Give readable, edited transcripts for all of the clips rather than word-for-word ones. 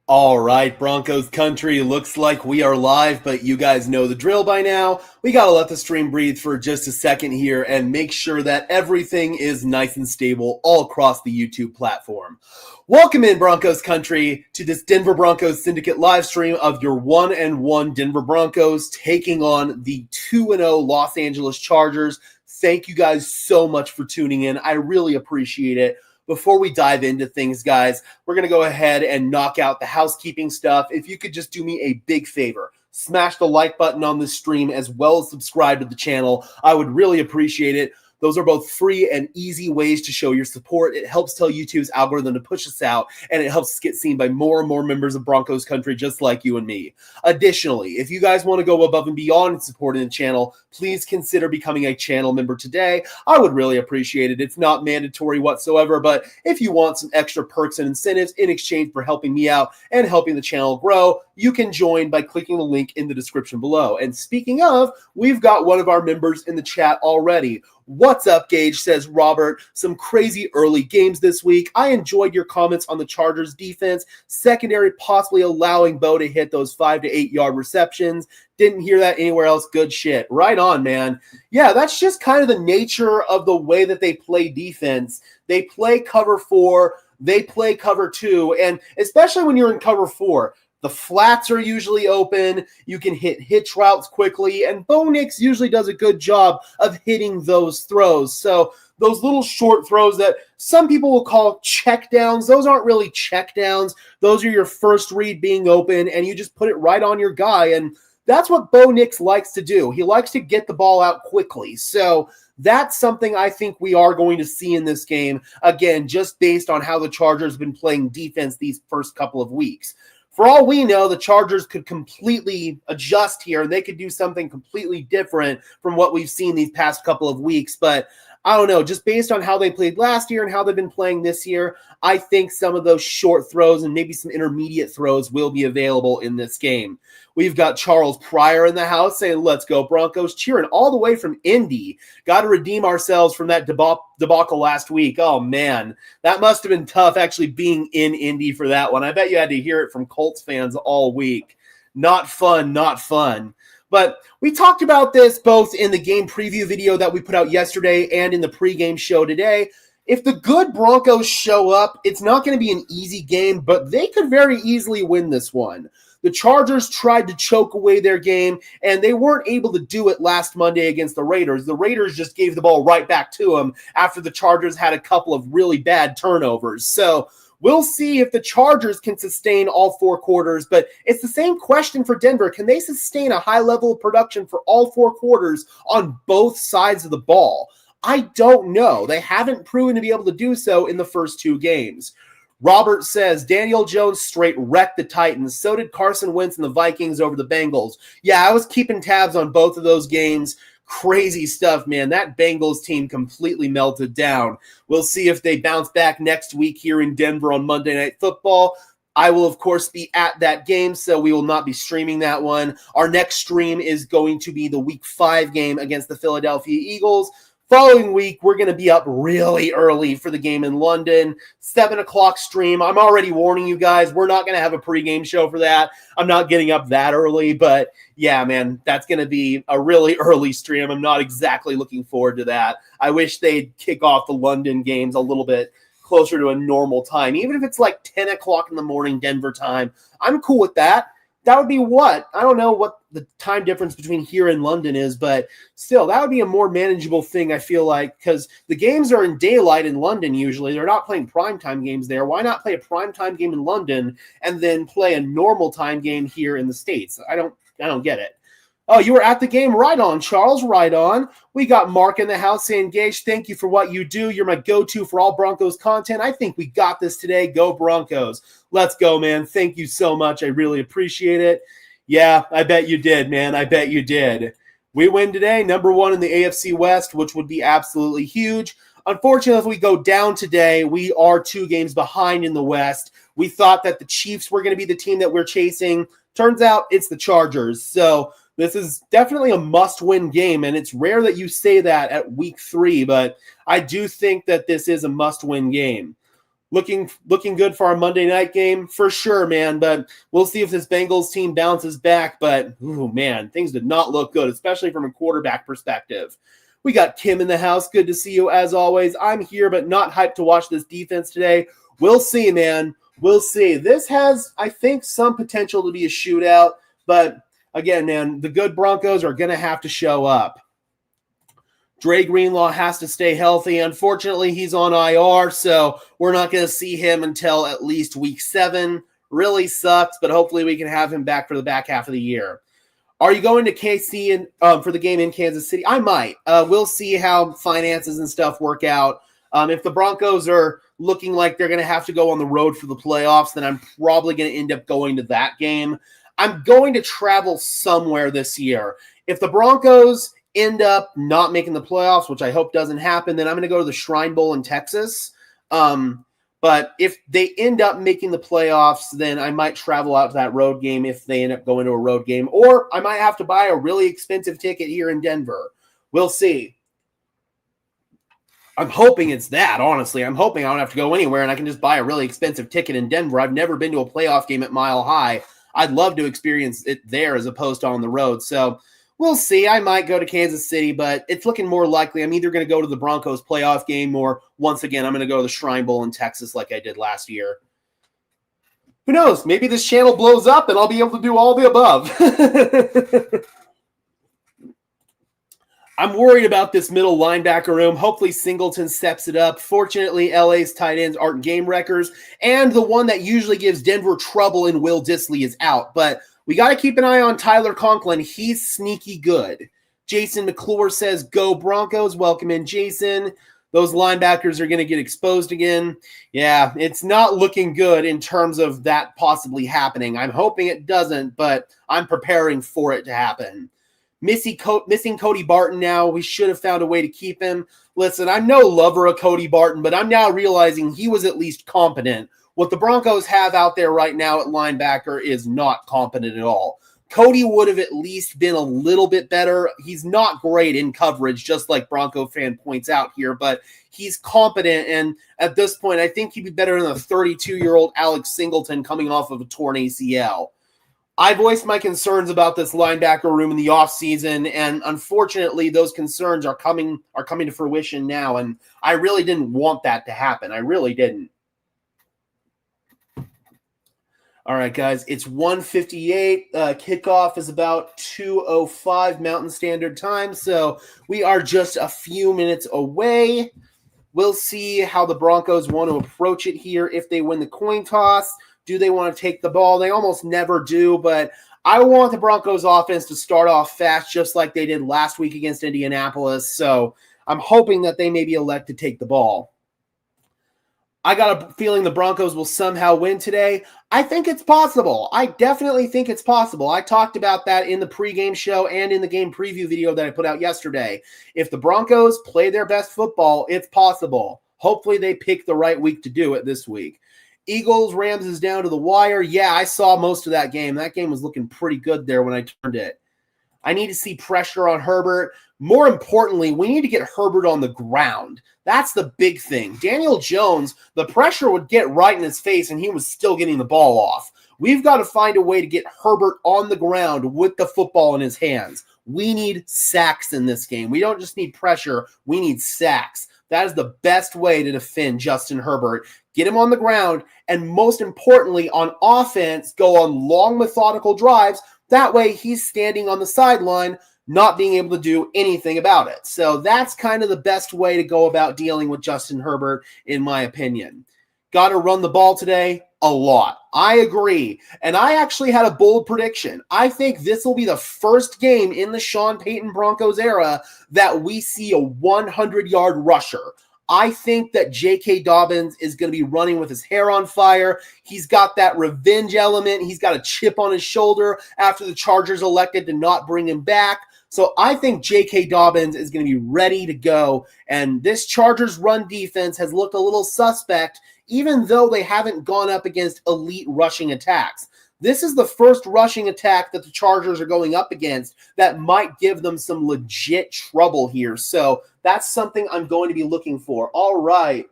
All right, Broncos country, looks like we are live, but you guys know the drill by now. We got to let the stream breathe for just a second here and make sure that everything is nice and stable all across the YouTube platform. Welcome in, Broncos country, to this Denver Broncos Syndicate live stream of your 1-1 Denver Broncos taking on the 2-0 Los Angeles Chargers. Thank you guys so much for tuning in. I really appreciate it. Before we dive into things, guys, we're going to go ahead and knock out the housekeeping stuff. If you could just do me a big favor, smash the like button on this stream as well as subscribe to the channel. I would really appreciate it. Those are both free and easy ways to show your support. It helps tell YouTube's algorithm to push us out, and it helps us get seen by more and more members of Broncos country just like you and me. Additionally, if you guys want to go above and beyond supporting the channel, please consider becoming a channel member today. I would really appreciate it. It's not mandatory whatsoever, but if you want some extra perks and incentives in exchange for helping me out and helping the channel grow, you can join by clicking the link in the description below. And speaking of, we've got one of our members in the chat already. What's up, Gage, says Robert. Some crazy early games this week. I enjoyed your comments on the Chargers defense. Secondary possibly allowing Bo to hit those 5 to 8 yard receptions. Didn't hear that anywhere else. Good shit. Right on, man. Yeah, that's just kind of the nature of the way that they play defense. They play cover 4. They play cover 2. And especially when you're in cover 4, the flats are usually open. You can hit hitch routes quickly, and Bo Nix usually does a good job of hitting those throws. So those little short throws that some people will call check downs, those aren't really check downs. Those are your first read being open, and you just put it right on your guy, and that's what Bo Nix likes to do. He likes to get the ball out quickly. So that's something I think we are going to see in this game, again, just based on how the Chargers have been playing defense these first couple of weeks. For all we know, the Chargers could completely adjust here, and they could do something completely different from what we've seen these past couple of weeks. But I don't know, just based on how they played last year and how they've been playing this year, I think some of those short throws and maybe some intermediate throws will be available in this game. We've got Charles Pryor in the house saying, let's go Broncos, cheering all the way from Indy. Got to redeem ourselves from that debacle last week. Oh, man, that must have been tough actually being in Indy for that one. I bet you had to hear it from Colts fans all week. Not fun, not fun. But we talked about this both in the game preview video that we put out yesterday and in the pregame show today. If the good Broncos show up, it's not going to be an easy game, but they could very easily win this one. The Chargers tried to choke away their game, and they weren't able to do it last Monday against the Raiders. The Raiders just gave the ball right back to them after the Chargers had a couple of really bad turnovers. So we'll see if the Chargers can sustain all 4 quarters, but it's the same question for Denver. Can they sustain a high level of production for all 4 quarters on both sides of the ball? I don't know. They haven't proven to be able to do so in the first 2 games. Robert says, Daniel Jones straight wrecked the Titans. So did Carson Wentz and the Vikings over the Bengals. Yeah, I was keeping tabs on both of those games. Crazy stuff, man. That Bengals team completely melted down. We'll see if they bounce back next week here in Denver on Monday Night Football. I will, of course, be at that game, so we will not be streaming that one. Our next stream is going to be the Week 5 game against the Philadelphia Eagles. Following week, we're going to be up really early for the game in London. 7 o'clock stream. I'm already warning you guys, we're not going to have a pregame show for that. I'm not getting up that early, but yeah, man, that's going to be a really early stream. I'm not exactly looking forward to that. I wish they'd kick off the London games a little bit closer to a normal time. Even if it's like 10 o'clock in the morning Denver time, I'm cool with that. That would be what? I don't know what the time difference between here and London is, but still, that would be a more manageable thing, I feel like, because the games are in daylight in London usually. They're not playing primetime games there. Why not play a primetime game in London and then play a normal time game here in the States? I don't get it. Oh, you were at the game? Right on, Charles, right on. We got Mark in the house saying, Gage, thank you for what you do. You're my go-to for all Broncos content. I think we got this today. Go Broncos. Let's go, man. Thank you so much. I really appreciate it. Yeah, I bet you did, man. I bet you did. We win today, number 1 in the AFC West, which would be absolutely huge. Unfortunately, if we go down today, we are 2 games behind in the West. We thought that the Chiefs were going to be the team that we're chasing. Turns out it's the Chargers. So this is definitely a must-win game, and it's rare that you say that at week 3, but I do think that this is a must-win game. Looking good for our Monday night game for sure, man. But we'll see if this Bengals team bounces back. But, ooh, man, things did not look good, especially from a quarterback perspective. We got Kim in the house. Good to see you as always. I'm here, but not hyped to watch this defense today. We'll see, man. We'll see. This has, I think, some potential to be a shootout. But, again, man, the good Broncos are going to have to show up. Dre Greenlaw has to stay healthy. Unfortunately, he's on IR, so we're not going to see him until at least week 7. Really sucks, but hopefully we can have him back for the back half of the year. Are you going to KC for the game in Kansas City? I might. We'll see how finances and stuff work out. If the Broncos are looking like they're going to have to go on the road for the playoffs, then I'm probably going to end up going to that game. I'm going to travel somewhere this year. If the Broncos end up not making the playoffs, which I hope doesn't happen, then I'm going to go to the Shrine Bowl in Texas. But if they end up making the playoffs, then I might travel out to that road game if they end up going to a road game. Or I might have to buy a really expensive ticket here in Denver. We'll see. I'm hoping it's that, honestly. I'm hoping I don't have to go anywhere and I can just buy a really expensive ticket in Denver. I've never been to a playoff game at Mile High. I'd love to experience it there as opposed to on the road. So we'll see. I might go to Kansas City, but it's looking more likely I'm either going to go to the Broncos playoff game or, once again, I'm going to go to the Shrine Bowl in Texas like I did last year. Who knows? Maybe this channel blows up and I'll be able to do all the above. I'm worried about this middle linebacker room. Hopefully Singleton steps it up. Fortunately, LA's tight ends aren't game wreckers, and the one that usually gives Denver trouble in Will Dissly is out. But we got to keep an eye on Tyler Conklin. He's sneaky good. Jason McClure says, go Broncos. Welcome in, Jason. Those linebackers are going to get exposed again. Yeah, it's not looking good in terms of that possibly happening. I'm hoping it doesn't, but I'm preparing for it to happen. Missing Cody Barton now. We should have found a way to keep him. Listen, I'm no lover of Cody Barton, but I'm now realizing he was at least competent. What the Broncos have out there right now at linebacker is not competent at all. Cody would have at least been a little bit better. He's not great in coverage, just like Bronco fan points out here, but he's competent, and at this point, I think he'd be better than a 32-year-old Alex Singleton coming off of a torn ACL. I voiced my concerns about this linebacker room in the offseason, and unfortunately, those concerns are coming to fruition now, and I really didn't want that to happen. I really didn't. All right, guys, it's 1:58. Kickoff is about 2:05 Mountain Standard Time, so we are just a few minutes away. We'll see how the Broncos want to approach it here. If they win the coin toss, do they want to take the ball? They almost never do, but I want the Broncos offense to start off fast just like they did last week against Indianapolis, so I'm hoping that they maybe elect to take the ball. I got a feeling the Broncos will somehow win today. I think it's possible. I definitely think it's possible. I talked about that in the pregame show and in the game preview video that I put out yesterday. If the Broncos play their best football, it's possible. Hopefully they pick the right week to do it this week. Eagles, Rams is down to the wire. Yeah, I saw most of that game. That game was looking pretty good there when I turned it. I need to see pressure on Herbert. More importantly, we need to get Herbert on the ground. That's the big thing. Daniel Jones, the pressure would get right in his face, and he was still getting the ball off. We've got to find a way to get Herbert on the ground with the football in his hands. We need sacks in this game. We don't just need pressure. We need sacks. That is the best way to defend Justin Herbert. Get him on the ground, and most importantly, on offense, go on long, methodical drives. That way, he's standing on the sideline, not being able to do anything about it. So that's kind of the best way to go about dealing with Justin Herbert, in my opinion. Got to run the ball today a lot. I agree. And I actually had a bold prediction. I think this will be the first game in the Sean Payton Broncos era that we see a 100-yard rusher. I think that J.K. Dobbins is going to be running with his hair on fire. He's got that revenge element. He's got a chip on his shoulder after the Chargers elected to not bring him back. So I think J.K. Dobbins is going to be ready to go. And this Chargers run defense has looked a little suspect, even though they haven't gone up against elite rushing attacks. This is the first rushing attack that the Chargers are going up against that might give them some legit trouble here. So that's something I'm going to be looking for. All right.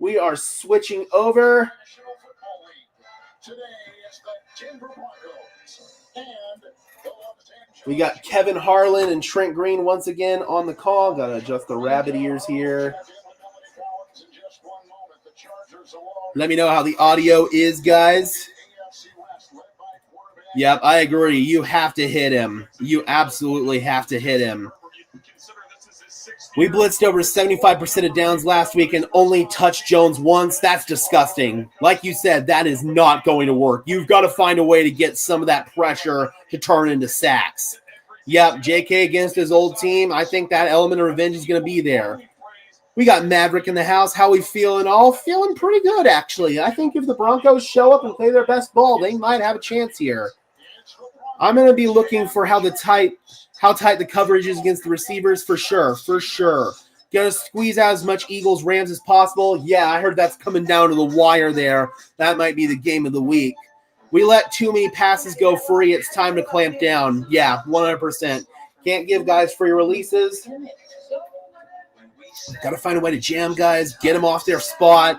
We are switching over. We got Kevin Harlan and Trent Green once again on the call. Got to adjust the rabbit ears here. Let me know how the audio is, guys. Yep, I agree. You have to hit him. You absolutely have to hit him. We blitzed over 75% of downs last week and only touched Jones once. That's disgusting. Like you said, that is not going to work. You've got to find a way to get some of that pressure to turn into sacks. Yep, JK against his old team. I think that element of revenge is going to be there. We got Maverick in the house. How we feeling? All feeling pretty good, actually. I think if the Broncos show up and play their best ball, they might have a chance here. I'm going to be looking for how tight the coverage is against the receivers, for sure. Going to squeeze out as much Eagles-Rams as possible. Yeah, I heard that's coming down to the wire there. That might be the game of the week. We let too many passes go free. It's time to clamp down. Yeah, 100%. Can't give guys free releases. Got to find a way to jam guys, get them off their spot,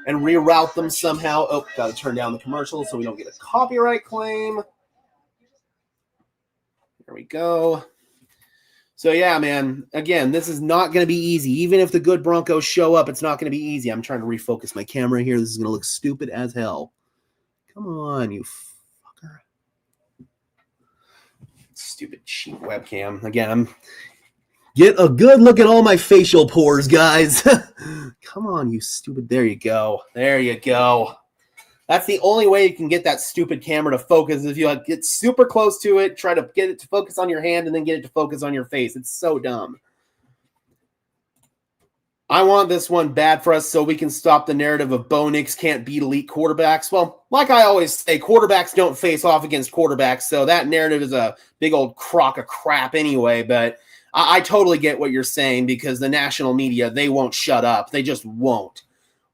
and reroute them somehow. Oh, got to turn down the commercial so we don't get a copyright claim. There we go. So, yeah, man, again, this is not going to be easy. Even if the good Broncos show up, it's not going to be easy. I'm trying to refocus my camera here. This is going to look stupid as hell. Come on, you fucker. Stupid cheap webcam. Again, get a good look at all my facial pores, guys. Come on, you stupid. There you go. There you go. That's the only way you can get that stupid camera to focus. If you get super close to it, try to get it to focus on your hand and then get it to focus on your face. It's so dumb. I want this one bad for us so we can stop the narrative of Bo Nix can't beat elite quarterbacks. Well, like I always say, quarterbacks don't face off against quarterbacks, so that narrative is a big old crock of crap anyway, but I totally get what you're saying because the national media, they won't shut up. They just won't.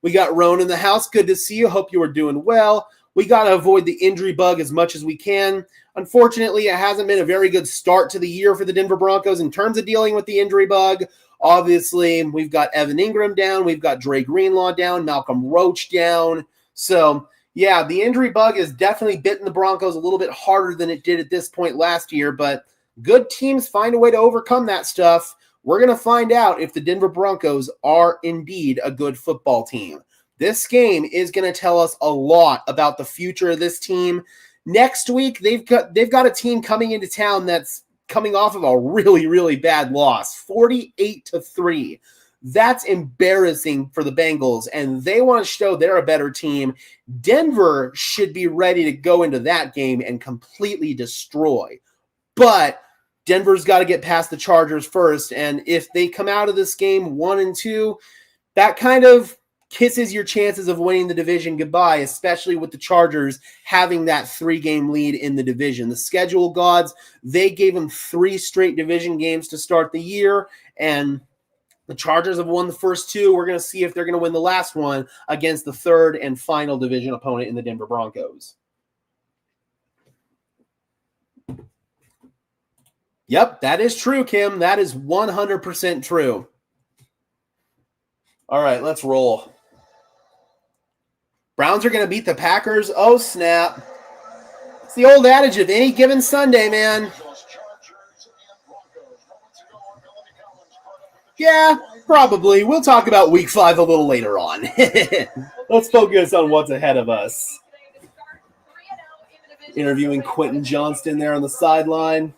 We got Roan in the house. Good to see you. Hope you are doing well. We got to avoid the injury bug as much as we can. Unfortunately, it hasn't been a very good start to the year for the Denver Broncos in terms of dealing with the injury bug. Obviously, we've got Evan Ingram down. We've got Dre Greenlaw down. Malcolm Roach down. So, yeah, the injury bug has definitely bitten the Broncos a little bit harder than it did at this point last year, but good teams find a way to overcome that stuff. We're going to find out if the Denver Broncos are indeed a good football team. This game is going to tell us a lot about the future of this team. Next week, they've got a team coming into town that's coming off of a really, really bad loss, 48-3. That's embarrassing for the Bengals, and they want to show they're a better team. Denver should be ready to go into that game and completely destroy. But Denver's got to get past the Chargers first, and if they come out of this game 1-2, that kind of kisses your chances of winning the division goodbye, especially with the Chargers having that 3-game lead in the division. The schedule gods, they gave them 3 straight division games to start the year, and the Chargers have won the first 2. We're going to see if they're going to win the last one against the third and final division opponent in the Denver Broncos. Yep, that is true, Kim. That is 100% true. All right, let's roll. Browns are going to beat the Packers. Oh, snap. It's the old adage of any given Sunday, man. Yeah, probably. We'll talk about Week 5 a little later on. Let's focus on what's ahead of us. Interviewing Quentin Johnston there on the sideline.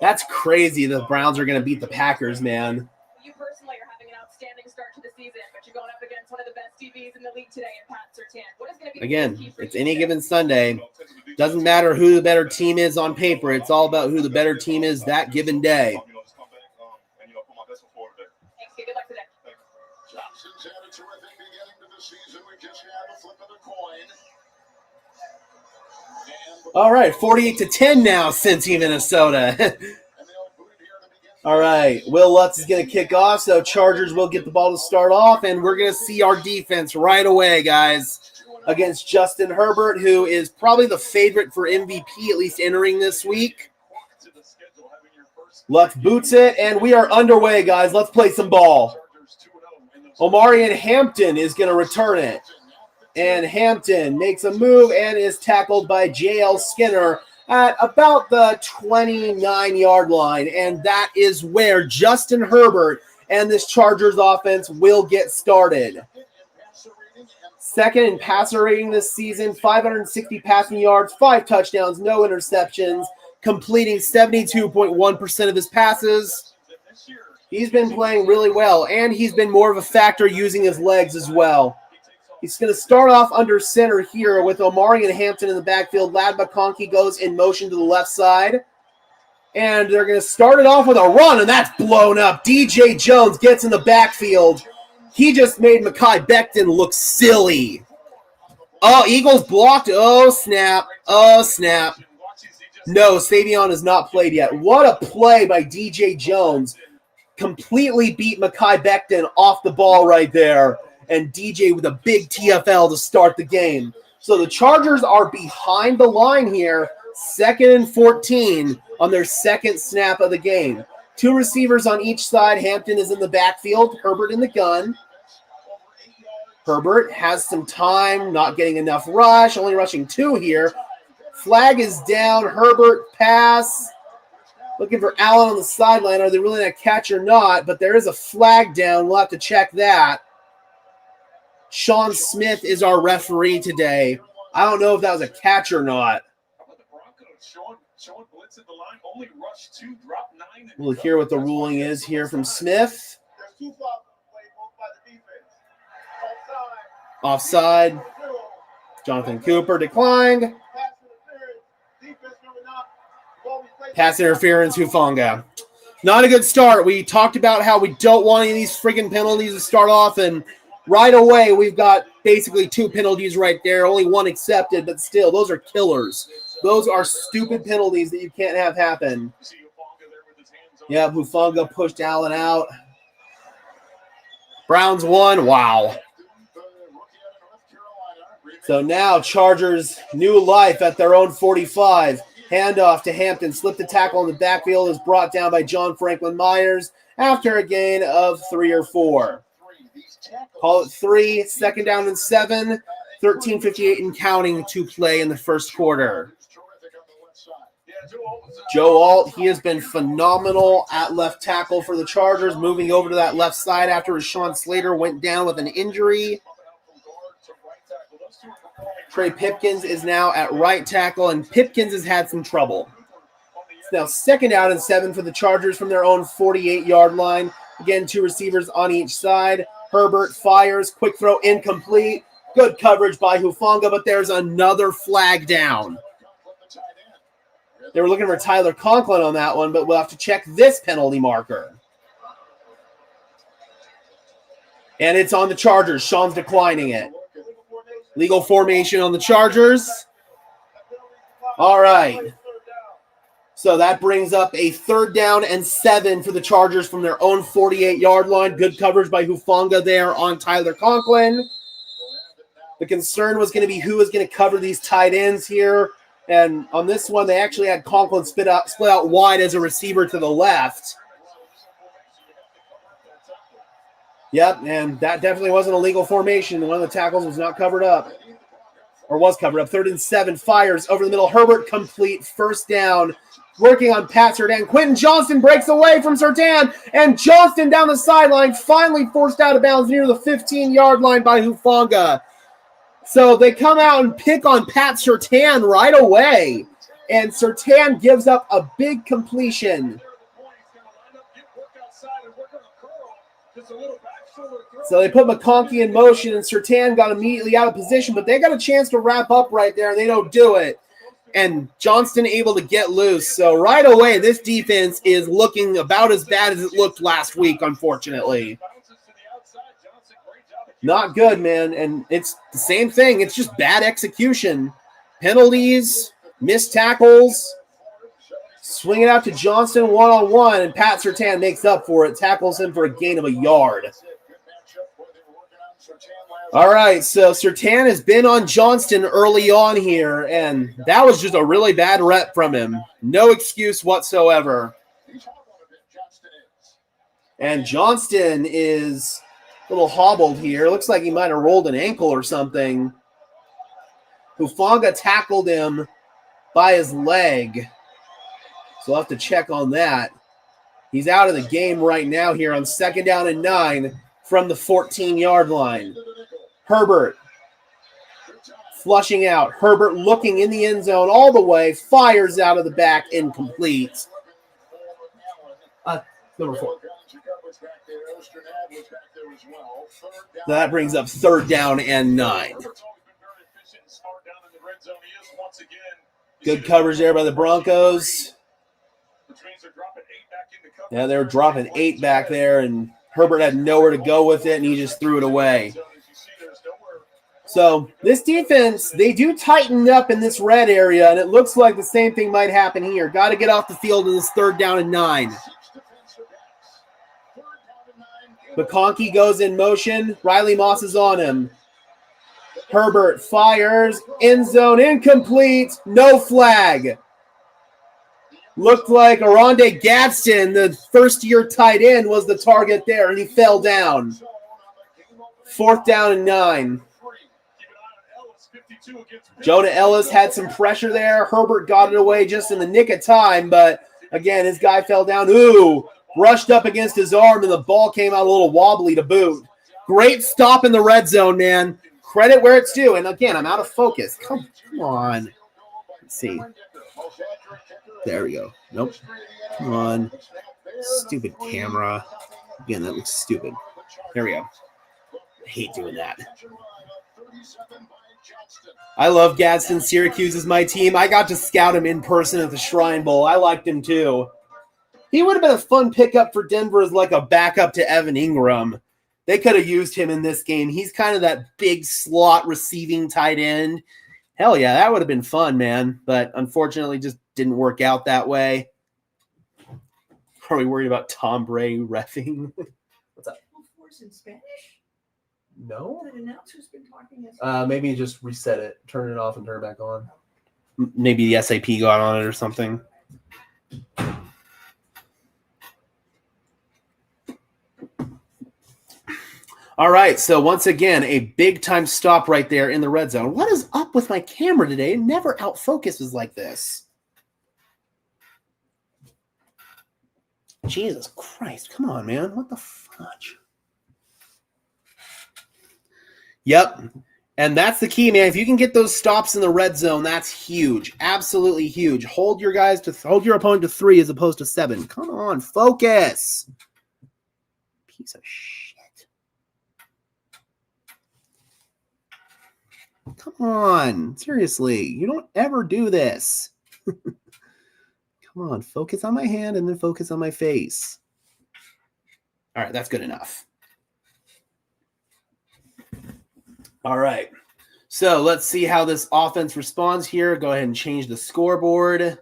That's crazy. The Browns are going to beat the Packers, man. You personally are having an outstanding start to the season, but you're going up against one of the best DBs in the league today in Pat Surtain. What is going to be again, it's any given Sunday. Doesn't matter who the better team is on paper. It's all about who the better team is that given day. Thanks, good luck today. Johnson's had a terrific beginning to the season. We just had a flip of the coin. All right, 48-10 now, Cincy, Minnesota. All right, Will Lutz is going to kick off, so Chargers will get the ball to start off, and we're going to see our defense right away, guys, against Justin Herbert, who is probably the favorite for MVP, at least entering this week. Lutz boots it, and we are underway, guys. Let's play some ball. Omarion Hampton is going to return it. And Hampton makes a move and is tackled by J.L. Skinner at about the 29-yard line. And that is where Justin Herbert and this Chargers offense will get started. Second in passer rating this season, 560 passing yards, 5 touchdowns, no interceptions, completing 72.1% of his passes. He's been playing really well, and he's been more of a factor using his legs as well. He's going to start off under center here with Omarion Hampton in the backfield. Ladd McConkey goes in motion to the left side. And they're going to start it off with a run, and that's blown up. DJ Jones gets in the backfield. He just made Mekhi Becton look silly. Oh, Eagles blocked. Oh, snap. Oh, snap. No, Savion has not played yet. What a play by DJ Jones. Completely beat Mekhi Becton off the ball right there. And DJ with a big TFL to start the game. So the Chargers are behind the line here. 2nd and 14 on their second snap of the game. 2 receivers on each side. Hampton is in the backfield. Herbert in the gun. Herbert has some time, not getting enough rush, only rushing 2 here. Flag is down. Herbert pass. Looking for Allen on the sideline. Are they really going to catch or not? But there is a flag down. We'll have to check that. Sean Smith is our referee today. I don't know if that was a catch or not. We'll hear what the ruling is here from Smith. Offside. Jonathan Cooper declined. Pass interference, Hufanga. Not a good start. We talked about how we don't want any of these friggin' penalties to start off, and right away we've got basically 2 penalties right there. Only 1 accepted, but still, those are killers. Those are stupid penalties that you can't have happen. Yeah, Hufanga pushed Allen out. Browns won. Wow. So now Chargers new life at their own 45. Handoff to Hampton. Slip the tackle in the backfield is brought down by John Franklin Myers after a gain of 3 or 4. Call it 3. 2nd down and 7. 13:58 and counting to play in the first quarter. Joe Alt, he has been phenomenal at left tackle for the Chargers, moving over to that left side after Rashawn Slater went down with an injury. Trey Pipkins is now at right tackle, and Pipkins has had some trouble. It's now 2nd down and 7 for the Chargers from their own 48-yard line. Again, 2 receivers on each side. Herbert fires, quick throw incomplete. Good coverage by Hufanga, but there's another flag down. They were looking for Tyler Conklin on that one, but we'll have to check this penalty marker. And it's on the Chargers. Sean's declining it. Legal formation on the Chargers. All right. So that brings up a 3rd down and 7 for the Chargers from their own 48-yard line. Good coverage by Hufanga there on Tyler Conklin. The concern was going to be who was going to cover these tight ends here. And on this one, they actually had Conklin split out wide as a receiver to the left. Yep, and that definitely wasn't a legal formation. One of the tackles was not covered up. Or was covered up. 3rd and 7, fires over the middle. Herbert complete, 1st down. Working on Pat Surtain. Quentin Johnston breaks away from Surtain. And Johnston down the sideline, finally forced out of bounds near the 15-yard line by Hufanga. So they come out and pick on Pat Surtain right away. And Surtain gives up a big completion. So they put McConkey in motion, and Surtain got immediately out of position, but they got a chance to wrap up right there, and they don't do it. And Johnston able to get loose. So right away, this defense is looking about as bad as it looked last week, unfortunately. Not good, man. And it's the same thing. It's just bad execution. Penalties, missed tackles. Swing it out to Johnston one-on-one, and Pat Surtain makes up for it. Tackles him for a gain of a yard. All right, so Surtain has been on Johnston early on here, and that was just a really bad rep from him. No excuse whatsoever. And Johnston is little hobbled here. Looks like he might have rolled an ankle or something. Hufanga tackled him by his leg. So we'll have to check on that. He's out of the game right now here on 2nd down and 9 from the 14-yard line. Herbert flushing out. Herbert looking in the end zone all the way. Fires out of the back, incomplete. Number 4. So that brings up 3rd down and 9. Good coverage there by the Broncos. Yeah, they were dropping 8 back there, and Herbert had nowhere to go with it, and he just threw it away. So this defense, they do tighten up in this red area, and it looks like the same thing might happen here. Got to get off the field in this 3rd down and 9. McConkey goes in motion. Riley Moss is on him. Herbert fires. End zone incomplete. No flag. Looked like Aronde Gadsden, the first-year tight end, was the target there, and he fell down. 4th down and 9. Jonah Ellis had some pressure there. Herbert got it away just in the nick of time, but, again, his guy fell down. Ooh, brushed up against his arm, and the ball came out a little wobbly to boot. Great stop in the red zone, man. Credit where it's due. And, again, I'm out of focus. Come on. Let's see. There we go. Nope. Come on. Stupid camera. Again, that looks stupid. There we go. I hate doing that. I love Gadsden. Syracuse is my team. I got to scout him in person at the Shrine Bowl. I liked him too. He would have been a fun pickup for Denver as like a backup to Evan Ingram. They could have used him in this game. He's kind of that big slot receiving tight end. Hell yeah, that would have been fun, man. But unfortunately, just didn't work out that way. Are we worried about Tom Bray reffing? What's up? In Spanish? No. The announcer's been talking. Maybe just reset it, turn it off, and turn it back on. Maybe the SAP got on it or something. All right, so once again, a big-time stop right there in the red zone. What is up with my camera today? It never out-focuses like this. Jesus Christ, come on, man. What the fudge? Yep, and that's the key, man. If you can get those stops in the red zone, that's huge. Absolutely huge. Hold your opponent to 3 as opposed to 7. Come on, focus. Piece of shit. Come on, seriously, you don't ever do this. Come on, focus on my hand and then focus on my face. All right, that's good enough. All right, so let's see how this offense responds here. Go ahead and change the scoreboard.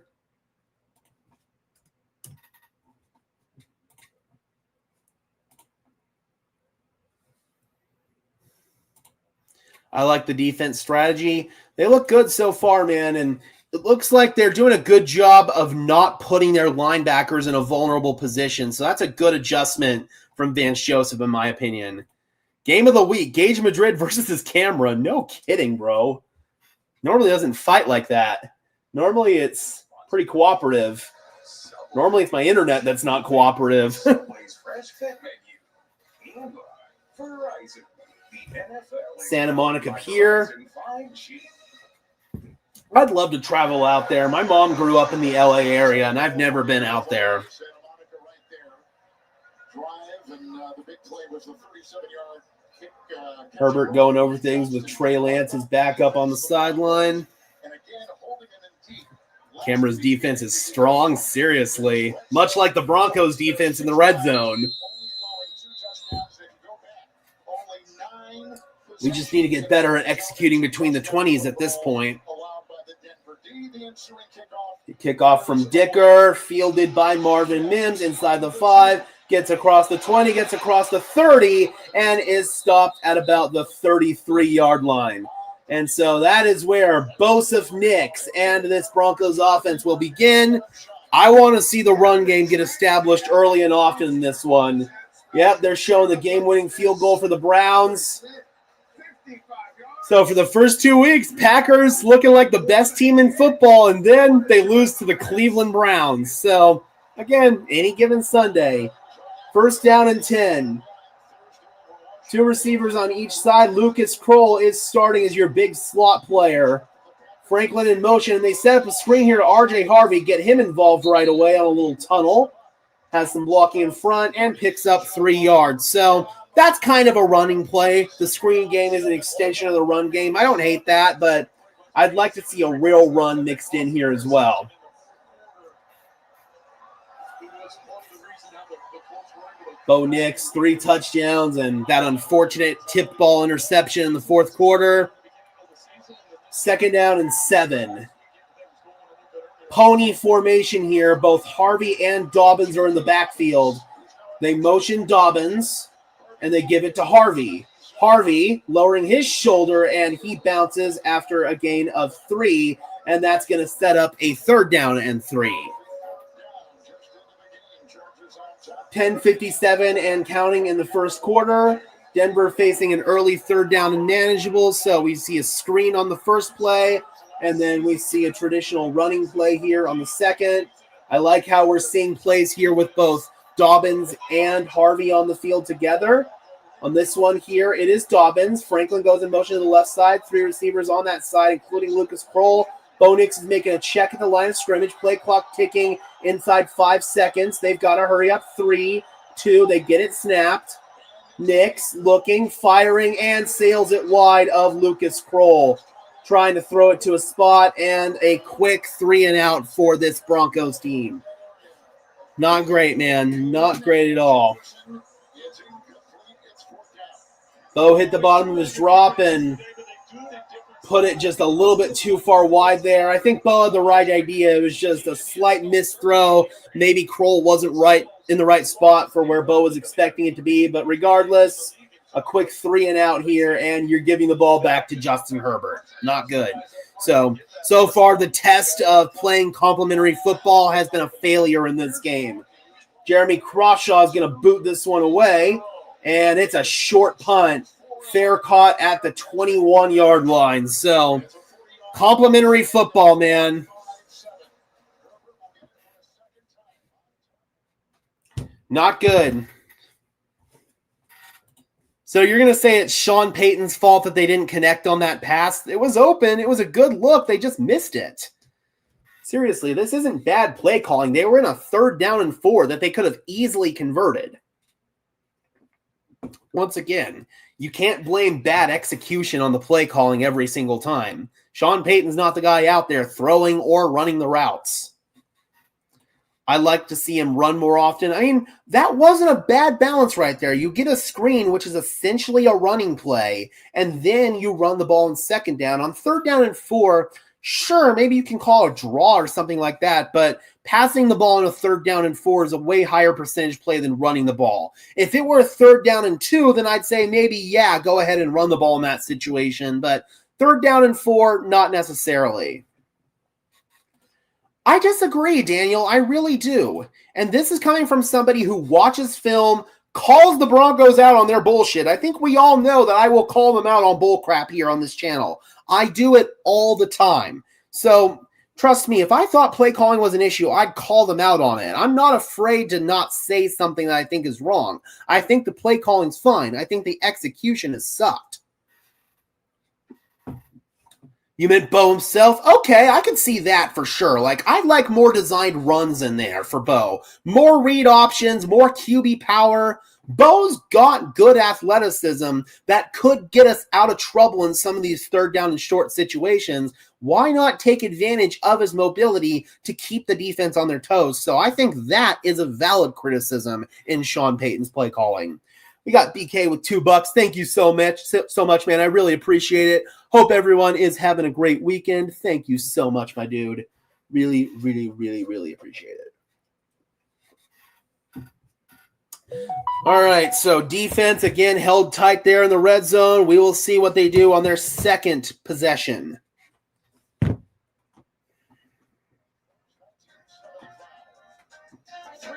I like the defense strategy. They look good so far, man, and it looks like they're doing a good job of not putting their linebackers in a vulnerable position. So that's a good adjustment from Vance Joseph, in my opinion. Game of the week, Gage Madrid versus his camera. No kidding, bro. Normally it doesn't fight like that. Normally it's pretty cooperative. Normally it's my internet that's not cooperative. Santa Monica Pier. I'd love to travel out there. My mom grew up in the LA area, and I've never been out there. Herbert going over things with Trey Lance's back up on the sideline. Camera's defense is strong, seriously. Much like the Broncos defense in the red zone. We just need to get better at executing between the 20s at this point. The kickoff from Dicker, fielded by Marvin Mims inside the 5, gets across the 20, gets across the 30, and is stopped at about the 33-yard line. And so that is where Bosef Nix and this Broncos offense will begin. I want to see the run game get established early and often in this one. Yep, they're showing the game-winning field goal for the Browns. So for the first 2 weeks, Packers looking like the best team in football, and then they lose to the Cleveland Browns. So, again, any given Sunday, first down and 10. 2 receivers on each side. Lucas Kroll is starting as your big slot player. Franklin in motion, and they set up a screen here to R.J. Harvey, get him involved right away on a little tunnel. Has some blocking in front and picks up 3 yards. So that's kind of a running play. The screen game is an extension of the run game. I don't hate that, but I'd like to see a real run mixed in here as well. Bo Nix, 3 touchdowns, and that unfortunate tip ball interception in the fourth quarter. Second down and 7. Pony formation here. Both Harvey and Dobbins are in the backfield. They motion Dobbins, and they give it to Harvey. Harvey lowering his shoulder, and he bounces after a gain of 3, and that's going to set up a third down and 3. 10:57 and counting in the first quarter. Denver facing an early third down and manageable, so we see a screen on the first play, and then we see a traditional running play here on the second. I like how we're seeing plays here with both Dobbins and Harvey on the field together. On this one here, it is Dobbins. Franklin goes in motion to the left side. 3 receivers on that side, including Lucas Kroll. Bo Nix is making a check at the line of scrimmage. Play clock ticking inside 5 seconds. They've got to hurry up. 3, 2, they get it snapped. Nix looking, firing, and sails it wide of Lucas Kroll. Trying to throw it to a spot, and a quick 3 and out for this Broncos team. Not great, man. Not great at all. Bo hit the bottom of his drop and put it just a little bit too far wide there. I think Bo had the right idea. It was just a slight misthrow. Maybe Kroll wasn't right in the right spot for where Bo was expecting it to be. But regardless, a quick 3 and out here, and you're giving the ball back to Justin Herbert. Not good. So far the test of playing complementary football has been a failure in this game. Jeremy Crawshaw is going to boot this one away, and it's a short punt. Fair caught at the 21-yard line. So, complimentary football, man. Not good. So, you're going to say it's Sean Payton's fault that they didn't connect on that pass? It was open. It was a good look. They just missed it. Seriously, this isn't bad play calling. They were in a 3rd down and 4 that they could have easily converted. Once again, you can't blame bad execution on the play calling every single time. Sean Payton's not the guy out there throwing or running the routes. I like to see him run more often. I mean, that wasn't a bad balance right there. You get a screen, which is essentially a running play, and then you run the ball in 2nd down. On 3rd down and 4, sure, maybe you can call a draw or something like that, but passing the ball on a 3rd down and 4 is a way higher percentage play than running the ball. If it were a 3rd down and 2, then I'd say maybe, yeah, go ahead and run the ball in that situation, but 3rd down and 4, not necessarily. I disagree, Daniel. I really do. And this is coming from somebody who watches film, calls the Broncos out on their bullshit. I think we all know that I will call them out on bullcrap here on this channel. I do it all the time. So trust me, if I thought play calling was an issue, I'd call them out on it. I'm not afraid to not say something that I think is wrong. I think the play calling's fine. I think the execution has sucked. You meant Bo himself? Okay, I can see that for sure. Like, I'd like more designed runs in there for Bo. More read options, more QB power. Bo's got good athleticism that could get us out of trouble in some of these 3rd down and short situations. Why not take advantage of his mobility to keep the defense on their toes? So I think that is a valid criticism in Sean Payton's play calling. We got BK with $2. Thank you so much, man. I really appreciate it. Hope everyone is having a great weekend. Thank you so much, my dude. Really, really, really, really appreciate it. All right, so defense, again, held tight there in the red zone. We will see what they do on their 2nd possession. Three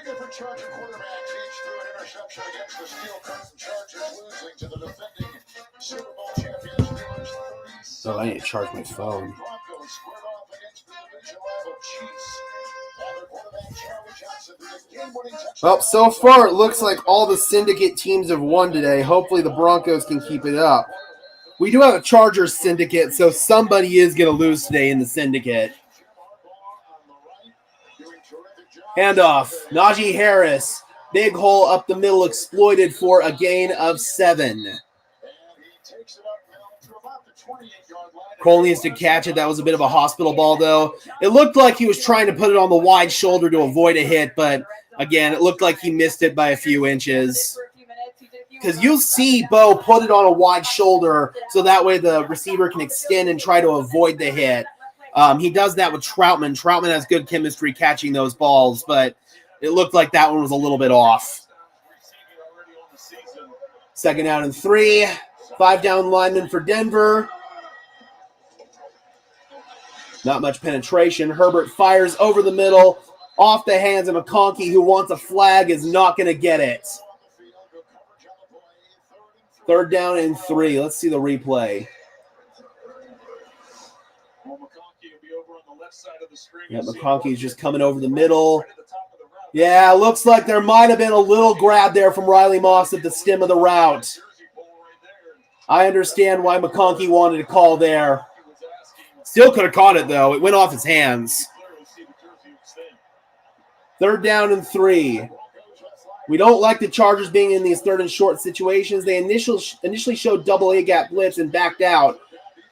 different Charger quarterbacks each threw an interception action against the Steel Curtain Chargers, losing to the defending Super Bowl champions Steelers 30. So I need to charge my phone. Broncos squared off against the division rival Chiefs. And their quarterback Charlie Johnson with a game-winning touchdown. Well, so far it looks like all the Syndicate teams have won today. Hopefully the Broncos can keep it up. We do have a Chargers Syndicate, so somebody is going to lose today in the Syndicate. Handoff. Najee Harris. Big hole up the middle, exploited for a gain of 7. Cole needs to catch it. That was a bit of a hospital ball, though. It looked like he was trying to put it on the wide shoulder to avoid a hit, but again, it looked like he missed it by a few inches. Because you'll see Bo put it on a wide shoulder so that way the receiver can extend and try to avoid the hit. He does that with Troutman. Troutman has good chemistry catching those balls, but it looked like that one was a little bit off. 2nd down and 3. 5 down lineman for Denver. Not much penetration. Herbert fires over the middle, off the hands of McConkey, who wants a flag, is not going to get it. 3rd down and 3. Let's see the replay. Yeah, McConkey's just coming over the middle. Yeah, looks like there might have been a little grab there from Riley Moss at the stem of the route. I understand why McConkey wanted to call there. Still could have caught it, though. It went off his hands. 3rd down and 3. We don't like the Chargers being in these 3rd and short situations. They initially showed double A-gap blitz and backed out.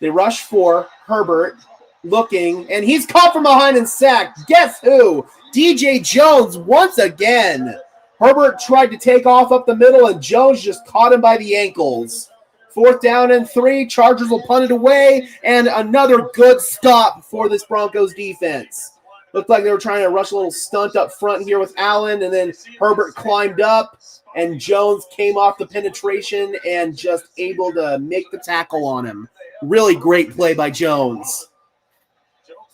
They rushed for Herbert, looking, and he's caught from behind and sacked. Guess who? DJ Jones once again. Herbert tried to take off up the middle, and Jones just caught him by the ankles. 4th down and 3. Chargers will punt it away, and another good stop for this Broncos defense. Looked like they were trying to rush a little stunt up front here with Allen, and then Herbert climbed up, and Jones came off the penetration and just able to make the tackle on him. Really great play by Jones.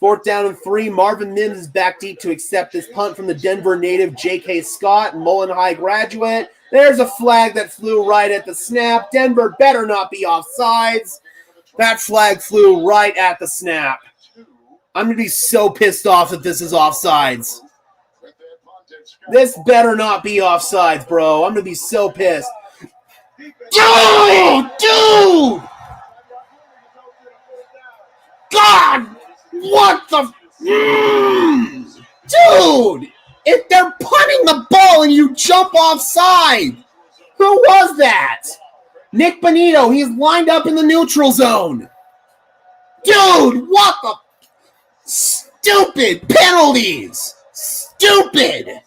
4th down and 3. Marvin Mims is back deep to accept this punt from the Denver native J.K. Scott, Mullen High graduate. There's a flag that flew right at the snap. Denver better not be offsides. That flag flew right at the snap. I'm going to be so pissed off if this is offsides. This better not be offsides, bro. I'm going to be so pissed. Dude! God! What the? Dude! If they're punting the ball and you jump offside, who was that? Nick Bonito. He's lined up in the neutral zone. Dude, what the? Stupid penalties. Stupid.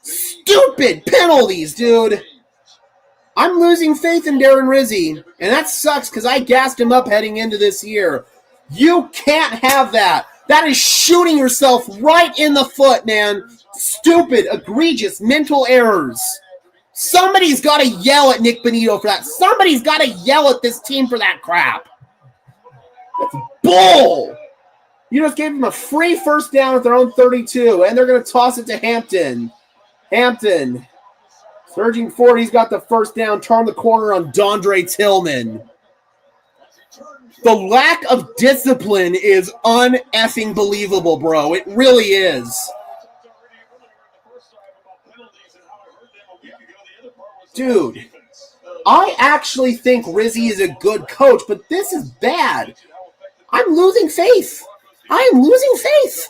Stupid penalties, dude. I'm losing faith in Darren Rizzi, and that sucks because I gassed him up heading into this year. You can't have that. That is shooting yourself right in the foot, man. Stupid, egregious mental errors. Somebody's got to yell at Nick Bonito for that. Somebody's got to yell at this team for that crap. That's bull. You just gave them a free 1st down at their own 32, and they're going to toss it to Hampton. Hampton. Surging forward, he's got the 1st down, turn the corner on Dondre Tillman. The lack of discipline is un-effing believable, bro. It really is. Dude, I actually think Rizzi is a good coach, but this is bad. I'm losing faith. I am losing faith.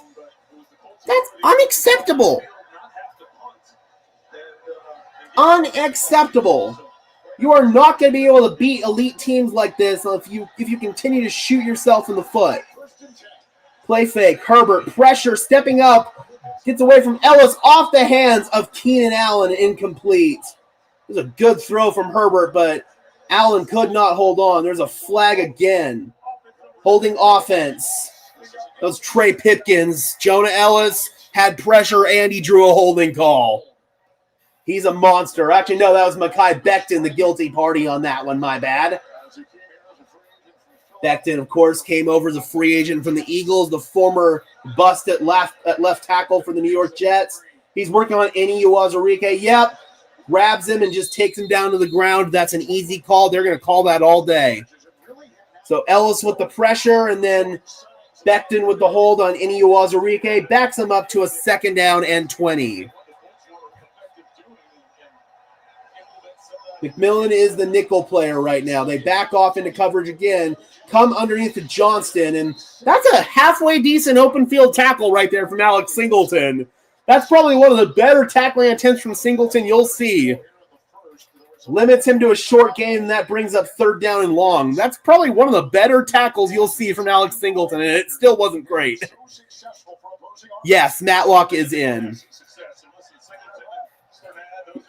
That's unacceptable. Unacceptable. You are not going to be able to beat elite teams like this if you continue to shoot yourself in the foot. Play fake. Herbert, pressure, stepping up. Gets away from Ellis, off the hands of Keenan Allen, incomplete. It was a good throw from Herbert, but Allen could not hold on. There's a flag again. Holding offense. Those Trey Pipkins. Jonah Ellis had pressure and he drew a holding call. He's a monster. Actually, no, that was Mekhi Becton, the guilty party on that one. My bad. Becton, of course, came over as a free agent from the Eagles, the former bust at left tackle for the New York Jets. He's working on Eni Uwazurike. Yep. Grabs him and just takes him down to the ground. That's an easy call. They're going to call that all day. So Ellis with the pressure, and then Becton with the hold on Eni Uwazurike. Backs him up to a 2nd down and 20. McMillan is the nickel player right now. They back off into coverage again, come underneath to Johnston, and that's a halfway decent open field tackle right there from Alex Singleton. That's probably one of the better tackling attempts from Singleton you'll see. Limits him to a short game, and that brings up 3rd down and long. That's probably one of the better tackles you'll see from Alex Singleton, and it still wasn't great. Yes, Matlock is in.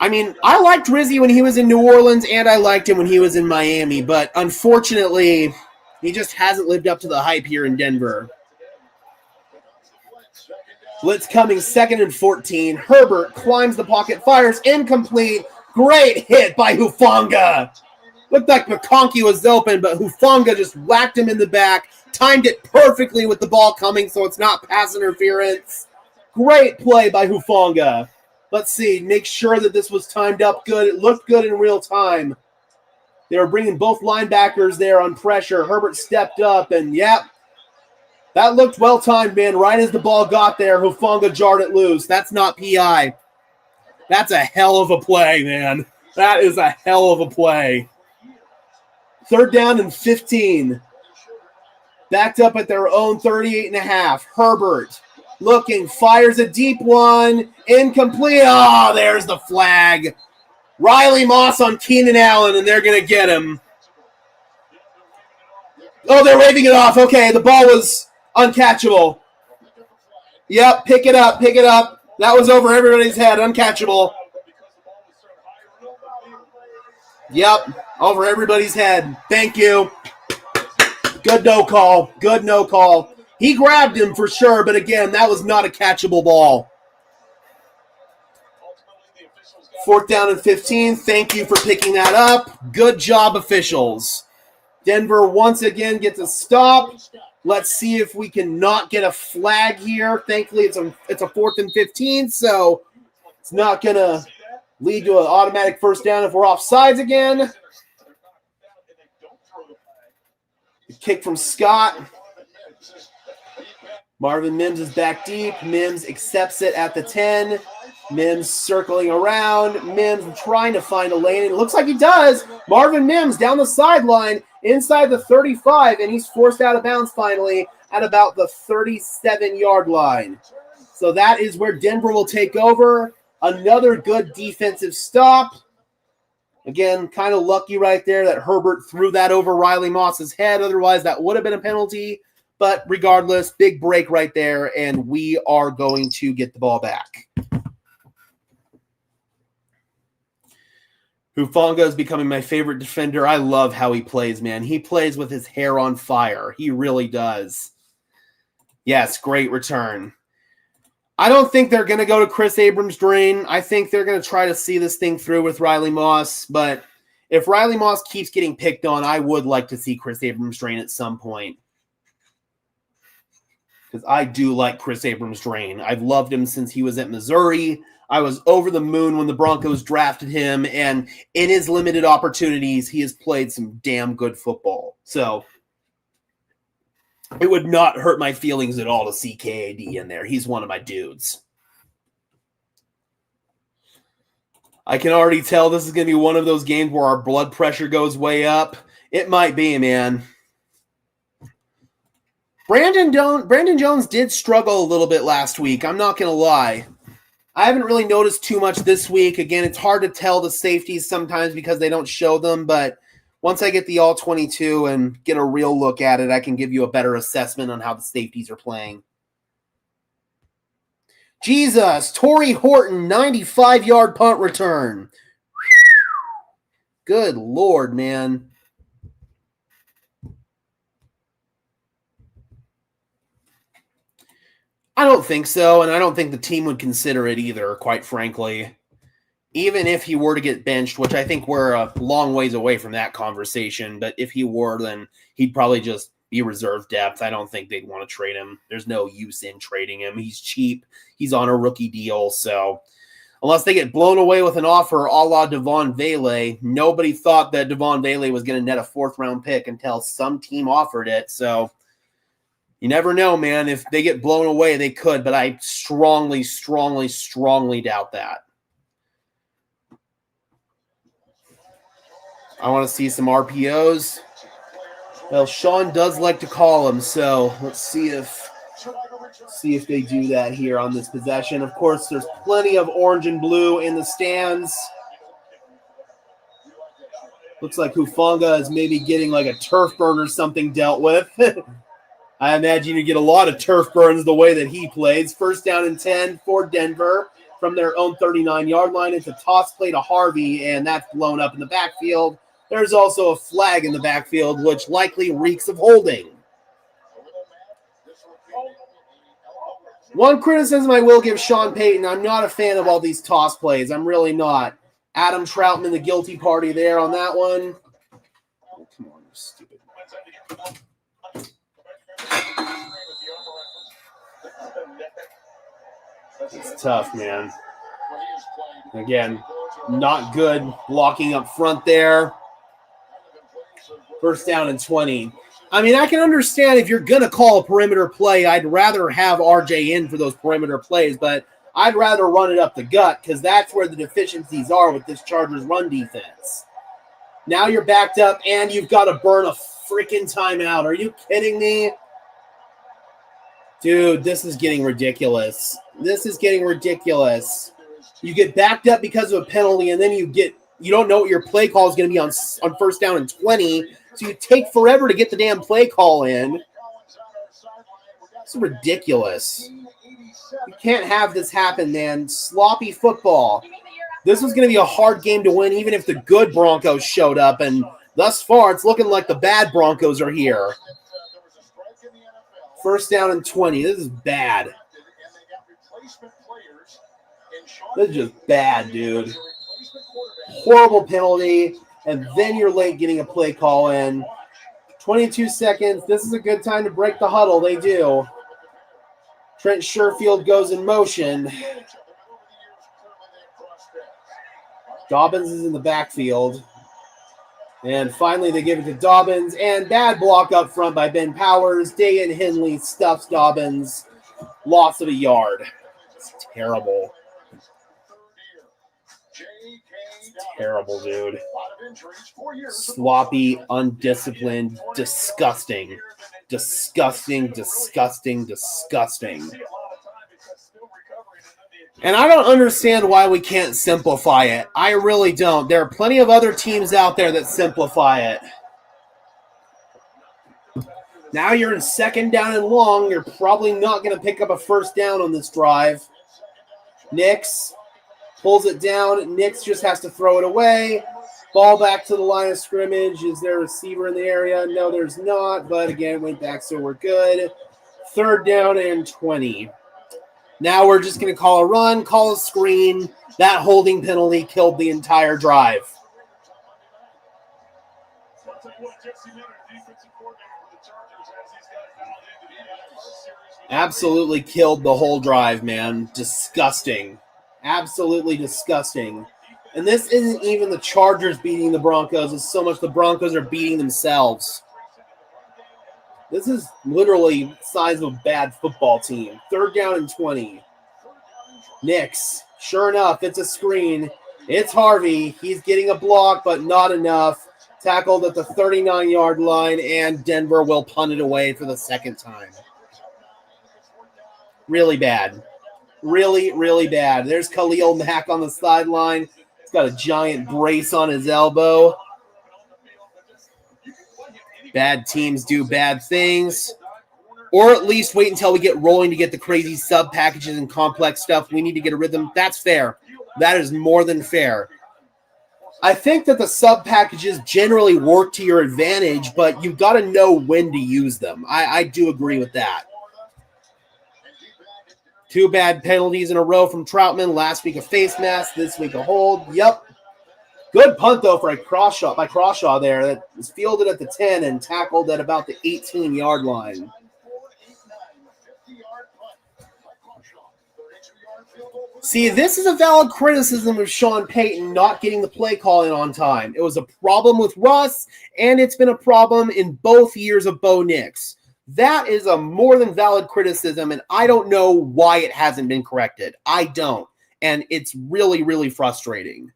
I mean, I liked Rizzy when he was in New Orleans, and I liked him when he was in Miami, but unfortunately, he just hasn't lived up to the hype here in Denver. Blitz coming 2nd and 14. Herbert climbs the pocket, fires incomplete. Great hit by Hufanga. Looked like McConkey was open, but Hufanga just whacked him in the back, timed it perfectly with the ball coming so it's not pass interference. Great play by Hufanga. Let's see, make sure that this was timed up good. It looked good in real time. They were bringing both linebackers there on pressure. Herbert stepped up, and yep, that looked well timed, man. Right as the ball got there, Hufanga jarred it loose. That's not PI. That's a hell of a play, man. That is a hell of a play. 3rd down and 15. Backed up at their own 38.5. Herbert looking, fires a deep one. Incomplete. Oh, there's the flag. Riley Moss on Keenan Allen, and they're going to get him. Oh, they're waving it off. Okay, the ball was uncatchable. Yep, pick it up, pick it up. That was over everybody's head, uncatchable. Yep, over everybody's head. Thank you. Good no call. Good no call. He grabbed him for sure, but again, that was not a catchable ball. 4th down and 15. Thank you for picking that up. Good job, officials. Denver once again gets a stop. Let's see if we can not get a flag here. Thankfully, it's a 4th and 15, so it's not going to lead to an automatic 1st down if we're offsides again. The kick from Scott. Marvin Mims is back deep. Mims accepts it at the 10. Mims circling around. Mims trying to find a lane. It looks like he does. Marvin Mims down the sideline inside the 35, and he's forced out of bounds finally at about the 37-yard line. So that is where Denver will take over. Another good defensive stop. Again, kind of lucky right there that Herbert threw that over Riley Moss's head. Otherwise, that would have been a penalty. But regardless, big break right there, and we are going to get the ball back. Hufanga is becoming my favorite defender. I love how he plays, man. He plays with his hair on fire. He really does. Yes, great return. I don't think they're going to go to Chris Abrams' drain. I think they're going to try to see this thing through with Riley Moss. But if Riley Moss keeps getting picked on, I would like to see Chris Abrams' drain at some point. Because I do like Chris Abrams' drain. I've loved him since he was at Missouri. I was over the moon when the Broncos drafted him, and in his limited opportunities, he has played some damn good football. So it would not hurt my feelings at all to see KAD in there. He's one of my dudes. I can already tell this is going to be one of those games where our blood pressure goes way up. It might be, man. Brandon Jones did struggle a little bit last week. I'm not going to lie. I haven't really noticed too much this week. Again, it's hard to tell the safeties sometimes because they don't show them, but once I get the all-22 and get a real look at it, I can give you a better assessment on how the safeties are playing. Jesus, Torrey Horton, 95-yard punt return. Good Lord, man. I don't think so, and I don't think the team would consider it either, quite frankly. Even if he were to get benched, which I think we're a long ways away from that conversation, but if he were, then he'd probably just be reserve depth. I don't think they'd want to trade him. There's no use in trading him. He's cheap. He's on a rookie deal. So unless they get blown away with an offer a la Devon Vele, nobody thought that Devon Vele was going to net a 4th-round pick until some team offered it. So you never know, man. If they get blown away, they could, but I strongly, strongly, strongly doubt that. I want to see some RPOs. Well, Sean does like to call them, so let's see if they do that here on this possession. Of course, there's plenty of orange and blue in the stands. Looks like Hufanga is maybe getting like a turf burn or something dealt with. I imagine you get a lot of turf burns the way that he plays. 1st down and 10 for Denver from their own 39-yard line. It's a toss play to Harvey, and that's blown up in the backfield. There's also a flag in the backfield, which likely reeks of holding. One criticism I will give Sean Payton, I'm not a fan of all these toss plays. I'm really not. Adam Troutman, the guilty party there on that one. Oh, come on, you stupid. It's tough, man. Again, not good blocking up front there. 1st down and 20. I mean, I can understand if you're going to call a perimeter play, I'd rather have RJ in for those perimeter plays, but I'd rather run it up the gut because that's where the deficiencies are with this Chargers run defense. Now you're backed up and you've got to burn a freaking timeout. Are you kidding me? Dude, this is getting ridiculous. This is getting ridiculous. You get backed up because of a penalty, and then you don't know what your play call is going to be on 1st down and 20, so you take forever to get the damn play call in. It's ridiculous. You can't have this happen, man. Sloppy football. This was going to be a hard game to win, even if the good Broncos showed up, and thus far, it's looking like the bad Broncos are here. 1st down and 20. This is bad. This is just bad, dude. Horrible penalty, and then you're late getting a play call in. 22 seconds. This is a good time to break the huddle. They do. Trent Sherfield goes in motion. Dobbins is in the backfield. And finally, they give it to Dobbins. And bad block up front by Ben Powers. Dayan Henley stuffs Dobbins. Loss of a yard. It's terrible. It's terrible, dude. Sloppy, undisciplined, disgusting. Disgusting, disgusting, disgusting. And I don't understand why we can't simplify it. I really don't. There are plenty of other teams out there that simplify it. Now you're in 2nd down and long. You're probably not going to pick up a 1st down on this drive. Nix pulls it down. Nix just has to throw it away. Ball back to the line of scrimmage. Is there a receiver in the area? No, there's not. But again, went back, so we're good. 3rd down and 20. Now we're just going to call a run, call a screen. That holding penalty killed the entire drive. Absolutely killed the whole drive, man. Disgusting. Absolutely disgusting. And this isn't even the Chargers beating the Broncos. It's so much the Broncos are beating themselves. This is literally the size of a bad football team. 3rd down and 20. Nix. Sure enough, it's a screen. It's Harvey. He's getting a block, but not enough. Tackled at the 39-yard line, and Denver will punt it away for the 2nd time. Really bad. Really, really bad. There's Khalil Mack on the sideline. He's got a giant brace on his elbow. Bad teams do bad things. Or at least wait until we get rolling to get the crazy sub packages and complex stuff. We need to get a rhythm. That's fair. That is more than fair. I think that the sub packages generally work to your advantage, but you've got to know when to use them. I do agree with that. 2 bad penalties in a row from Troutman. Last week a face mask, this week a hold. Yep. Good punt, though, for a cross-shot by Crawshaw there that was fielded at the 10 and tackled at about the 18-yard line. See, this is a valid criticism of Sean Payton not getting the play call in on time. It was a problem with Russ, and it's been a problem in both years of Bo Nix. That is a more than valid criticism, and I don't know why it hasn't been corrected. I don't, and it's really, really frustrating.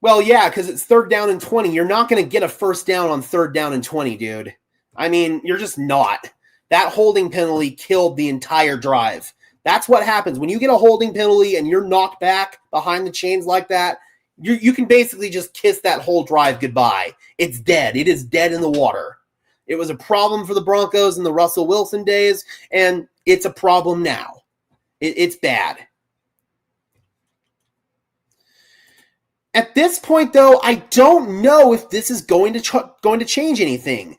Well, yeah, because it's 3rd down and 20. You're not going to get a first down on 3rd down and 20, dude. I mean, you're just not. That holding penalty killed the entire drive. That's what happens. When you get a holding penalty and you're knocked back behind the chains like that, you can basically just kiss that whole drive goodbye. It's dead. It is dead in the water. It was a problem for the Broncos in the Russell Wilson days, and it's a problem now. It's bad. At this point, though, I don't know if this is going to change anything.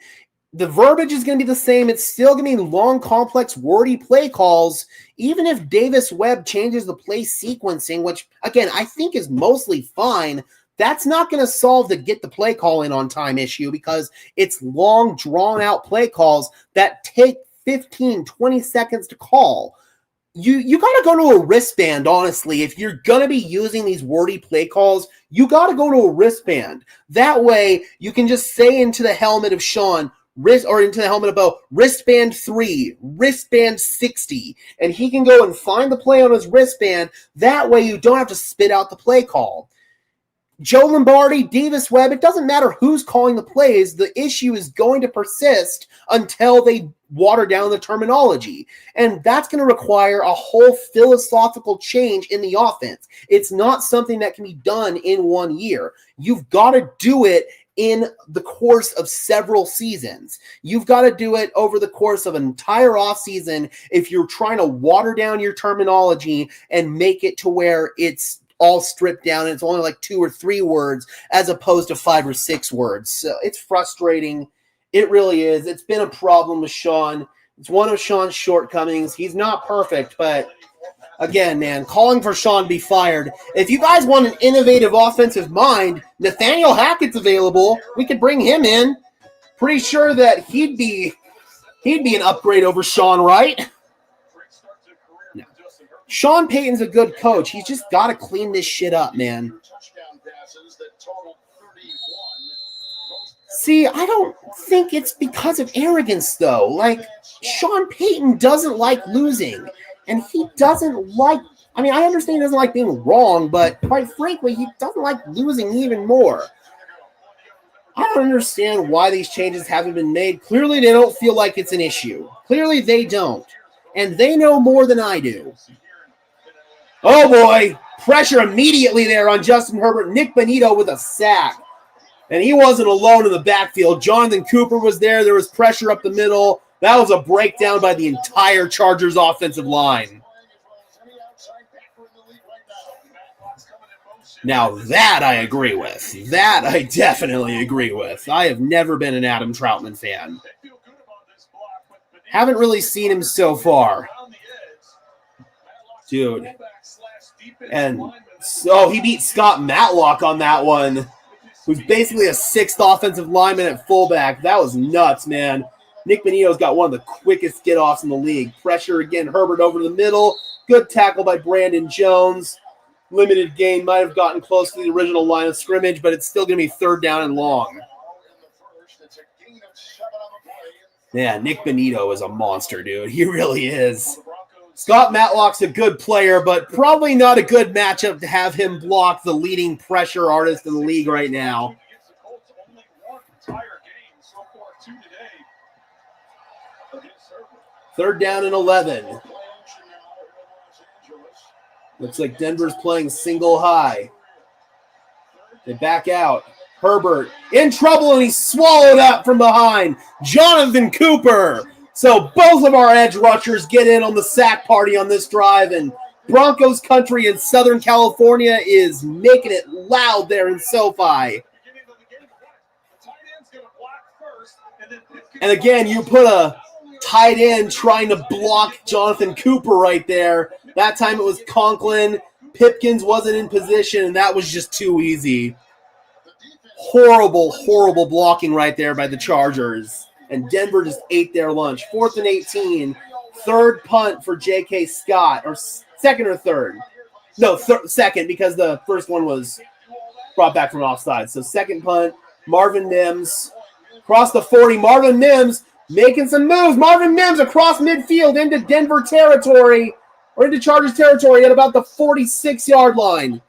The verbiage is going to be the same. It's still going to be long, complex, wordy play calls, even if Davis Webb changes the play sequencing, which, again, I think is mostly fine. That's not going to solve the get the play call in on time issue because it's long, drawn-out play calls that take 15, 20 seconds to call. You got to go to a wristband, honestly. If you're going to be using these wordy play calls, you got to go to a wristband. That way, you can just say into the helmet of Sean, into the helmet of Bo, wristband 3, wristband 60, and he can go and find the play on his wristband. That way, you don't have to spit out the play call. Joe Lombardi, Davis Webb, it doesn't matter who's calling the plays. The issue is going to persist until they water down the terminology. And that's going to require a whole philosophical change in the offense. It's not something that can be done in 1 year. You've got to do it in the course of several seasons. You've got to do it over the course of an entire offseason if you're trying to water down your terminology and make it to where it's all stripped down and it's only like 2 or 3 words as opposed to 5 or 6 words. So it's frustrating. It really is. It's been a problem with Sean. It's one of Sean's shortcomings. He's not perfect, but again, man, calling for Sean to be fired. If you guys want an innovative offensive mind, Nathaniel Hackett's available. We could bring him in. Pretty sure that he'd be an upgrade over Sean, right? No. Sean Payton's a good coach. He's just got to clean this shit up, man. See, I don't think it's because of arrogance, though. Like, Sean Payton doesn't like losing. And he doesn't like, I mean, I understand he doesn't like being wrong, but quite frankly, he doesn't like losing even more. I don't understand why these changes haven't been made. Clearly, they don't feel like it's an issue. Clearly, they don't. And they know more than I do. Oh, boy. Pressure immediately there on Justin Herbert. Nick Bonito with a sack. And he wasn't alone in the backfield. Jonathan Cooper was there. There was pressure up the middle. That was a breakdown by the entire Chargers offensive line. Now that I agree with. That I definitely agree with. I have never been an Adam Troutman fan. Haven't really seen him so far. Dude. And so he beat Scott Matlock on that one, who's basically a 6th offensive lineman at fullback. That was nuts, man. Nick Bonito's got one of the quickest get-offs in the league. Pressure again, Herbert over the middle. Good tackle by Brandon Jones. Limited gain, might have gotten close to the original line of scrimmage, but it's still going to be 3rd down and long. Yeah, Nick Bonito is a monster, dude. He really is. Scott Matlock's a good player, but probably not a good matchup to have him block the leading pressure artist in the league right now. Third down and 11. Looks like Denver's playing single high. They back out. Herbert in trouble, and he's swallowed up from behind. Jonathan Cooper. So both of our edge rushers get in on the sack party on this drive, and Broncos country in Southern California is making it loud there in SoFi. And again, you put a tight end trying to block Jonathan Cooper right there. That time it was Conklin. Pipkins wasn't in position, and that was just too easy. Horrible, horrible blocking right there by the Chargers. And Denver just ate their lunch. 4th and 18. Third punt for J.K. Scott. Or second or third? No, second, because the first one was brought back from offside. So second punt, Marvin Mims. Across the 40, Marvin Mims making some moves. Marvin Mims across midfield into Denver territory, or into Chargers territory at about the 46-yard line.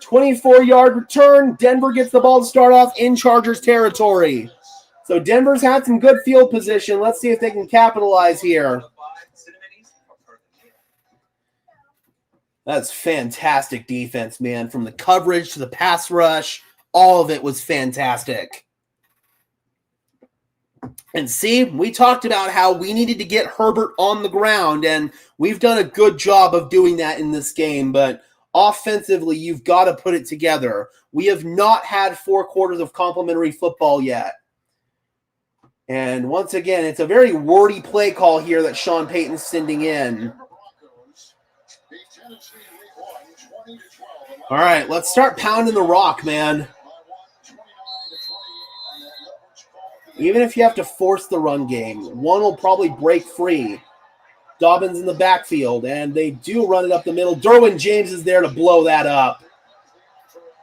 24-yard return. Denver gets the ball to start off in Chargers territory. So Denver's had some good field position. Let's see if they can capitalize here. That's fantastic defense, man. From the coverage to the pass rush, all of it was fantastic. And see, we talked about how we needed to get Herbert on the ground, and we've done a good job of doing that in this game, but offensively, you've got to put it together. We have not had 4 quarters of complimentary football yet. And once again, it's a very wordy play call here that Sean Payton's sending in. All right, let's start pounding the rock, man. Even if you have to force the run game, one will probably break free. Dobbins in the backfield, and they do run it up the middle. Derwin James is there to blow that up.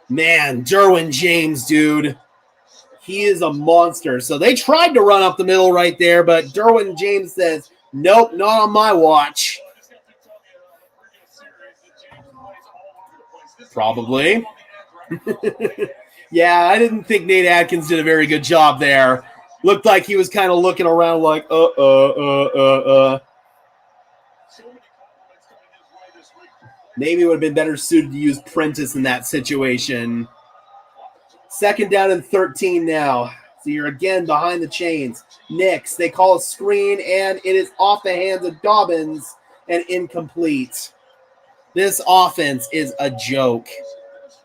Man, Derwin James, dude. He is a monster. So they tried to run up the middle right there, but Derwin James says, nope, not on my watch. Probably. Yeah, I didn't think Nate Atkins did a very good job there. Looked like he was kind of looking around like, Maybe it would have been better suited to use Prentice in that situation. 2nd down and 13 now. So you're again behind the chains. Nix, they call a screen, and it is off the hands of Dobbins and incomplete. This offense is a joke.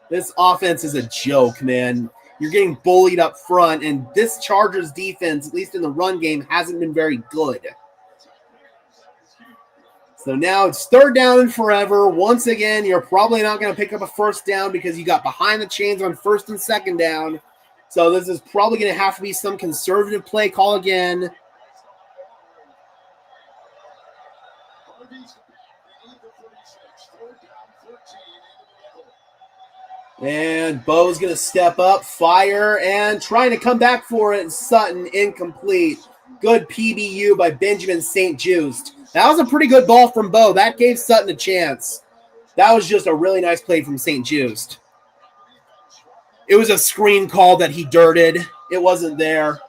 This offense is a joke, man. You're getting bullied up front, and this Chargers defense, at least in the run game, hasn't been very good. So now it's 3rd down and forever. Once again, you're probably not going to pick up a first down because you got behind the chains on 1st and 2nd down. So this is probably going to have to be some conservative play call again. And Bo's going to step up, fire, and trying to come back for it. Sutton incomplete. Good PBU by Benjamin St. Just. That was a pretty good ball from Bo. That gave Sutton a chance. That was just a really nice play from St. Just. It was a screen call that he dirted. It wasn't there.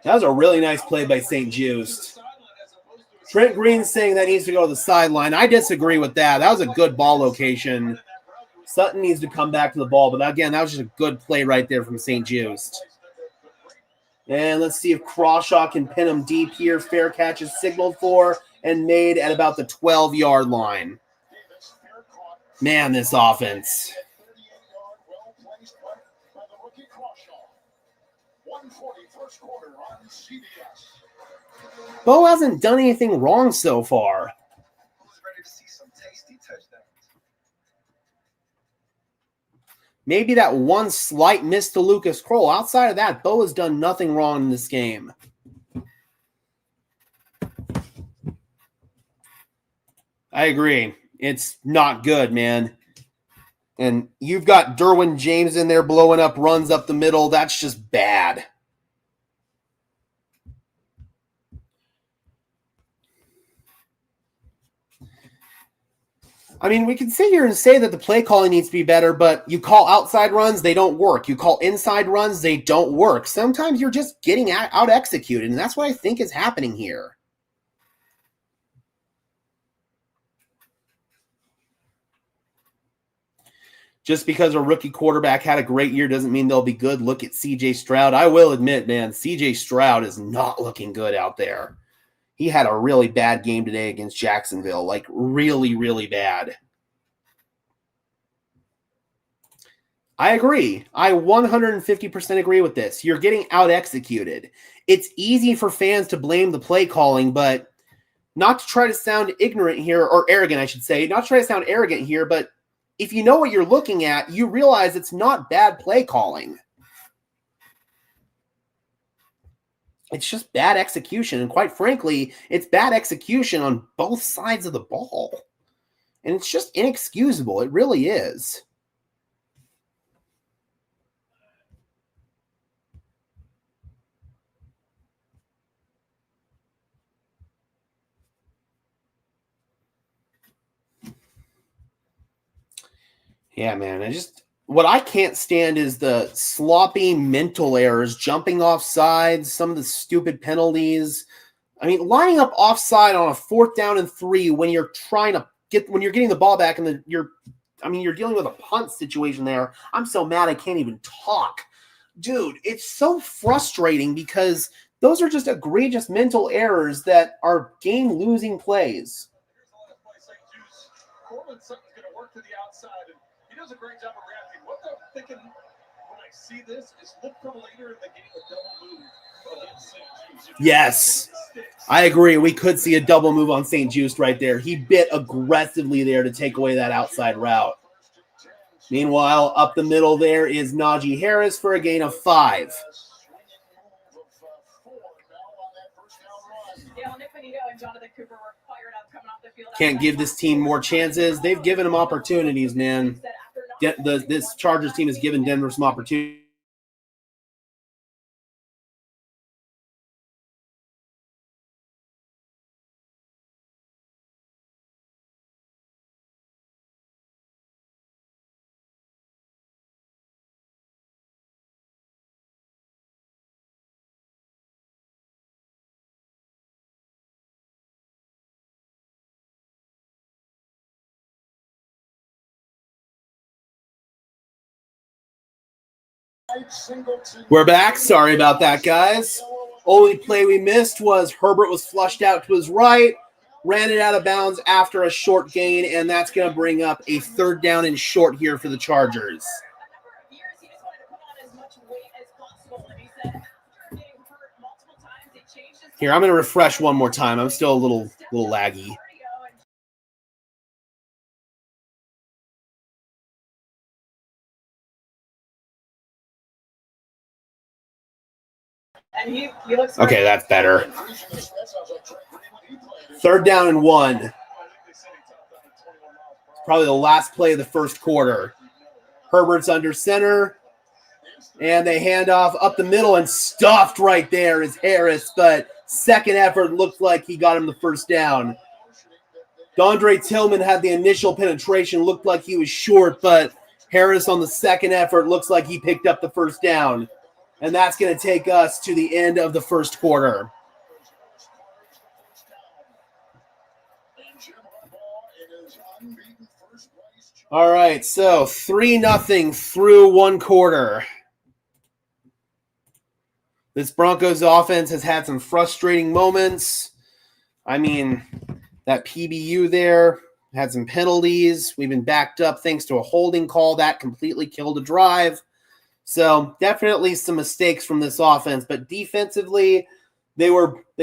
That was a really nice play by St. Just. Trent Green's saying that needs to go to the sideline. I disagree with that. That was a good ball location. Sutton needs to come back to the ball. But again, that was just a good play right there from St. Just. And let's see if Crawshaw can pin him deep here. Fair catch is signaled for and made at about the 12-yard line. Man, this offense. Bo hasn't done anything wrong so far. Maybe that one slight miss to Lucas Kroll. Outside of that, Bo has done nothing wrong in this game. I agree. It's not good, man. And you've got Derwin James in there blowing up runs up the middle. That's just bad. I mean, we can sit here and say that the play calling needs to be better, but you call outside runs, they don't work. You call inside runs, they don't work. Sometimes you're just getting out-executed, and that's what I think is happening here. Just because a rookie quarterback had a great year doesn't mean they'll be good. Look at C.J. Stroud. I will admit, man, C.J. Stroud is not looking good out there. He had a really bad game today against Jacksonville, like really, really bad. I agree. I 150% agree with this. You're getting out-executed. It's easy for fans to blame the play calling, but not to try to sound ignorant here, or arrogant, I should say, not to try to sound arrogant here, but if you know what you're looking at, you realize it's not bad play calling. It's just bad execution, and quite frankly, it's bad execution on both sides of the ball. And it's just inexcusable. It really is. Yeah, man. What I can't stand is the sloppy mental errors, jumping off sides, some of the stupid penalties. I mean, lining up offside on a 4th down and 3 when you're getting the ball back and you're dealing with a punt situation there. I'm so mad I can't even talk. Dude, it's so frustrating because those are just egregious mental errors that are game-losing plays. Cortland Sutton's going to work to the outside, and he does a great job of reacting. What I'm thinking when I see this is look for later in the game a double move against St. Jude. Yes, I agree. We could see a double move on St. Just right there. He bit aggressively there to take away that outside route. Meanwhile, up the middle there is Najee Harris for a gain of 5. Can't give this team more chances. They've given them opportunities, man. This Chargers team has given Denver some opportunities. We're back. Sorry about that, guys. Only play we missed was Herbert was flushed out to his right, ran it out of bounds after a short gain, and that's going to bring up a 3rd down and short here for the Chargers. Here, I'm going to refresh one more time. I'm still a little laggy. Okay, that's better. 3rd down and 1. Probably the last play of the first quarter. Herbert's under center, and they hand off up the middle, and stuffed right there is Harris, but second effort looked like he got him the 1st down. Dondre Tillman had the initial penetration, looked like he was short, but Harris on the second effort looks like he picked up the 1st down. And that's going to take us to the end of the first quarter. All right, so 3-0 through one quarter. This Broncos offense has had some frustrating moments. I mean, that PBU there had some penalties. We've been backed up thanks to a holding call that completely killed a drive. So definitely some mistakes from this offense, but defensively, they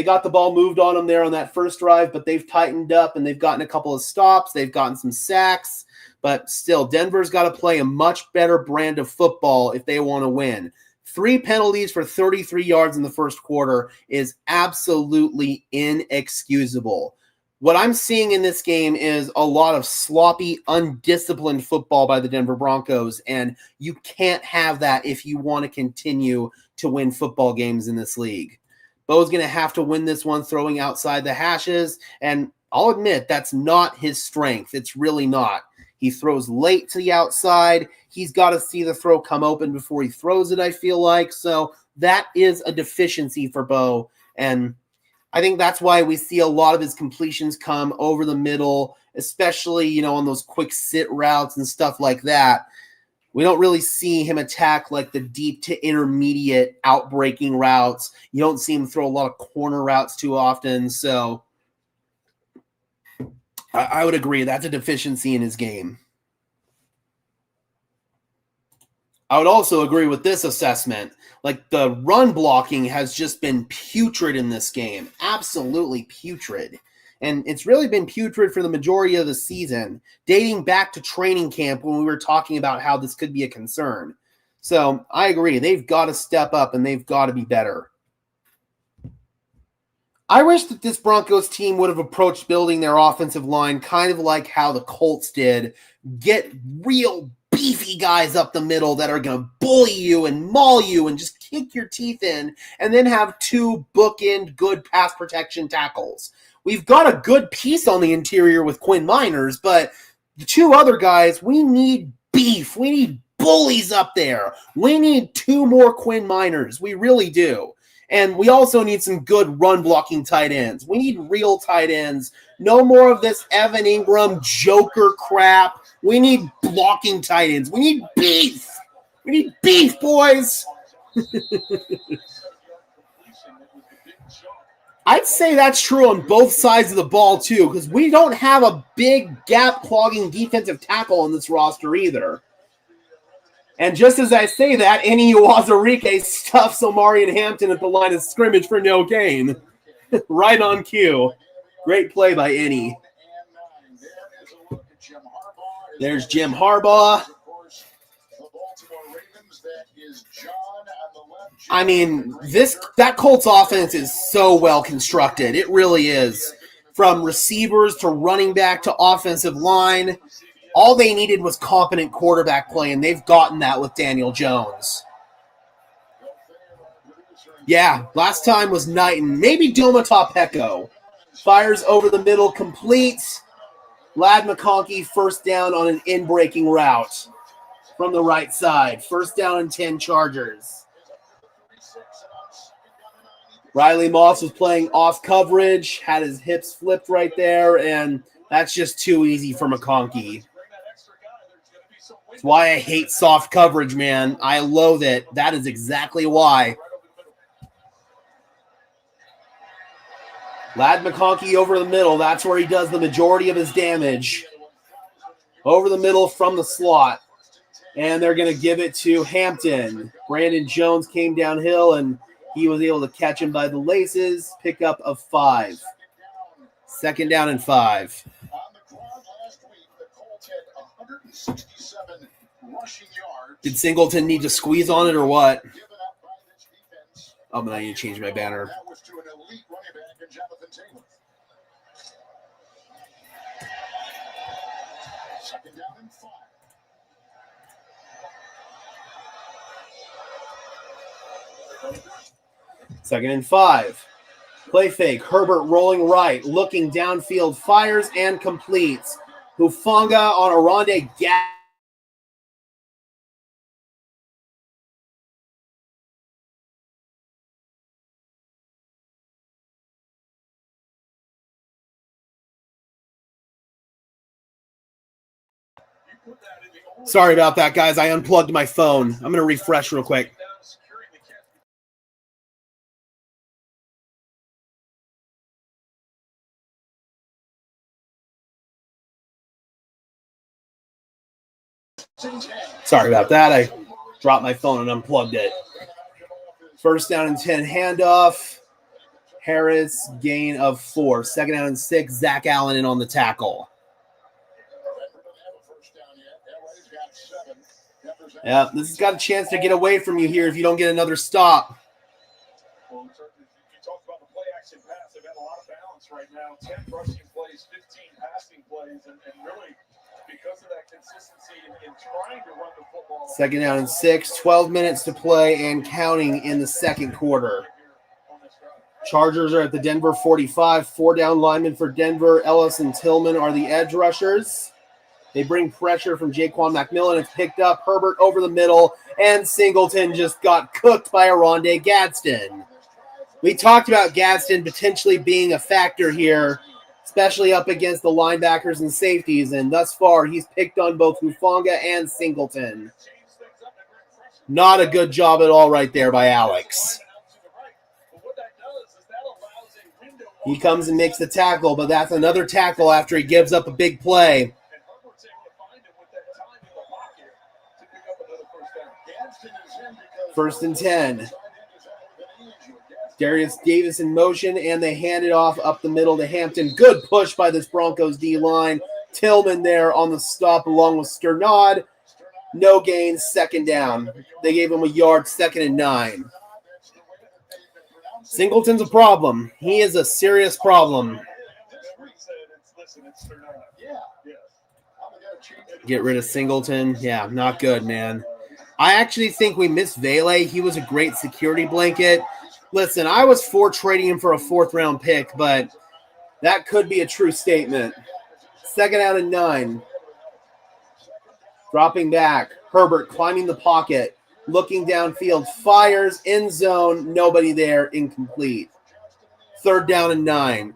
got the ball moved on them there on that first drive, but they've tightened up and they've gotten a couple of stops. They've gotten some sacks, but still, Denver's got to play a much better brand of football if they want to win. 3 penalties for 33 yards in the first quarter is absolutely inexcusable. What I'm seeing in this game is a lot of sloppy, undisciplined football by the Denver Broncos, and you can't have that if you want to continue to win football games in this league. Bo's going to have to win this one throwing outside the hashes, and I'll admit that's not his strength. It's really not. He throws late to the outside. He's got to see the throw come open before he throws it, I feel like. So that is a deficiency for Bo, and I think that's why we see a lot of his completions come over the middle, especially, on those quick sit routes and stuff like that. We don't really see him attack like the deep to intermediate outbreaking routes. You don't see him throw a lot of corner routes too often. So I would agree that's a deficiency in his game. I would also agree with this assessment. Like, the run blocking has just been putrid in this game. Absolutely putrid. And it's really been putrid for the majority of the season, dating back to training camp when we were talking about how this could be a concern. So I agree. They've got to step up and they've got to be better. I wish that this Broncos team would have approached building their offensive line kind of like how the Colts did. Get real beefy guys up the middle that are going to bully you and maul you and just kick your teeth in, and then have two bookend good pass protection tackles. We've got a good piece on the interior with Quinn Miners, but the two other guys, we need beef. We need bullies up there. We need two more Quinn Miners. We really do. And we also need some good run-blocking tight ends. We need real tight ends. No more of this Evan Ingram joker crap. We need blocking tight ends. We need beef. We need beef, boys. I'd say that's true on both sides of the ball, too, because we don't have a big gap-clogging defensive tackle on this roster either. And just as I say that, Eni Uwazurike stuffs Omarion Hampton at the line of scrimmage for no gain. Right on cue. Great play by Eni. There's Jim Harbaugh. I mean, that Colts offense is so well constructed. It really is. From receivers to running back to offensive line. All they needed was competent quarterback play, and they've gotten that with Daniel Jones. Yeah, last time was Knighton. Maybe Domata Peko. Fires over the middle, complete. Ladd McConkey first down on an in-breaking route from the right side. First down and 10 Chargers. Riley Moss was playing off coverage, had his hips flipped right there, and that's just too easy for McConkey. That's why I hate soft coverage, man. I loathe it. That is exactly why. Ladd McConkey over the middle. That's where he does the majority of his damage. Over the middle from the slot. And they're going to give it to Hampton. Brandon Jones came downhill, and he was able to catch him by the laces. Pickup of 5. Second down and 5. Did Singleton need to squeeze on it or what? Oh, but I need to change my banner. Second and 5. Play fake. Herbert rolling right, looking downfield, fires and completes. Hufanga on Aronde Gap. Sorry about that, guys. I unplugged my phone. I'm going to refresh real quick. Sorry about that. I dropped my phone and unplugged it. First down and 10 handoff. Harris, gain of 4. Second down and 6. Zach Allen in on the tackle. Yeah, this has got a chance to get away from you here if you don't get another stop. Well, you talked about the play action pass. They've got a lot of balance right now. 10 rushing plays, 15 passing plays, and really because of that consistency in trying to run the football. Second down and 6, 12 minutes to play and counting in the second quarter. Chargers are at the Denver 45. 4 down linemen for Denver. Ellis and Tillman are the edge rushers. They bring pressure from Jaquan McMillan. It's picked up. Herbert over the middle. And Singleton just got cooked by Aronde Gadsden. We talked about Gadsden potentially being a factor here, especially up against the linebackers and safeties. And thus far, he's picked on both Hufanga and Singleton. Not a good job at all right there by Alex. He comes and makes the tackle, but that's another tackle after he gives up a big play. First and 10. Darius Davis in motion, and they hand it off up the middle to Hampton. Good push by this Broncos D-line. Tillman there on the stop along with Sternad. No gain, second down. They gave him a yard, 2nd and 9. Singleton's a problem. He is a serious problem. Get rid of Singleton. Yeah, not good, man. I actually think we missed Vele. He was a great security blanket. Listen, I was for trading him for a 4th-round pick, but that could be a true statement. 2nd out and 9. Dropping back. Herbert climbing the pocket. Looking downfield. Fires. End zone. Nobody there. Incomplete. 3rd down and 9.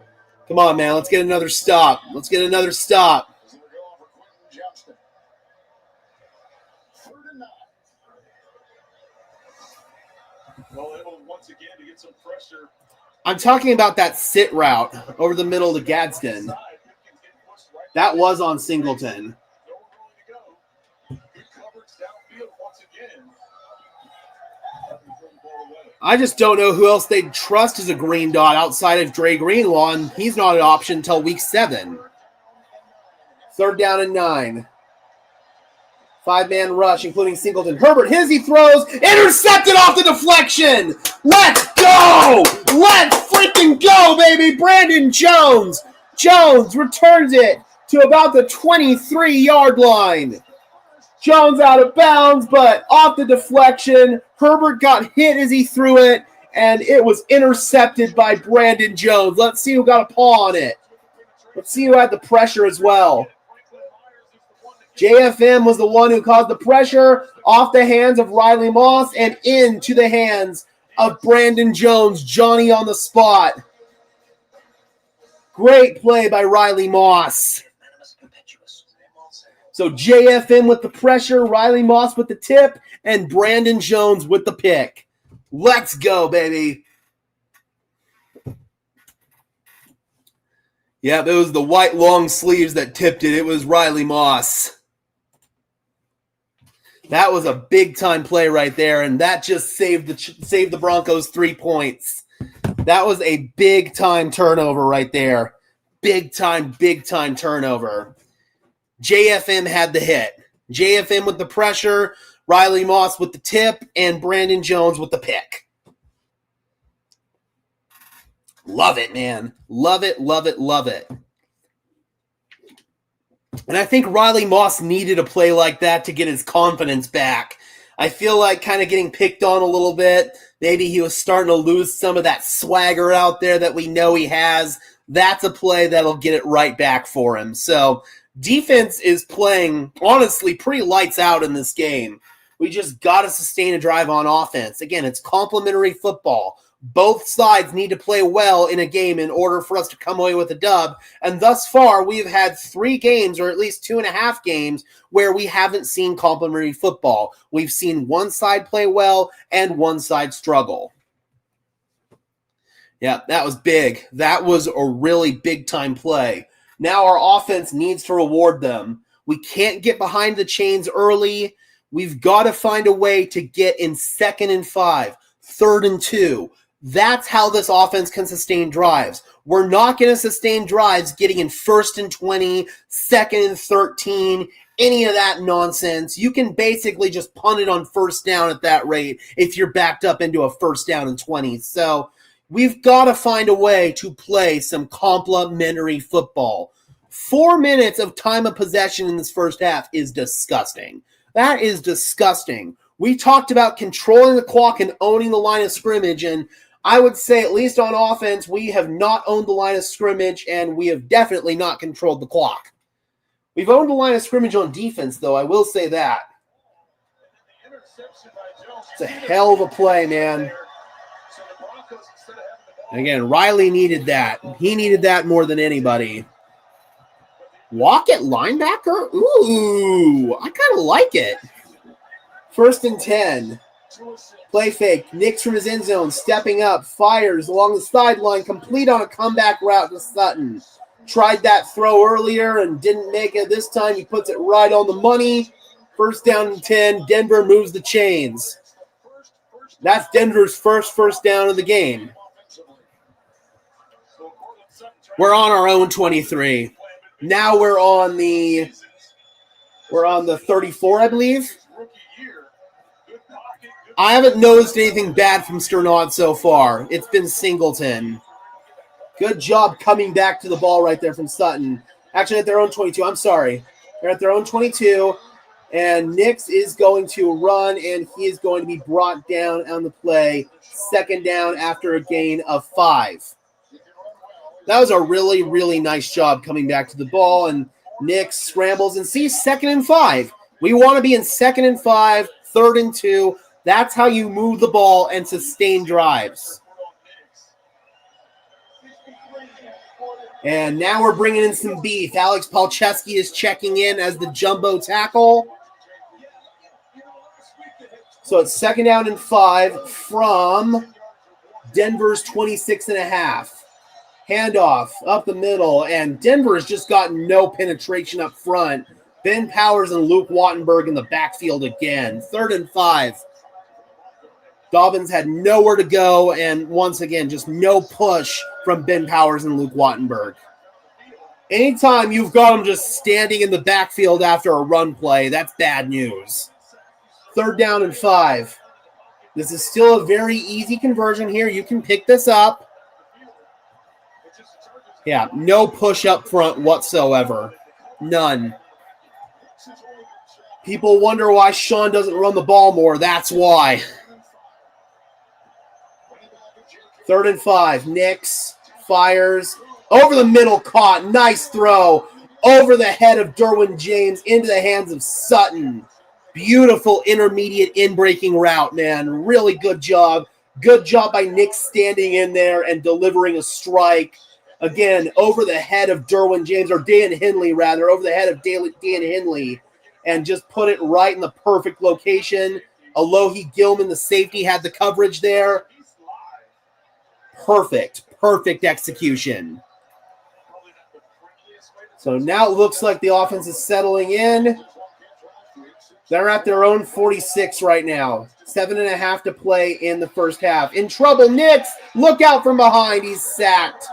Come on, man. Let's get another stop. Let's get another stop. Well, able once again to get some pressure. I'm talking about that sit route over the middle to Gadsden. That was on Singleton. I just don't know who else they'd trust as a green dot outside of Dre Greenlaw, and he's not an option until week 7. 3rd down and 9. 5-man rush, including Singleton. Herbert, he throws, intercepted off the deflection. Let's go! Let's freaking go, baby! Brandon Jones. Jones returns it to about the 23-yard line. Jones out of bounds, but off the deflection. Herbert got hit as he threw it, and it was intercepted by Brandon Jones. Let's see who got a paw on it. Let's see who had the pressure as well. JFM was the one who caused the pressure off the hands of Riley Moss and into the hands of Brandon Jones, Johnny on the spot. Great play by Riley Moss. So JFM with the pressure, Riley Moss with the tip, and Brandon Jones with the pick. Let's go, baby. Yeah, it was the white long sleeves that tipped it. It was Riley Moss. That was a big-time play right there, and that just saved the Broncos 3 points. That was a big-time turnover right there. Big-time turnover. JFM had the hit. JFM with the pressure, Riley Moss with the tip, and Brandon Jones with the pick. Love it, man. Love it, love it, love it. And I think Riley Moss needed a play like that to get his confidence back. I feel like kind of getting picked on a little bit. Maybe he was starting to lose some of that swagger out there that we know he has. That's a play that'll get it right back for him. So defense is playing, honestly, pretty lights out in this game. We just got to sustain a drive on offense. Again, it's complementary football. Both sides need to play well in a game in order for us to come away with a dub. And thus far, we've had 3 games, or at least 2.5 games, where we haven't seen complementary football. We've seen one side play well and one side struggle. Yeah, that was big. That was a really big-time play. Now our offense needs to reward them. We can't get behind the chains early. We've got to find a way to get in 2nd and 5, 3rd and 2. That's how this offense can sustain drives. We're not going to sustain drives getting in 1st and 20, 2nd and 13, any of that nonsense. You can basically just punt it on 1st down at that rate if you're backed up into a 1st down and 20. So we've got to find a way to play some complementary football. 4 minutes of time of possession in this first half is disgusting. That is disgusting. We talked about controlling the clock and owning the line of scrimmage, and I would say, at least on offense, we have not owned the line of scrimmage, and we have definitely not controlled the clock. We've owned the line of scrimmage on defense, though, I will say that. It's a hell of a play, man. Again, Riley needed that. He needed that more than anybody. Walk at linebacker? Ooh, I kind of like it. 1st and 10. Play fake. Nicks from his end zone. Stepping up. Fires along the sideline. Complete on a comeback route to Sutton. Tried that throw earlier and didn't make it this time. He puts it right on the money. 1st down and 10. Denver moves the chains. That's Denver's first down of the game. We're on our own 23. Now we're on the 34, I believe. I haven't noticed anything bad from Sternod so far. It's been Singleton. Good job coming back to the ball right there from Sutton. Actually, at their own 22. I'm sorry. They're at their own 22. And Nix is going to run, and he is going to be brought down on the play. Second down after a gain of 5. That was a really, really nice job coming back to the ball. And Nix scrambles and sees 2nd and 5. We want to be in 2nd and 5, 3rd and 2. That's how you move the ball and sustain drives. And now we're bringing in some beef. Alex Palczewski is checking in as the jumbo tackle. So it's 2nd down and 5 from Denver's 26.5. Handoff up the middle, and Denver has just gotten no penetration up front. Ben Powers and Luke Wattenberg in the backfield again. 3rd and 5. Dobbins had nowhere to go, and once again, just no push from Ben Powers and Luke Wattenberg. Anytime you've got them just standing in the backfield after a run play, that's bad news. 3rd down and 5. This is still a very easy conversion here. You can pick this up. Yeah, no push up front whatsoever. None. People wonder why Sean doesn't run the ball more. That's why. 3rd and 5. Nix fires. Over the middle, caught. Nice throw. Over the head of Derwin James into the hands of Sutton. Beautiful intermediate in-breaking route, man. Really good job. Good job by Nix standing in there and delivering a strike. Again, over the head of Derwin James, or Dan Henley, rather. Over the head of Dan Henley. And just put it right in the perfect location. Alohi Gilman, the safety, had the coverage there. Perfect execution. So now it looks like the offense is settling in. They're at their own 46 right now. 7.5 to play in the first half. In trouble, Nix. Look out from behind. He's sacked.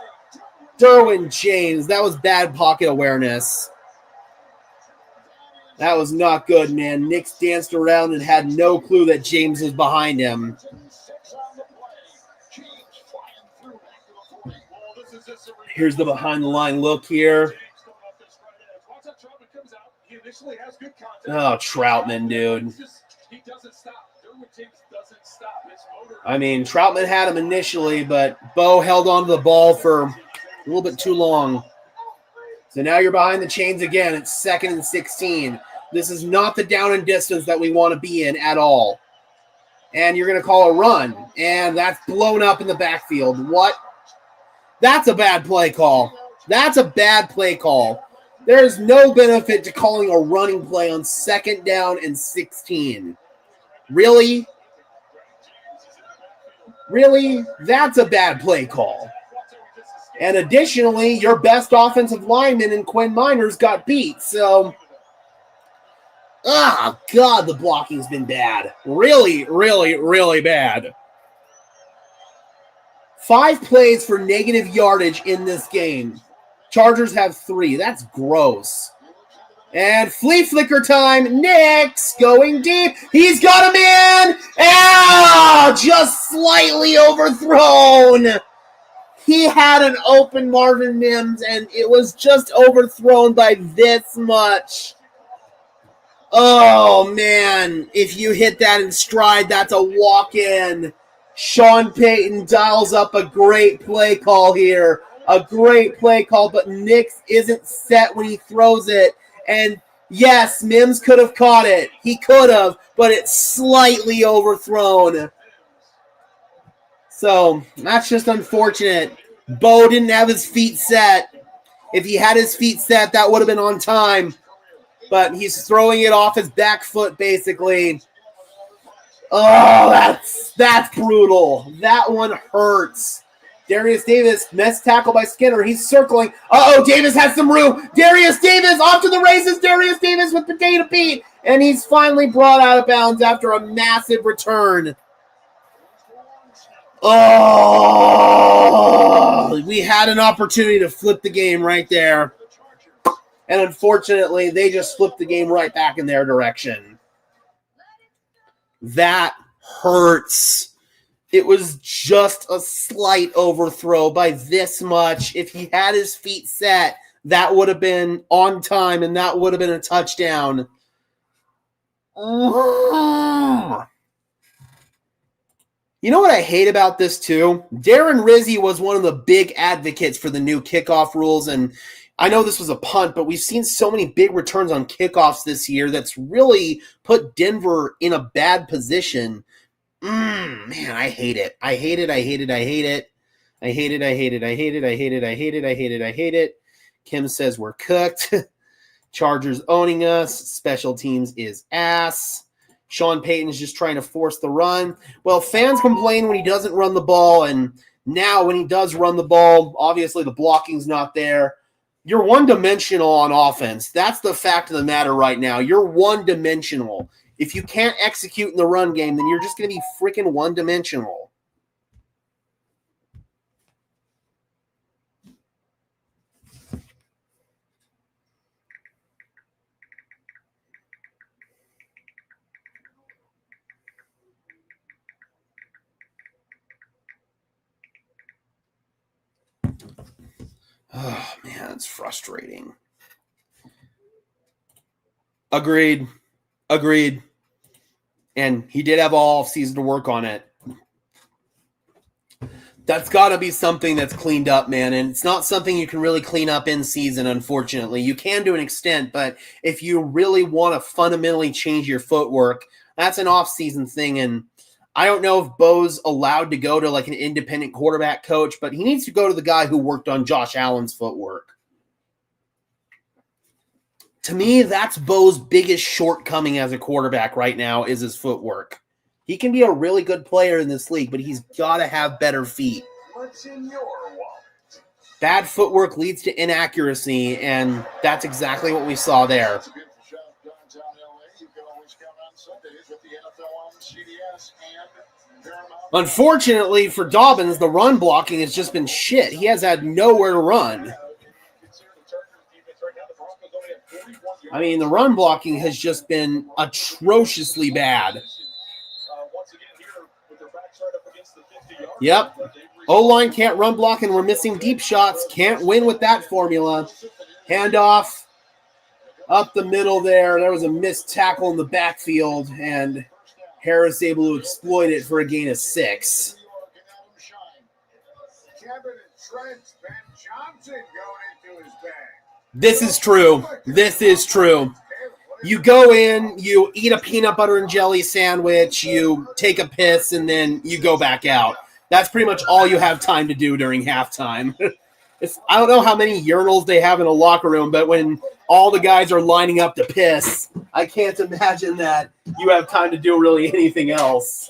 Derwin James. That was bad pocket awareness. That was not good, man. Nix danced around and had no clue that James was behind him. Here's the behind-the-line look here. Oh, Troutman, dude. I mean, Troutman had him initially, but Bo held on to the ball for a little bit too long. So now you're behind the chains again. It's 2nd and 16. This is not the down and distance that we want to be in at all. And you're going to call a run. And that's blown up in the backfield. What? That's a bad play call. That's a bad play call. There is no benefit to calling a running play on 2nd down and 16. Really? Really? That's a bad play call. And additionally, your best offensive lineman in Quinn Miners got beat. So, God, the blocking's been bad. Really, really, really bad. 5 plays for negative yardage in this game. Chargers have 3. That's gross. And flea flicker time. Nix going deep. He's got him in. Just slightly overthrown. He had an open Marvin Mims, and it was just overthrown by this much. Oh, man. If you hit that in stride, that's a walk-in. Sean Payton dials up a great play call here. A great play call, but Nix isn't set when he throws it. And yes, Mims could have caught it. He could have, but it's slightly overthrown. So that's just unfortunate. Bo didn't have his feet set. If he had his feet set, that would have been on time. But he's throwing it off his back foot, basically. Oh, that's brutal. That one hurts. Darius Davis, missed tackle by Skinner. He's circling. Davis has some room. Darius Davis off to the races. Darius Davis with Potato Pete. And he's finally brought out of bounds after a massive return. Oh, we had an opportunity to flip the game right there. And unfortunately, they just flipped the game right back in their direction. That hurts. It was just a slight overthrow by this much. If he had his feet set, that would have been on time, and that would have been a touchdown. You know what I hate about this too? Darren Rizzi was one of the big advocates for the new kickoff rules, and I know this was a punt, but we've seen so many big returns on kickoffs this year that's really put Denver in a bad position. Man, I hate it. I hate it. I hate it. I hate it. I hate it. I hate it. I hate it. I hate it. I hate it. I hate it. I hate it. Kim says we're cooked. Chargers owning us. Special teams is ass. Sean Payton's just trying to force the run. Well, fans complain when he doesn't run the ball, and now when he does run the ball, obviously the blocking's not there. You're one-dimensional on offense. That's the fact of the matter right now. You're one-dimensional. If you can't execute in the run game, then you're just going to be freaking one-dimensional. Oh, man, it's frustrating. Agreed. And he did have all season to work on it. That's got to be something that's cleaned up, man. And it's not something you can really clean up in season, unfortunately. You can to an extent, but if you really want to fundamentally change your footwork, that's an off-season thing. And I don't know if Bo's allowed to go to like an independent quarterback coach, but he needs to go to the guy who worked on Josh Allen's footwork. To me, that's Bo's biggest shortcoming as a quarterback right now is his footwork. He can be a really good player in this league, but he's got to have better feet. What's in your wallet? Bad footwork leads to inaccuracy, and that's exactly what we saw there. That's a beautiful shot of downtown LA. You can always count on Sundays with the NFL on CBS and Paramount. Unfortunately for Dobbins, the run blocking has just been shit. He has had nowhere to run. I mean, the run blocking has just been atrociously bad. Yep. O-line can't run block, and we're missing deep shots. Can't win with that formula. Handoff up the middle there. There was a missed tackle in the backfield, and Harris able to exploit it for a gain of 6. This is true. This is true. You go in, you eat a peanut butter and jelly sandwich, you take a piss, and then you go back out. That's pretty much all you have time to do during halftime. I don't know how many urinals they have in a locker room, but when all the guys are lining up to piss, I can't imagine that you have time to do really anything else.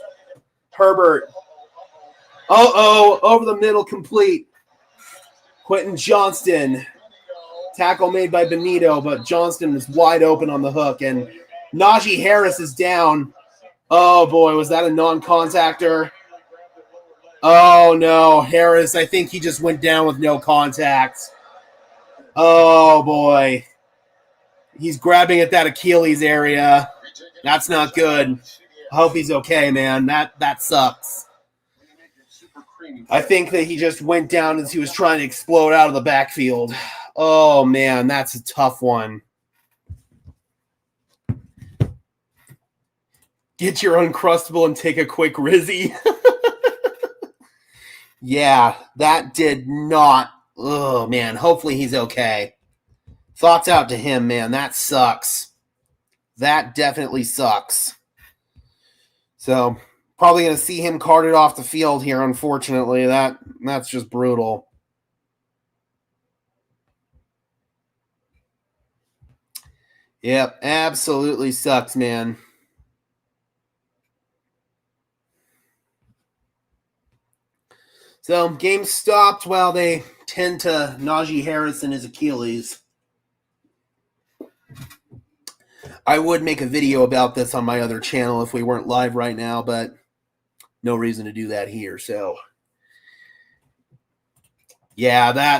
Herbert. Over the middle, complete. Quentin Johnston. Tackle made by Benito, but Johnston is wide open on the hook, and Najee Harris is down. Oh, boy, was that a non-contactor? Oh, no, Harris, I think he just went down with no contact. Oh, boy. He's grabbing at that Achilles area. That's not good. I hope he's okay, man. That sucks. I think that he just went down as he was trying to explode out of the backfield. Oh, man, that's a tough one. Get your Uncrustable and take a quick Rizzy. Yeah, that did not. Oh, man, hopefully he's okay. Thoughts out to him, man. That sucks. That definitely sucks. So, probably going to see him carted off the field here, unfortunately. That's just brutal. Yep, absolutely sucks, man. So, game stopped while they tend to Najee Harris and his Achilles. I would make a video about this on my other channel if we weren't live right now, but no reason to do that here. So, yeah,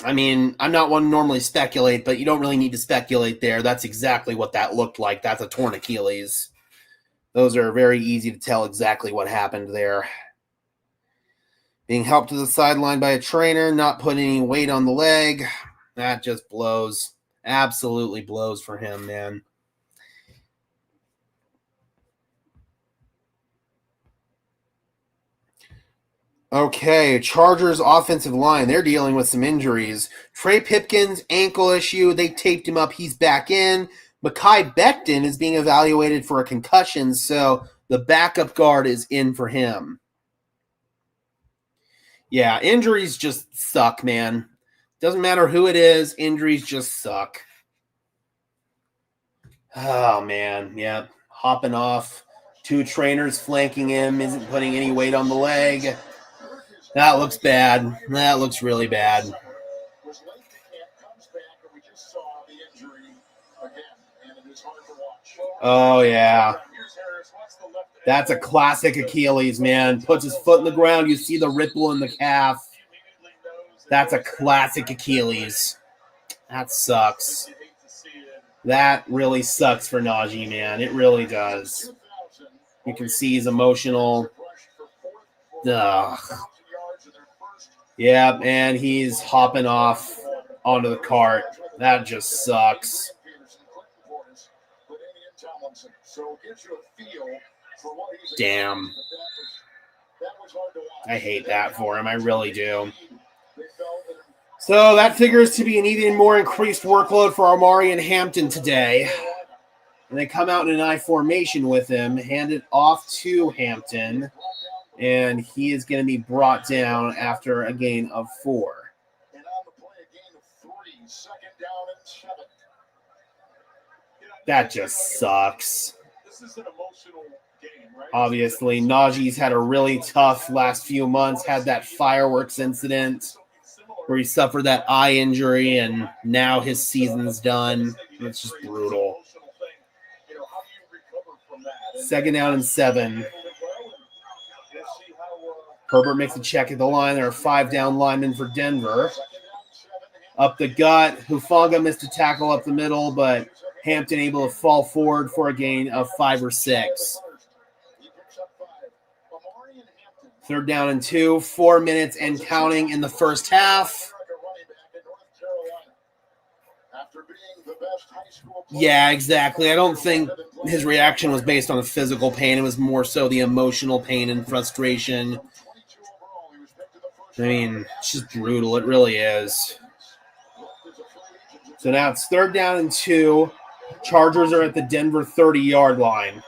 I'm not one to normally speculate, but you don't really need to speculate there. That's exactly what that looked like. That's a torn Achilles. Those are very easy to tell exactly what happened there. Being helped to the sideline by a trainer, not putting any weight on the leg. That just blows. Absolutely blows for him, man. Okay, Chargers offensive line. They're dealing with some injuries. Trey Pipkins, ankle issue. They taped him up. He's back in. Mekhi Becton is being evaluated for a concussion, so the backup guard is in for him. Yeah, injuries just suck, man. Doesn't matter who it is, injuries just suck. Oh, man, yeah. Hopping off. 2 trainers flanking him, isn't putting any weight on the leg. That looks bad. That looks really bad. Oh, yeah. That's a classic Achilles, man. Puts his foot in the ground. You see the ripple in the calf. That's a classic Achilles. That sucks. That really sucks for Najee, man. It really does. You can see he's emotional. Ugh. Yeah, and he's hopping off onto the cart. That just sucks. Damn. I hate that for him. I really do. So that figures to be an even more increased workload for Amari and Hampton today. And they come out in an I formation with him, hand it off to Hampton, and he is going to be brought down after a gain of 4. That just sucks. Obviously, Najee's had a really tough last few months, had that fireworks incident where he suffered that eye injury, and now his season's done. It's just brutal. 2nd down and 7. Herbert makes a check at the line. There are 5 down linemen for Denver. Up the gut. Hufanga missed a tackle up the middle, but Hampton able to fall forward for a gain of 5 or 6. 3rd down and 2. 4 minutes and counting in the first half. Yeah, exactly. I don't think his reaction was based on the physical pain. It was more so the emotional pain and frustration. I mean, it's just brutal. It really is. So now it's 3rd down and 2. Chargers are at the Denver 30-yard line.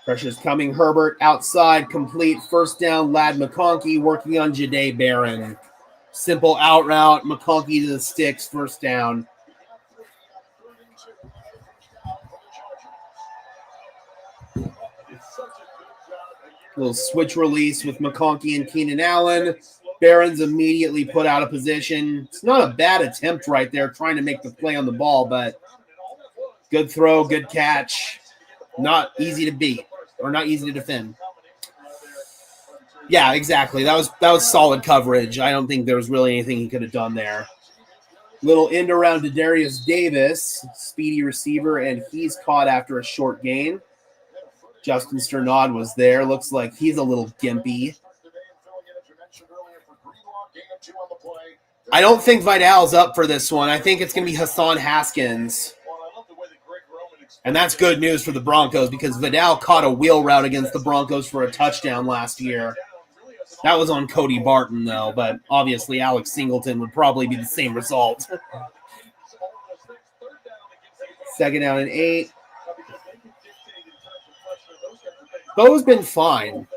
Pressure's coming. Herbert outside, complete. 1st down, Ladd McConkey working on Jahdae Barron. Simple out route. McConkey to the sticks. 1st down. Little switch release with McConkey and Keenan Allen. Barron's immediately put out of position. It's not a bad attempt right there trying to make the play on the ball, but good throw, good catch. Not easy to beat or not easy to defend. Yeah, exactly. That was solid coverage. I don't think there was really anything he could have done there. Little end around to Darius Davis, speedy receiver, and he's caught after a short gain. Justin Sternad was there. Looks like he's a little gimpy. I don't think Vidal's up for this one. I think it's going to be Hassan Haskins. And that's good news for the Broncos because Vidal caught a wheel route against the Broncos for a touchdown last year. That was on Cody Barton, though, but obviously Alex Singleton would probably be the same result. 2nd down and 8. Bo's been fine.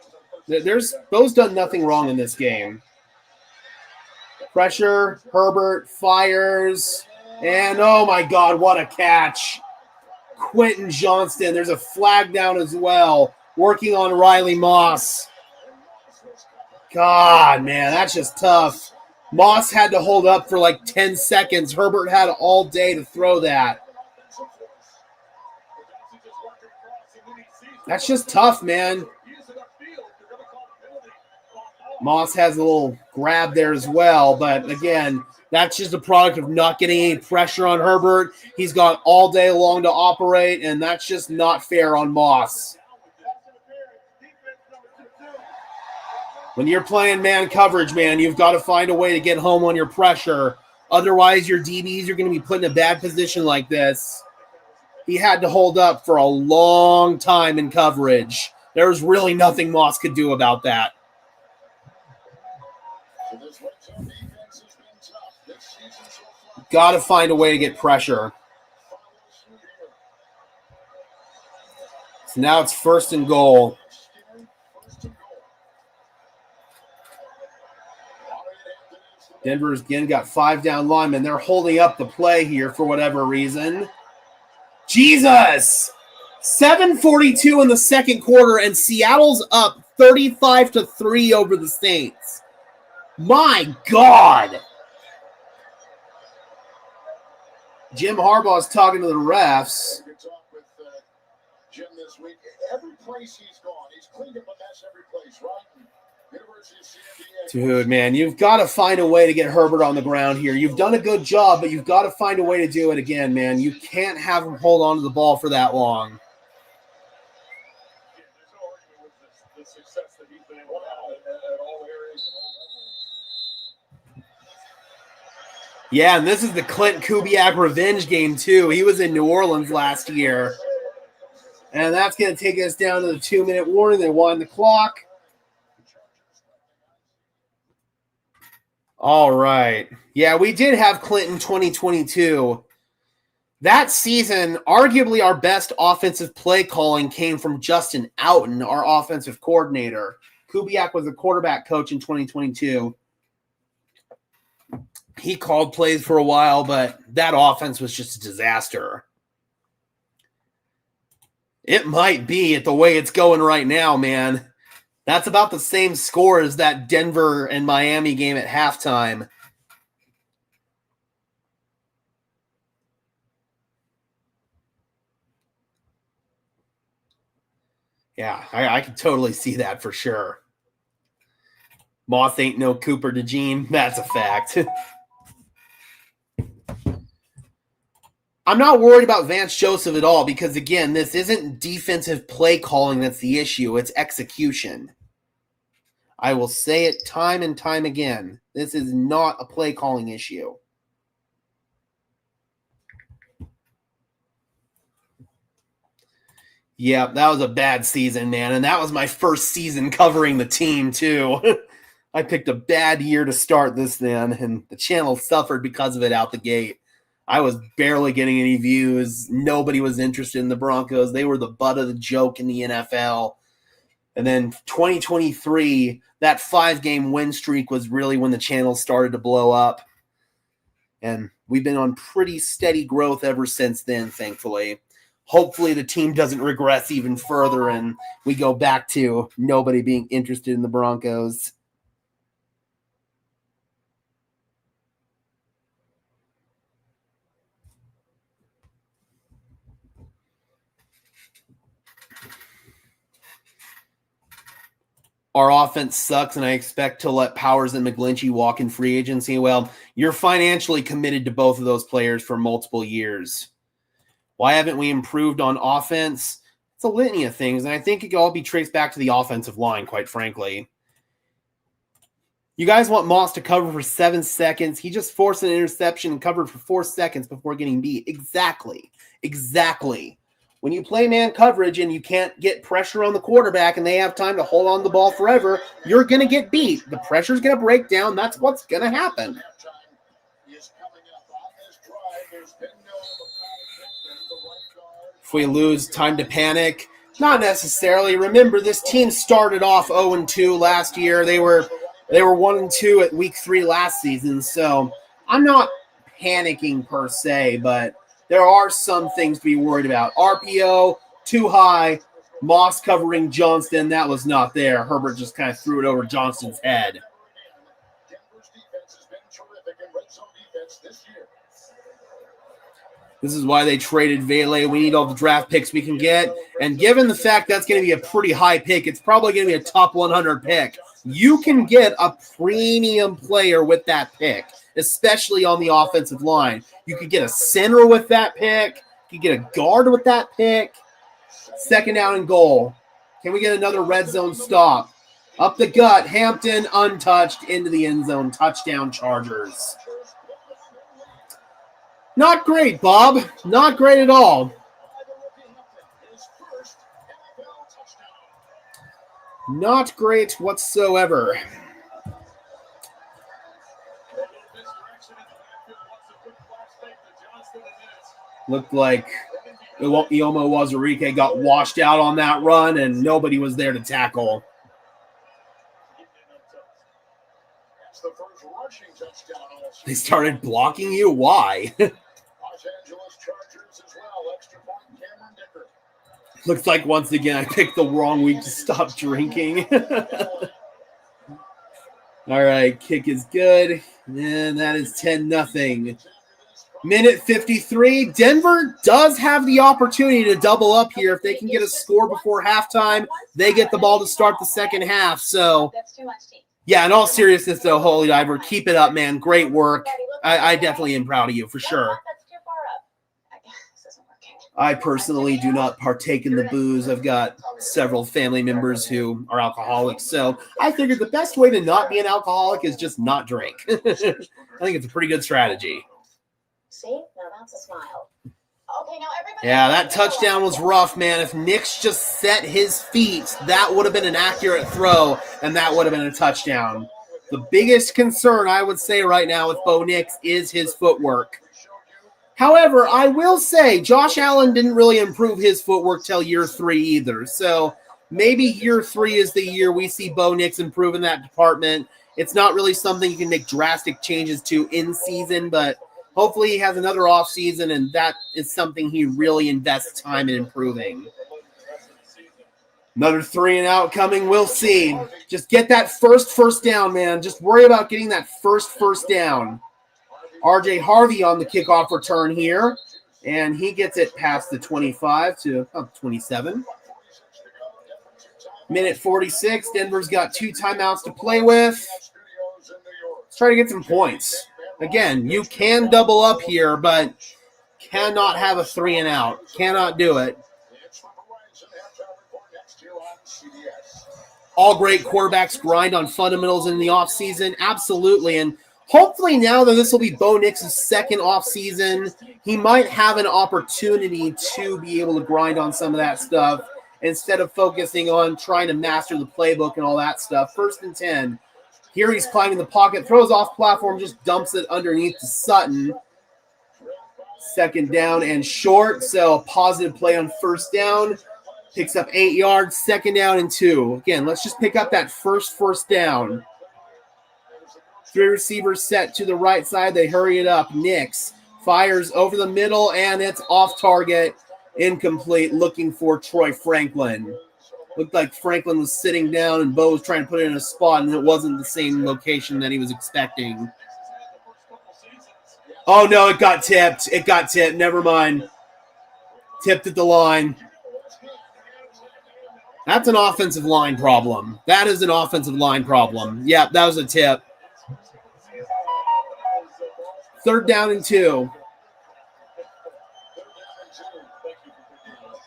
Bo's done nothing wrong in this game. Pressure, Herbert fires, and oh my God, what a catch. Quentin Johnston, there's a flag down as well, working on Riley Moss. God, man, that's just tough. Moss had to hold up for like 10 seconds. Herbert had all day to throw that. That's just tough, man. Moss has a little grab there as well, but again, that's just a product of not getting any pressure on Herbert. He's got all day long to operate, and that's just not fair on Moss. When you're playing man coverage, man, you've got to find a way to get home on your pressure. Otherwise, your DBs are going to be put in a bad position like this. He had to hold up for a long time in coverage. There was really nothing Moss could do about that. Got to find a way to get pressure. So now it's 1st and goal. Denver's again got 5 down linemen. They're holding up the play here for whatever reason. Jesus! 7:42 in the second quarter, and Seattle's up 35-3 over the Saints. My God! Jim Harbaugh's talking to the refs. Jim this week. Every place he's gone, he's cleaned up a mess every place, right? Dude, man, you've got to find a way to get Herbert on the ground here. You've done a good job, but you've got to find a way to do it again, man. You can't have him hold on to the ball for that long. Yeah, and this is the Clint Kubiak revenge game, too. He was in New Orleans last year. And that's going to take us down to the 2-minute warning. They wind the clock. All right. Yeah, we did have Clinton 2022. That season, arguably our best offensive play calling came from Justin Outen, our offensive coordinator. Kubiak was the quarterback coach in 2022. He called plays for a while, but that offense was just a disaster. It might be at the way it's going right now, man. That's about the same score as that Denver and Miami game at halftime. Yeah, I can totally see that for sure. Moss ain't no Cooper DeJean. That's a fact. I'm not worried about Vance Joseph at all because, again, this isn't defensive play calling that's the issue. It's execution. I will say it time and time again. This is not a play calling issue. Yeah, that was a bad season, man. And that was my first season covering the team, too. I picked a bad year to start this then, and the channel suffered because of it out the gate. I was barely getting any views. Nobody was interested in the Broncos. They were the butt of the joke in the NFL. And then 2023, that 5-game win streak was really when the channel started to blow up. And we've been on pretty steady growth ever since then, thankfully. Hopefully the team doesn't regress even further and we go back to nobody being interested in the Broncos. Our offense sucks, and I expect to let Powers and McGlinchey walk in free agency. Well, you're financially committed to both of those players for multiple years. Why haven't we improved on offense? It's a litany of things, and I think it could all be traced back to the offensive line, quite frankly. You guys want Moss to cover for 7 seconds. He just forced an interception and covered for 4 seconds before getting beat. Exactly. When you play man coverage and you can't get pressure on the quarterback and they have time to hold on the ball forever, you're going to get beat. The pressure's going to break down. That's what's going to happen. If we lose, time to panic? Not necessarily. Remember, this team started off 0-2 last year. They were 1-2 at week 3 last season, so I'm not panicking per se, but there are some things to be worried about. RPO, too high. Moss covering Johnston, that was not there. Herbert just kind of threw it over Johnston's head. This is why they traded Vele. We need all the draft picks we can get. And given the fact that's going to be a pretty high pick, it's probably going to be a top 100 pick. You can get a premium player with that pick, especially on the offensive line. You could get a center with that pick. You could get a guard with that pick. Second down and goal. Can we get another red zone stop? Up the gut, Hampton untouched into the end zone. Touchdown Chargers. Not great, Bob. Not great at all. Not great whatsoever. Looked like Iomo Wazurike got washed out on that run, and nobody was there to tackle. They started blocking you? Why? Looks like once again I picked the wrong week to stop drinking. All right, kick is good. And that is 10-0. Minute 53. Denver does have the opportunity to double up here. If they can get a score before halftime, they get the ball to start the second half. So, yeah, in all seriousness, though, Holy Diver, keep it up, man. Great work. I definitely am proud of you, for sure. I personally do not partake in the booze. I've got several family members who are alcoholics, so I figured the best way to not be an alcoholic is just not drink. I think it's a pretty good strategy. See? Now that's a smile. Okay, now everybody. Yeah, that touchdown was rough, man. If Nix just set his feet, that would have been an accurate throw, and that would have been a touchdown. The biggest concern, I would say right now with Bo Nix is his footwork. However, I will say Josh Allen didn't really improve his footwork till year 3 either. So maybe year 3 is the year we see Bo Nix improve in that department. It's not really something you can make drastic changes to in season, but hopefully he has another off season, and that is something he really invests time in improving. Another 3 and out coming. We'll see. Just get that first down, man. Just worry about getting that first down. R.J. Harvey on the kickoff return here, and he gets it past the 25 to 27. Minute 46. Denver's got 2 timeouts to play with. Let's try to get some points. Again, you can double up here, but cannot have a 3 and out. Cannot do it. All great quarterbacks grind on fundamentals in the offseason. Absolutely. And hopefully now that this will be Bo Nix's second offseason, he might have an opportunity to be able to grind on some of that stuff instead of focusing on trying to master the playbook and all that stuff. 1st and 10. Here he's climbing the pocket, throws off platform, just dumps it underneath to Sutton. 2nd down and short, so a positive play on 1st down. Picks up 8 yards, 2nd down and 2. Again, let's just pick up that first down. 3 receivers set to the right side. They hurry it up. Nix fires over the middle, and it's off target. Incomplete, looking for Troy Franklin. Looked like Franklin was sitting down, and Bo was trying to put it in a spot, and it wasn't the same location that he was expecting. Oh, no, it got tipped. It got tipped. Never mind. Tipped at the line. That's an offensive line problem. That is an offensive line problem. Yeah, that was a tip. 3rd down and 2.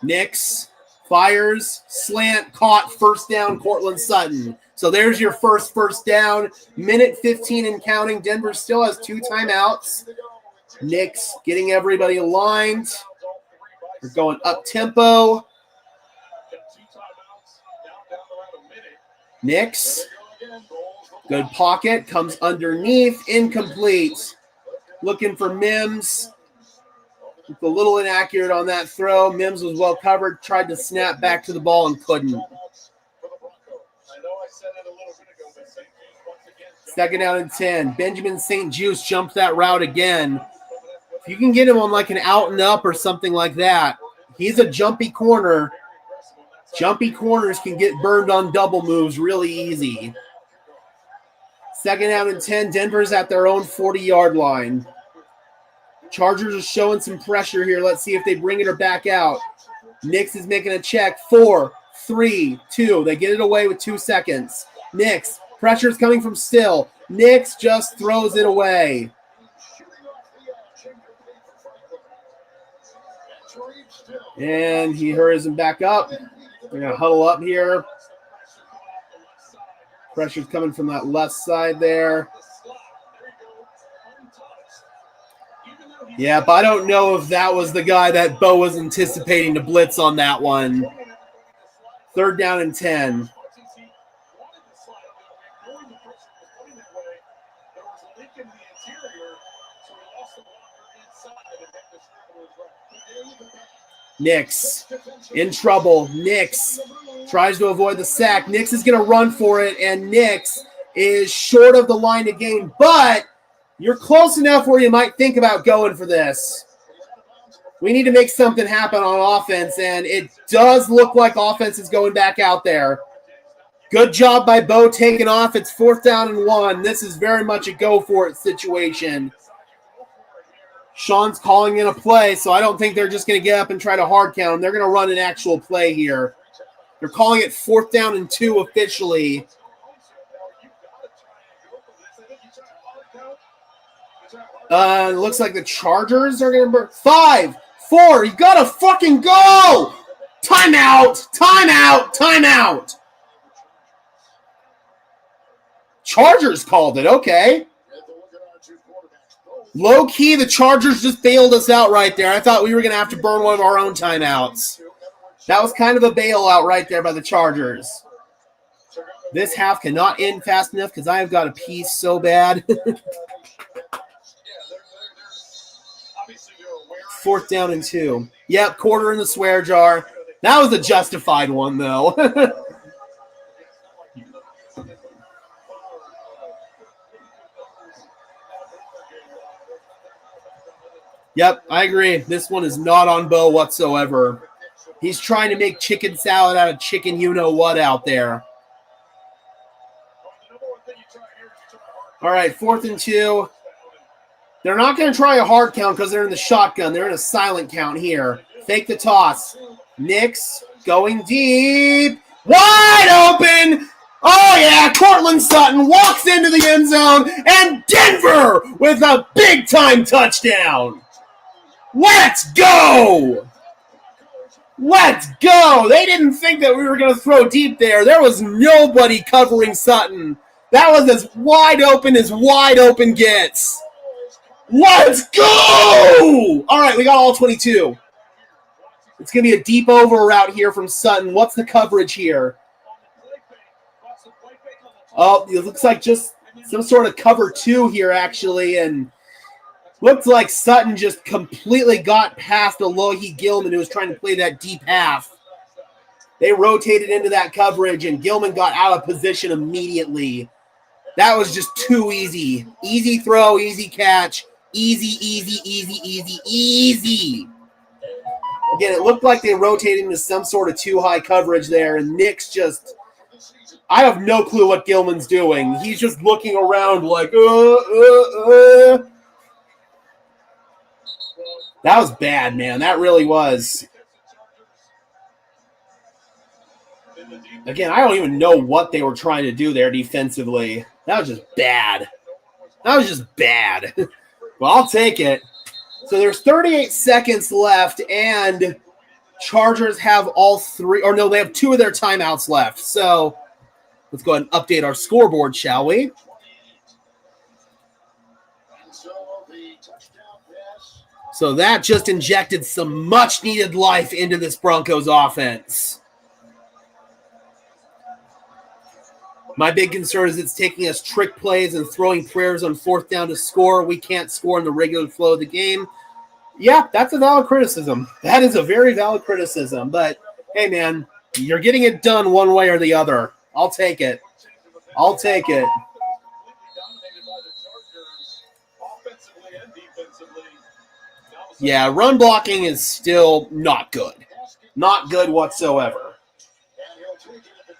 Nix fires, slant, caught, 1st down, Cortland Sutton. So there's your first down. Minute 15 and counting. Denver still has 2 timeouts. Nix getting everybody aligned. We're going up tempo. Nix, good pocket, comes underneath, incomplete. Looking for Mims. It's a little inaccurate on that throw. Mims was well covered, tried to snap back to the ball and couldn't. 2nd down and 10. Benjamin St. Juste jumped that route again. If you can get him on like an out and up or something like that, he's a jumpy corner. Jumpy corners can get burned on double moves really easy. 2nd down and 10. Denver's at their own 40-yard line. Chargers are showing some pressure here. Let's see if they bring it or back out. Nix is making a check. 4, 3, 2. They get it away with 2 seconds. Nix, pressure's coming from Still. Nix just throws it away. And he hurries him back up. They're going to huddle up here. Pressure's coming from that left side there. Yeah, but I don't know if that was the guy that Bo was anticipating to blitz on that one. 3rd down and 10. Nix in trouble. Nix tries to avoid the sack. Nix is going to run for it, and Nix is short of the line to gain, but you're close enough where you might think about going for this. We need to make something happen on offense, and it does look like offense is going back out there. Good job by Bo taking off. It's 4th down and 1. This is very much a go-for-it situation. Sean's calling in a play, so I don't think they're just going to get up and try to hard count him. They're going to run an actual play here. They're calling it 4th down and 2 officially. It looks like the Chargers are going to... 5, 4, you got to fucking go! Timeout! Timeout! Timeout! Chargers called it, okay. Low-key, the Chargers just bailed us out right there. I thought we were going to have to burn one of our own timeouts. That was kind of a bailout right there by the Chargers. This half cannot end fast enough because I have got to pee so bad. 4th down and 2. Yep, quarter in the swear jar. That was a justified one, though. Yep, I agree. This one is not on Bo whatsoever. He's trying to make chicken salad out of chicken you-know-what out there. All right, 4th and 2. They're not going to try a hard count because they're in the shotgun. They're in a silent count here. Fake the toss. Nix going deep. Wide open. Oh, yeah, Cortland Sutton walks into the end zone, and Denver with a big-time touchdown. Let's go! Let's go! They didn't think that we were going to throw deep there. There was nobody covering Sutton. That was as wide open gets. Let's go! All right, we got all 22. It's going to be a deep over route here from Sutton. What's the coverage here? Oh, it looks like just some sort of cover 2 here, actually, and looks like Sutton just completely got past Alohi Gilman, who was trying to play that deep half. They rotated into that coverage, and Gilman got out of position immediately. That was just too easy. Easy throw, easy catch. Easy. Again, it looked like they rotated into some sort of too-high coverage there, and Nix just... I have no clue what Gilman's doing. He's just looking around like, That was bad, man. That really was. Again, I don't even know what they were trying to do there defensively. That was just bad. Well, I'll take it. So there's 38 seconds left, and Chargers have all 3, or no, they have 2 of their timeouts left. So let's go ahead and update our scoreboard, shall we? So that just injected some much-needed life into this Broncos offense. My big concern is it's taking us trick plays and throwing prayers on 4th down to score. We can't score in the regular flow of the game. Yeah, that's a valid criticism. That is a very valid criticism. But, hey, man, you're getting it done one way or the other. I'll take it. Yeah, run blocking is still not good. Not good whatsoever.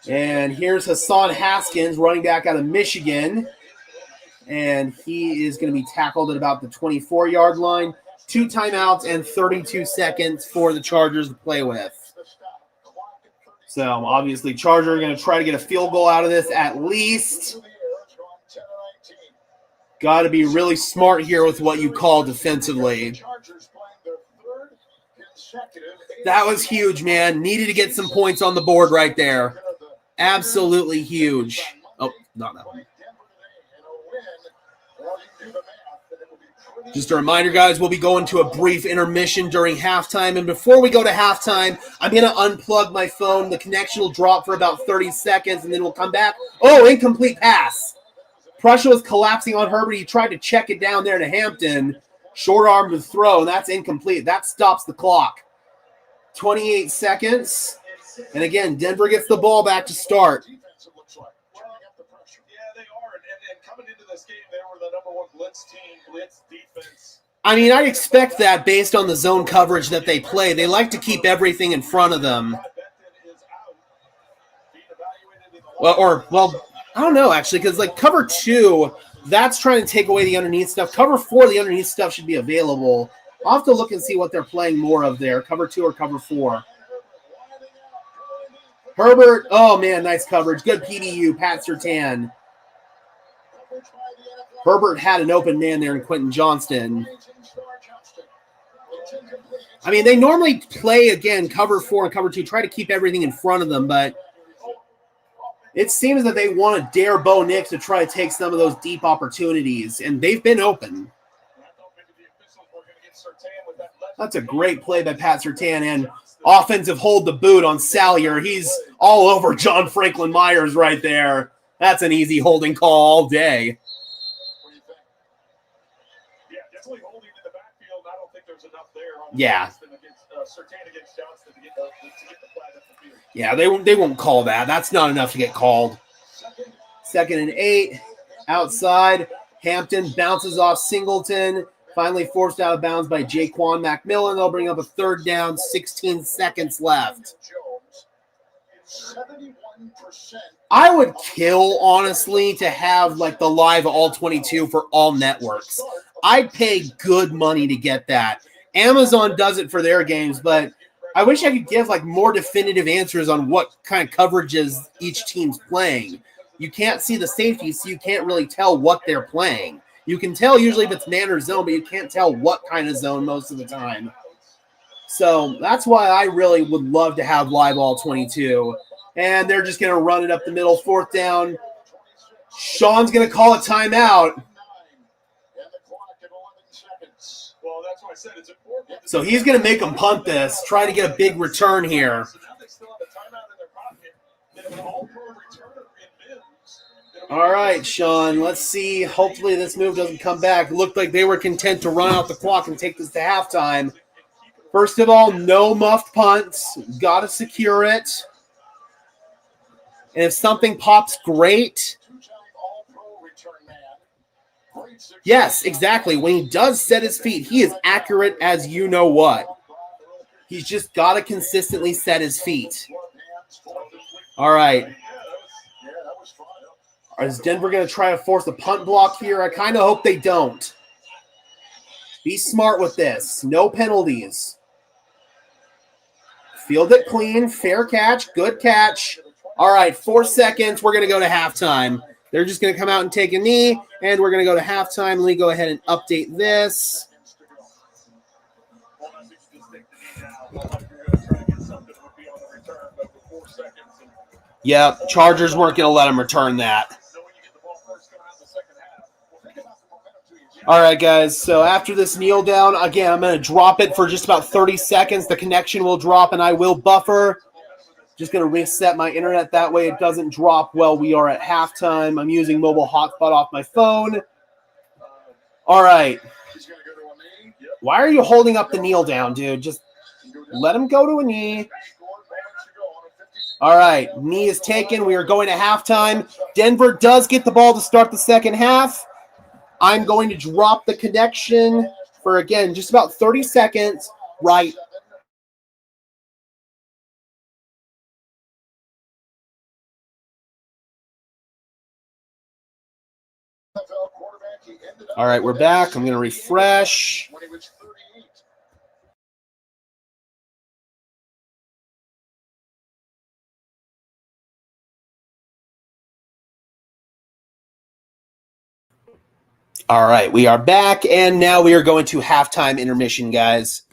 And here's Hassan Haskins, running back out of Michigan. And he is going to be tackled at about the 24-yard line. 2 timeouts and 32 seconds for the Chargers to play with. So obviously Chargers are going to try to get a field goal out of this at least. Got to be really smart here with what you call defensively. That was huge, man. Needed to get some points on the board right there. Absolutely huge. Oh, not that one. Just a reminder, guys, we'll be going to a brief intermission during halftime. And before we go to halftime, I'm going to unplug my phone. The connection will drop for about 30 seconds, and then we'll come back. Oh, incomplete pass. Prussia was collapsing on Herbert. He tried to check it down there to Hampton. Short arm to throw, and that's incomplete. That stops the clock. 28 seconds. And again, Denver gets the ball back to start. Yeah, they are. And coming into this game, they were the #1 blitz team, blitz defense. I mean, I'd expect that based on the zone coverage that they play. They like to keep everything in front of them. Well, I don't know, actually, because like cover 2, that's trying to take away the underneath stuff. Cover 4, the underneath stuff should be available. I'll have to look and see what they're playing more of there, cover 2 or cover 4. Herbert, oh man, nice coverage. Good PDU, Pat Surtain. Herbert had an open man there in Quentin Johnston. I mean, they normally play, again, cover 4 and cover 2, try to keep everything in front of them, but it seems that they want to dare Bo Nix to try to take some of those deep opportunities, and they've been open. That's a great play by Pat Surtain, and offensive hold the boot on Salyer. He's all over John Franklin Myers right there. That's an easy holding call all day. Yeah, definitely holding in the backfield. I don't think there's enough there. Yeah. Surtain against Johnston to get the flag up the field. Yeah, they won't call that. That's not enough to get called. 2nd and 8. Outside. Hampton bounces off Singleton. Finally forced out of bounds by Jaquan McMillan. They'll bring up a 3rd down, 16 seconds left. I would kill, honestly, to have like the live all 22 for all networks. I'd pay good money to get that. Amazon does it for their games, but I wish I could give like more definitive answers on what kind of coverages each team's playing. You can't see the safety, so you can't really tell what they're playing. You can tell usually if it's man or zone, but you can't tell what kind of zone most of the time. So that's why I really would love to have live all 22. And they're just going to run it up the middle, 4th down. Sean's going to call a timeout. So he's going to make them punt this, try to get a big return here. All right, Sean, let's see. Hopefully this move doesn't come back. It looked like they were content to run out the clock and take this to halftime. First of all, no muffed punts. Got to secure it. And if something pops, great. Yes, exactly. When he does set his feet, he is accurate as you know what. He's just got to consistently set his feet. All right. Is Denver going to try to force a punt block here? I kind of hope they don't. Be smart with this. No penalties. Field it clean. Fair catch. Good catch. All right, 4 seconds. We're going to go to halftime. They're just going to come out and take a knee, and we're going to go to halftime. Let me go ahead and update this. Yeah, Chargers weren't going to let him return that. All right, guys, so after this kneel down, again, I'm going to drop it for just about 30 seconds. The connection will drop, and I will buffer. Just going to reset my internet. That way it doesn't drop while we are at halftime. I'm using mobile hotspot off my phone. All right. Why are you holding up the kneel down, dude? Just let him go to a knee. All right, knee is taken. We are going to halftime. Denver does get the ball to start the second half. I'm going to drop the connection for, again, just about 30 seconds right. All right, we're back. I'm going to refresh. All right, we are back, and now we are going to halftime intermission, guys.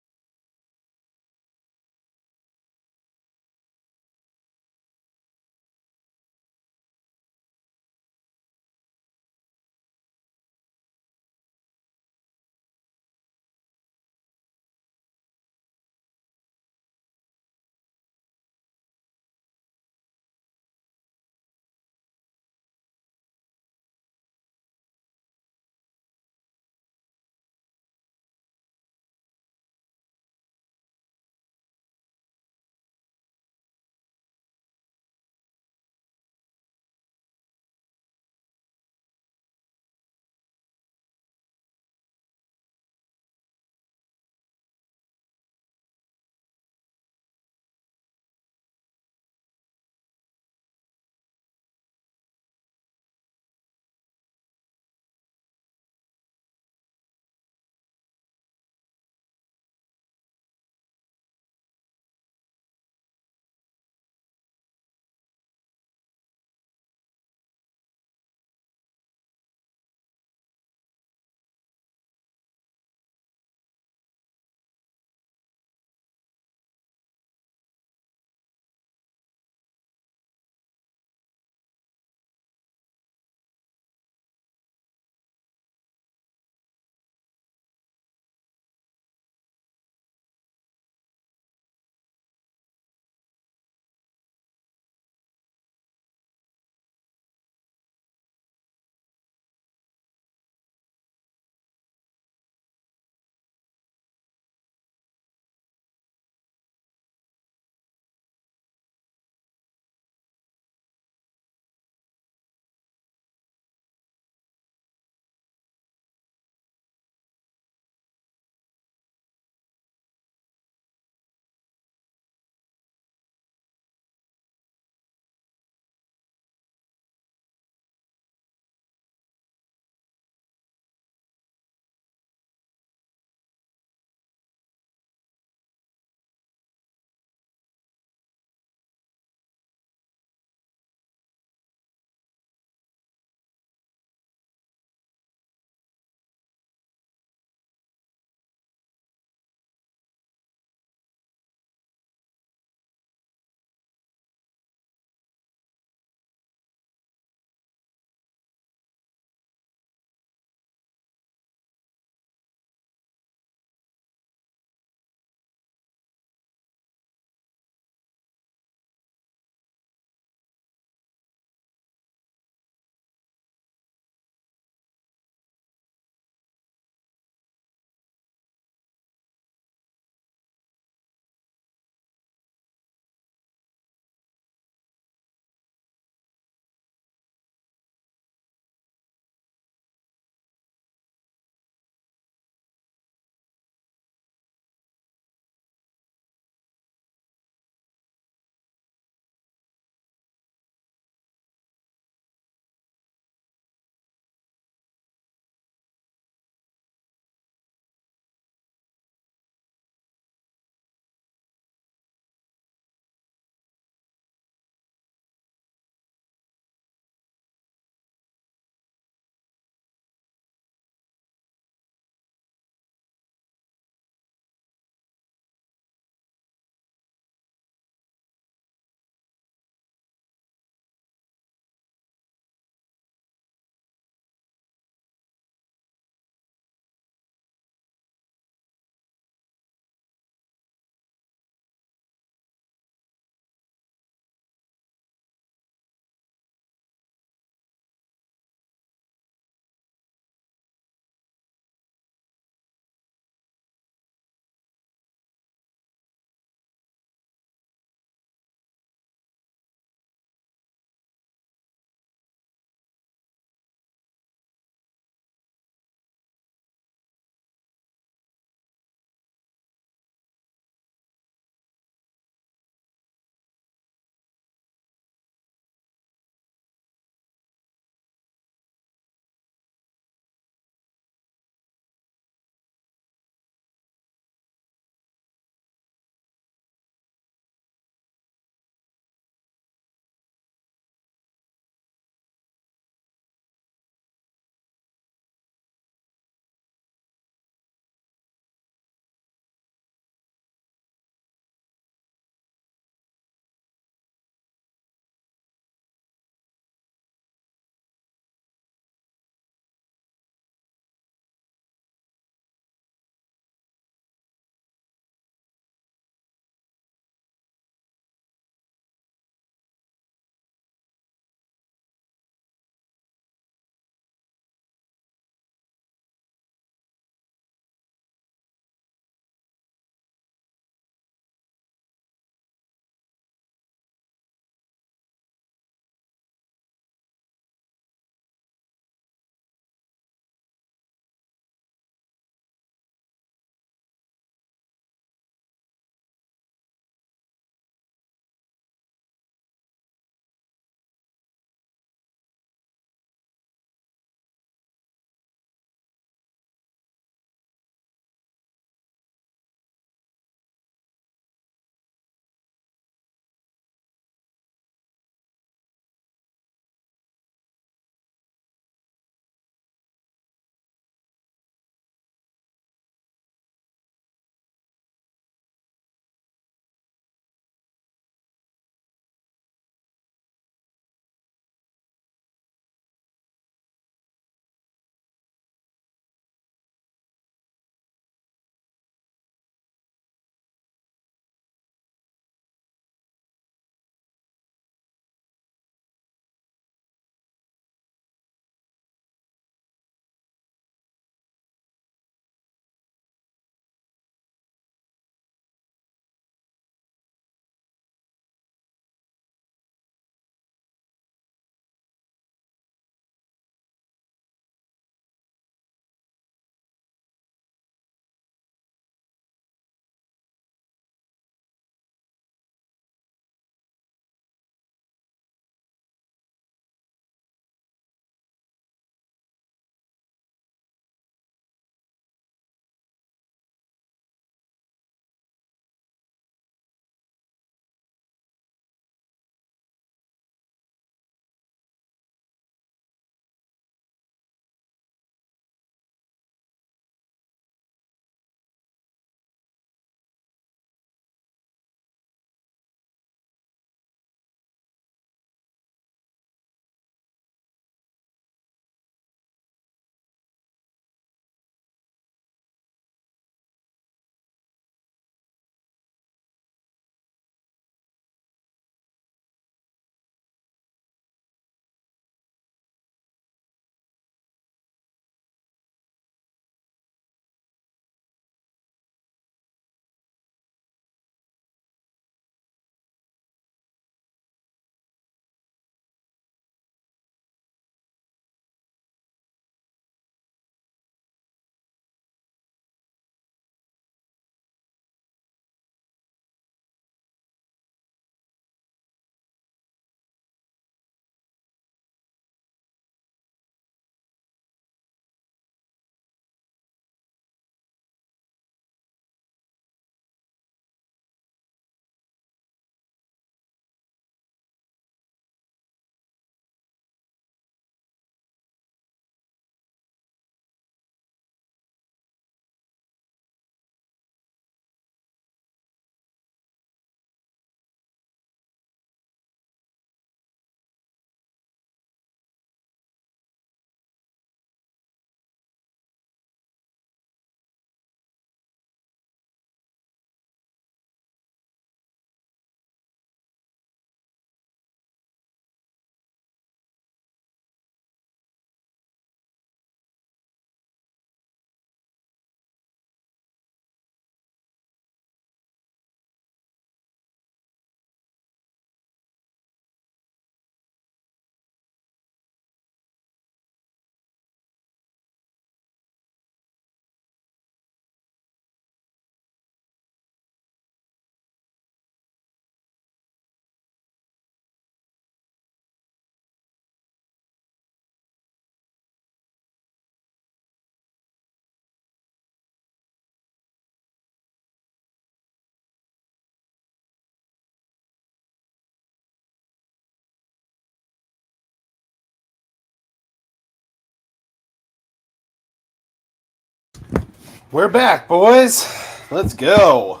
We're back, boys. Let's go.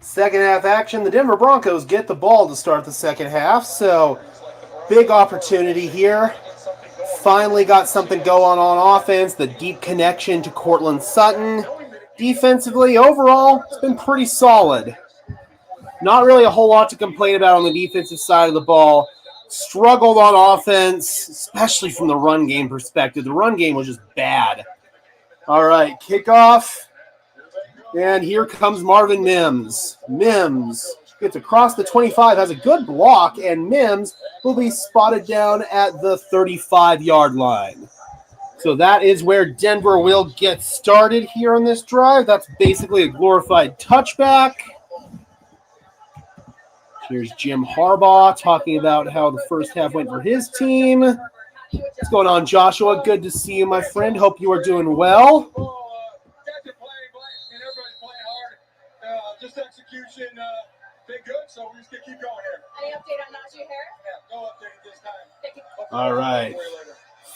Second half action. The Denver Broncos get the ball to start the second half, so big opportunity here. Finally got something going on offense. The deep connection to Cortland Sutton. Defensively, overall, it's been pretty solid. Not really a whole lot to complain about on the defensive side of the ball. Struggled on offense, especially from the run game perspective. The run game was just bad. All right, kickoff. And here comes Marvin Mims. Mims gets across the 25, has a good block, and Mims will be spotted down at the 35-yard line. So that is where Denver will get started here on this drive. That's basically a glorified touchback. Here's Jim Harbaugh talking about how the first half went for his team. What's going on, Joshua? Good to see you, my friend. Hope you are doing well. Just execution, been good, so we're just going to keep going here. Any update on Najee Harris? Yeah, no update this time. All right.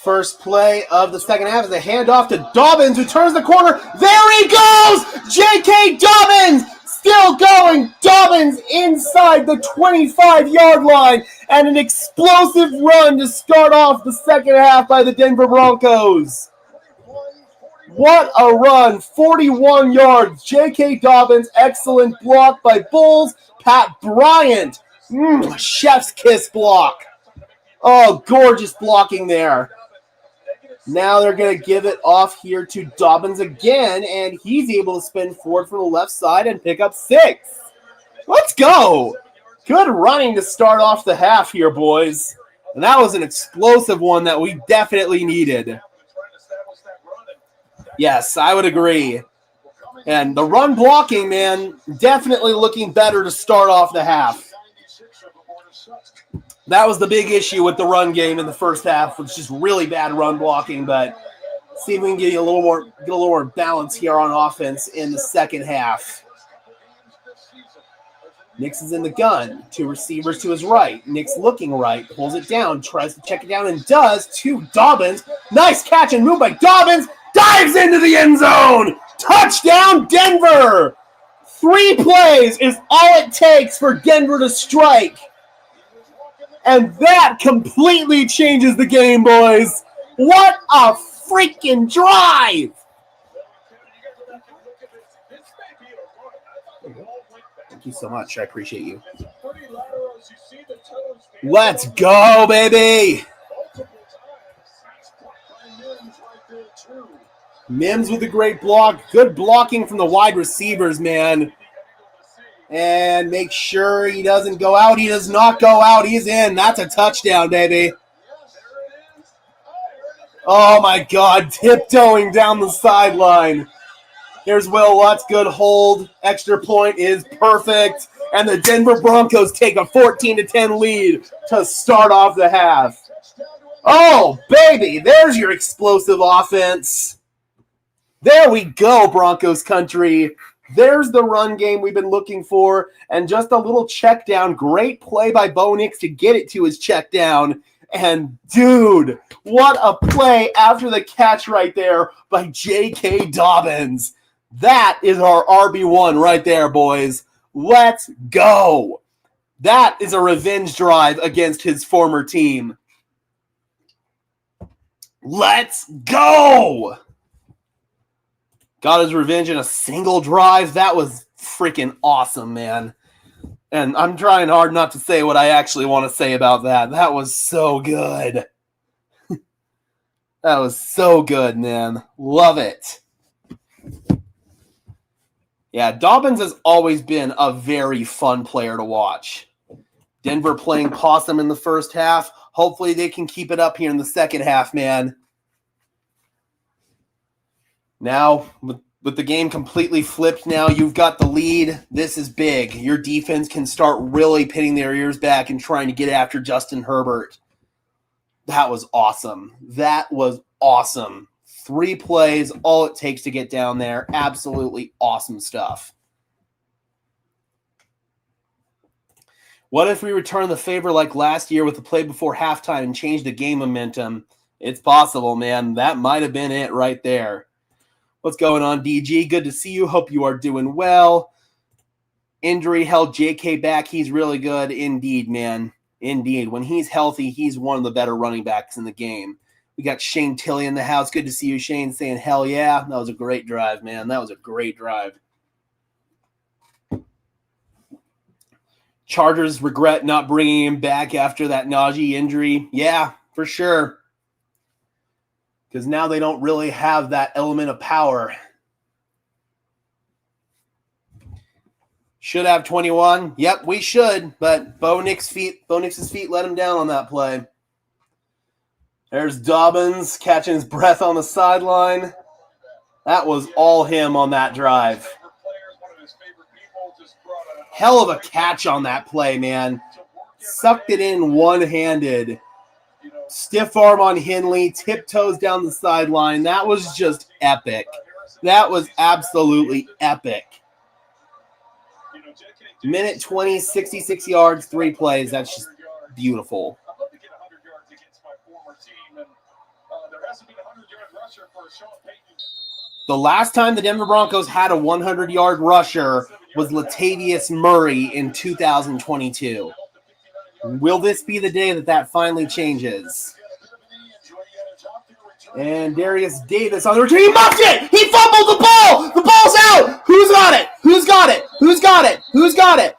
First play of the second half is a handoff to Dobbins, who turns the corner. There he goes! J.K. Dobbins still going. Dobbins inside the 25-yard line, and an explosive run to start off the second half by the Denver Broncos. What a run. 41 yards. J.K. Dobbins, excellent block by Bulls. Pat Bryant, chef's kiss block. Oh, gorgeous blocking there. Now they're going to give it off here to Dobbins again, and he's able to spin forward from the left side and pick up 6. Let's go. Good running to start off the half here, boys. And that was an explosive one that we definitely needed. Yes, I would agree. And the run blocking, man, definitely looking better to start off the half. That was the big issue with the run game in the first half, which is really bad run blocking, but see if we can get a little more balance here on offense in the second half. Nix is in the gun. 2 receivers to his right. Nix looking right. Pulls it down. Tries to check it down and does to Dobbins. Nice catch and move by Dobbins. Dives into the end zone. Touchdown, Denver. 3 plays is all it takes for Denver to strike. And that completely changes the game, boys. What a freaking drive. Thank you so much. I appreciate you. Let's go, baby. Mims with a great block. Good blocking from the wide receivers, man. And make sure he doesn't go out. He does not go out. He's in. That's a touchdown, baby. Oh, my God. Tiptoeing down the sideline. Here's Will Lutz. Good hold. Extra point is perfect. And the Denver Broncos take a 14-10 lead to start off the half. Oh, baby. There's your explosive offense. There we go, Broncos country. There's the run game we've been looking for. And just a little check down. Great play by Bo Nix to get it to his check down. And, dude, what a play after the catch right there by J.K. Dobbins. That is our RB1 right there, boys. Let's go. That is a revenge drive against his former team. Let's go. Got his revenge in a single drive. That was freaking awesome, man. And I'm trying hard not to say what I actually want to say about that. That was so good. That was so good, man. Love it. Yeah, Dobbins has always been a very fun player to watch. Denver playing possum in the first half. Hopefully they can keep it up here in the second half, man. Now, with the game completely flipped now, you've got the lead. This is big. Your defense can start really pinning their ears back and trying to get after Justin Herbert. That was awesome. That was awesome. 3 plays, all it takes to get down there. Absolutely awesome stuff. What if we return the favor like last year with the play before halftime and change the game momentum? It's possible, man. That might have been it right there. What's going on, DG? Good to see you. Hope you are doing well. Injury held JK back. He's really good. Indeed, man. Indeed. When he's healthy, he's one of the better running backs in the game. We got Shane Tilley in the house. Good to see you, Shane, saying hell yeah. That was a great drive, man. That was a great drive. Chargers regret not bringing him back after that Najee injury. Yeah, for sure. Because now they don't really have that element of power. Should have 21. Yep, we should. But Bo Nix's feet let him down on that play. There's Dobbins catching his breath on the sideline. That was all him on that drive. Hell of a catch on that play, man. Sucked it in one-handed. Stiff arm on Henley, tiptoes down the sideline. That was just epic. That was absolutely epic. Minute 20, 66 yards, 3 plays. That's just beautiful. The last time the Denver Broncos had a 100-yard rusher was Latavius Murray in 2022. Will this be the day that finally changes? And Darius Davis on the return. He muffed it! He fumbled the ball! The ball's out! Who's got it? Who's got it? Who's got it? Who's got it?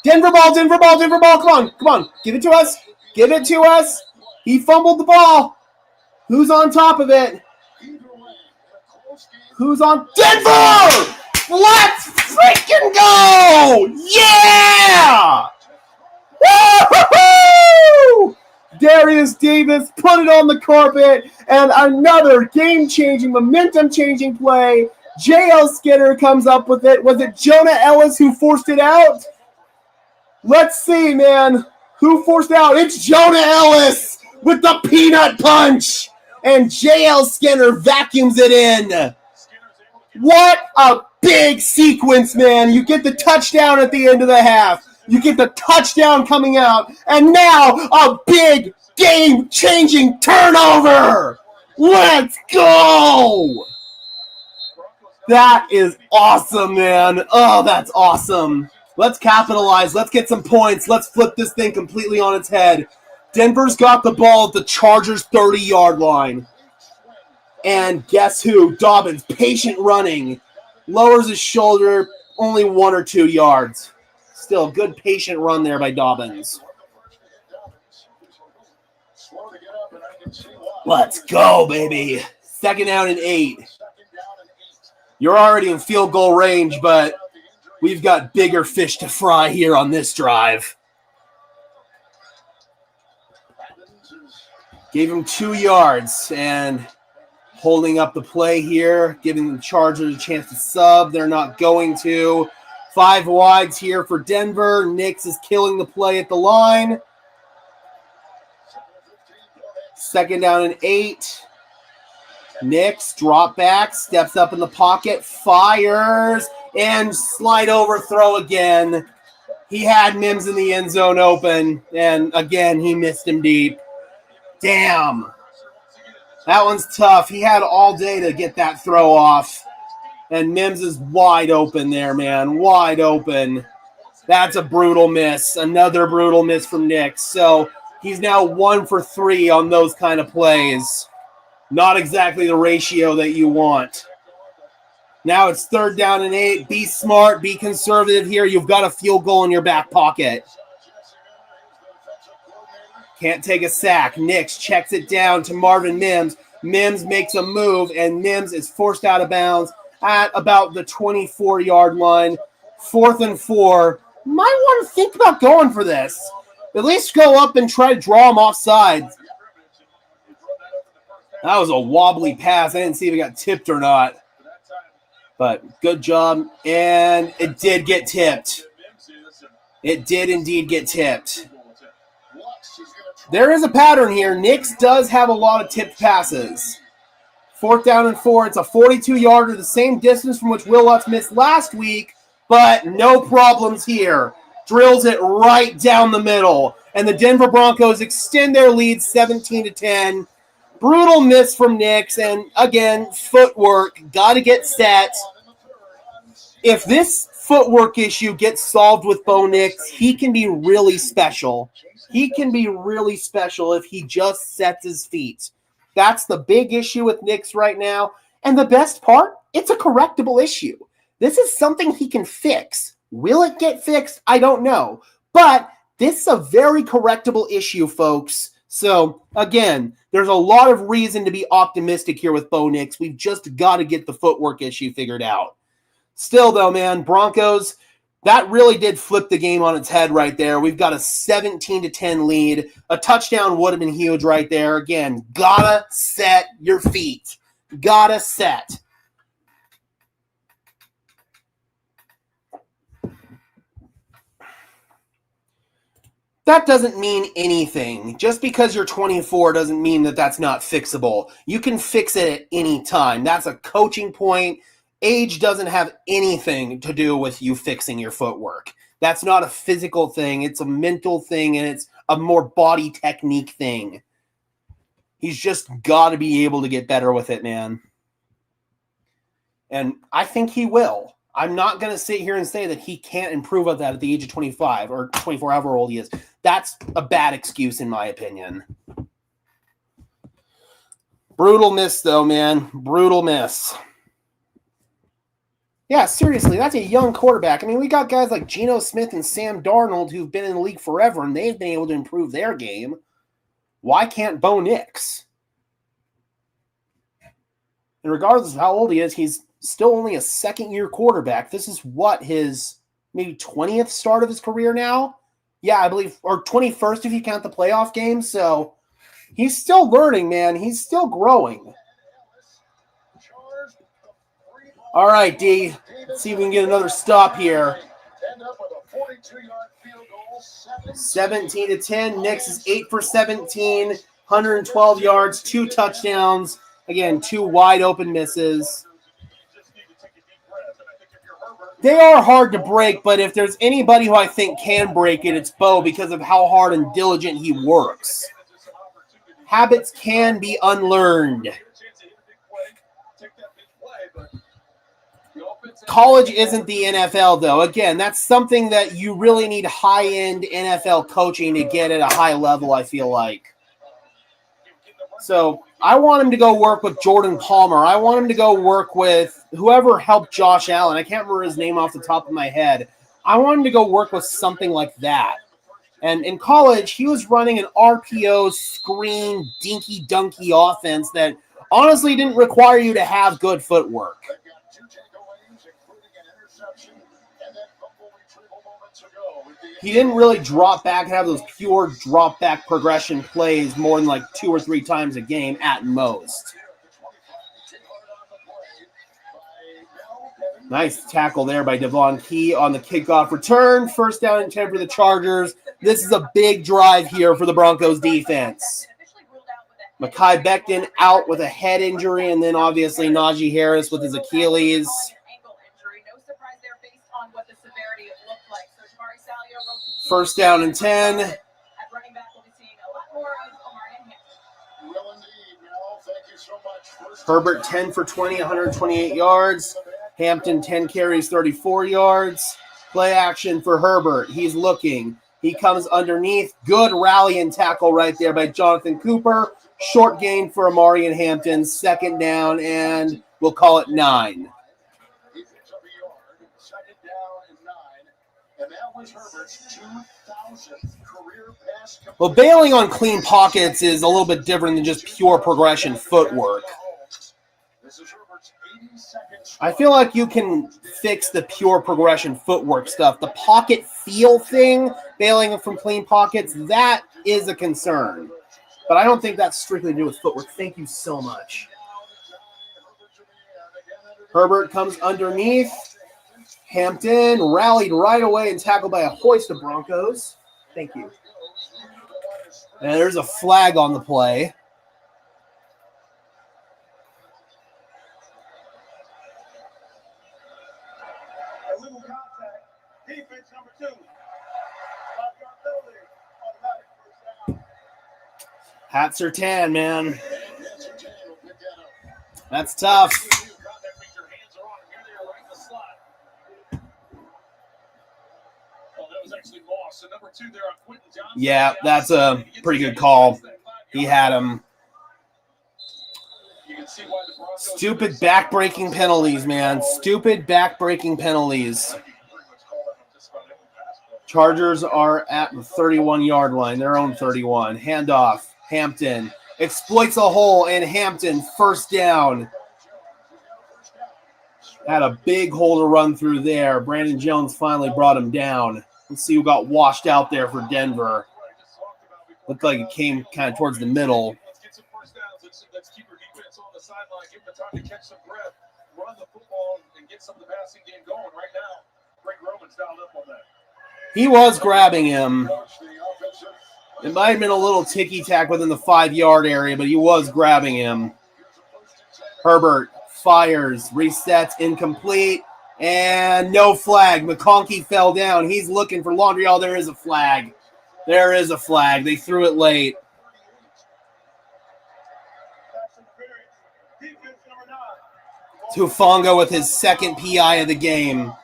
Denver ball, Denver ball, Denver ball. Come on, come on. Give it to us. Give it to us. He fumbled the ball. Who's on top of it? Who's on? Denver! Let's freaking go! Yeah! Woo-hoo-hoo! Darius Davis put it on the carpet, and another game-changing, momentum-changing play. J.L. Skinner comes up with it. Was it Jonah Ellis who forced it out? Let's see, man. Who forced it out? It's Jonah Ellis with the peanut punch, and J.L. Skinner vacuums it in. What a big sequence, man. You get the touchdown at the end of the half. You get the touchdown coming out, and now a big game-changing turnover. Let's go. That is awesome, man. Oh, that's awesome. Let's capitalize. Let's get some points. Let's flip this thing completely on its head. Denver's got the ball at the Chargers' 30-yard line. And guess who? Dobbins, patient running. Lowers his shoulder, only 1 or 2 yards. Still, good patient run there by Dobbins. Let's go, baby. 2nd down and 8. You're already in field goal range, but we've got bigger fish to fry here on this drive. Gave him 2 yards and holding up the play here, giving the Chargers a chance to sub. They're not going to. 5 wides here for Denver. Nix is killing the play at the line. 2nd down and 8. Nix, drop back, steps up in the pocket, fires, and slide over throw again. He had Mims in the end zone open, and again, he missed him deep. Damn. That one's tough. He had all day to get that throw off. And Mims is wide open there, man. Wide open. That's a brutal miss. Another brutal miss from Nix. So he's now 1 for 3 on those kind of plays. Not exactly the ratio that you want. Now it's 3rd down and 8. Be smart. Be conservative here. You've got a field goal in your back pocket. Can't take a sack. Nix checks it down to Marvin Mims. Mims makes a move, and Mims is forced out of bounds at about the 24-yard line. 4th and 4. Might want to think about going for this. At least go up and try to draw him offside. That was a wobbly pass. I didn't see if it got tipped or not. But good job. And it did get tipped. It did indeed get tipped. There is a pattern here. Nix does have a lot of tipped passes. 4th down and 4. It's a 42-yarder, the same distance from which Will Lutz missed last week, but no problems here. Drills it right down the middle. And the Denver Broncos extend their lead 17-10. Brutal miss from Nix, and again, footwork. Got to get set. If this footwork issue gets solved with Bo Nix, he can be really special. He can be really special if he just sets his feet. That's the big issue with Nix right now. And the best part, it's a correctable issue. This is something he can fix. Will it get fixed? I don't know. But this is a very correctable issue, folks. So, again, there's a lot of reason to be optimistic here with Bo Nix. We've just got to get the footwork issue figured out. Still, though, man, Broncos, that really did flip the game on its head right there. We've got a 17-10 lead. A touchdown would have been huge right there. Again, gotta set your feet. Gotta set. That doesn't mean anything. Just because you're 24 doesn't mean that that's not fixable. You can fix it at any time. That's a coaching point. Age doesn't have anything to do with you fixing your footwork. That's not a physical thing. It's a mental thing, and it's a more body technique thing. He's just got to be able to get better with it, man. And I think he will. I'm not going to sit here and say that he can't improve on that at the age of 25 or 24, however old he is. That's a bad excuse, in my opinion. Brutal miss, though, man. Brutal miss. Yeah, seriously, that's a young quarterback. I mean, we got guys like Geno Smith and Sam Darnold who've been in the league forever, and they've been able to improve their game. Why can't Bo Nix? And regardless of how old he is, he's still only a second-year quarterback. This is what, his maybe 20th start of his career now? Yeah, I believe, or 21st if you count the playoff game. So he's still learning, man. He's still growing. All right, D. Let's see if we can get another stop here. 17-10. Nix is 8 for 17, 112 yards, 2 touchdowns. Again, 2 wide open misses. They are hard to break, but if there's anybody who I think can break it, it's Bo because of how hard and diligent he works. Habits can be unlearned. College isn't the NFL, though. Again, that's something that you really need high-end NFL coaching to get at a high level, I feel like. So I want him to go work with Jordan Palmer. I want him to go work with whoever helped Josh Allen. I can't remember his name off the top of my head. I want him to go work with something like that. And in college, he was running an RPO, screen, dinky-dunky offense that honestly didn't require you to have good footwork. He didn't really drop back and have those pure drop-back progression plays more than like 2 or 3 times a game at most. Nice tackle there by Devon Key on the kickoff return. 1st down and 10 for the Chargers. This is a big drive here for the Broncos defense. Mekhi Becton out with a head injury, and then obviously Najee Harris with his Achilles. First down and 10. Herbert 10 for 20, 128 yards. Hampton 10 carries, 34 yards. Play action for Herbert. He's looking. He comes underneath. Good rally and tackle right there by Jonathan Cooper. Short gain for Amari and Hampton. 2nd down, and we'll call it 9. Well, bailing on clean pockets is a little bit different than just pure progression footwork. I feel like you can fix the pure progression footwork stuff. The pocket feel thing, bailing from clean pockets, that is a concern. But I don't think that's strictly to do with footwork. Thank you so much. Herbert comes underneath. Hampton rallied right away and tackled by a hoist of Broncos. Thank you. And there's a flag on the play. Illegal contact. Defense number 2. 5-yard penalty. Automatic first down. Hats are tan, man. That's tough. Yeah, that's a pretty good call. He had him. Stupid back-breaking penalties, man. Stupid back-breaking penalties. Chargers are at the 31-yard line, their own 31. Handoff. Hampton exploits a hole, and Hampton first down. Had a big hole to run through there. Brandon Jones finally brought him down. Let's see who got washed out there for Denver. Looked like it came kind of towards the middle. Let's get some first downs. Let's keep our defense on the sideline. Give them the time to catch some breath, run the football, and get some of the passing game going right now. Greg Roman's dialed up on that. He was grabbing him. It might have been a little ticky-tack within the 5-yard area, but he was grabbing him. Herbert fires, resets, incomplete, and no flag. McConkey fell down. He's looking for laundry. Oh, there is a flag. There is a flag. They threw it late. Tufongo with his second PI of the game.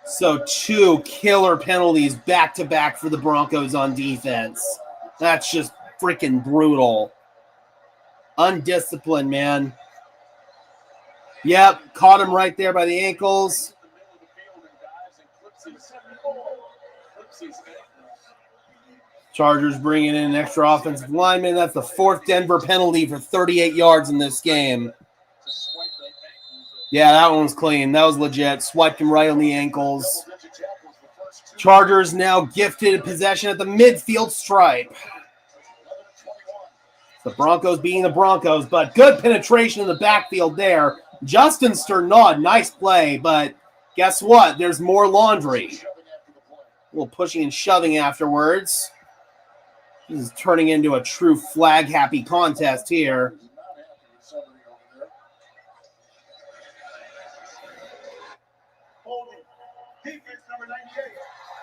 So 2 killer penalties back-to-back for the Broncos on defense. That's just freaking brutal. Undisciplined, man. Yep, caught him right there by the ankles. Chargers bringing in an extra offensive lineman. That's the 4th Denver penalty for 38 yards in this game. Yeah, that one was clean. That was legit. Swiped him right on the ankles. Chargers now gifted possession at the midfield stripe. The Broncos being the Broncos, but good penetration in the backfield there. Justin Sternod, nice play, but guess what? There's more laundry. A little pushing and shoving afterwards. This is turning into a true flag-happy contest here.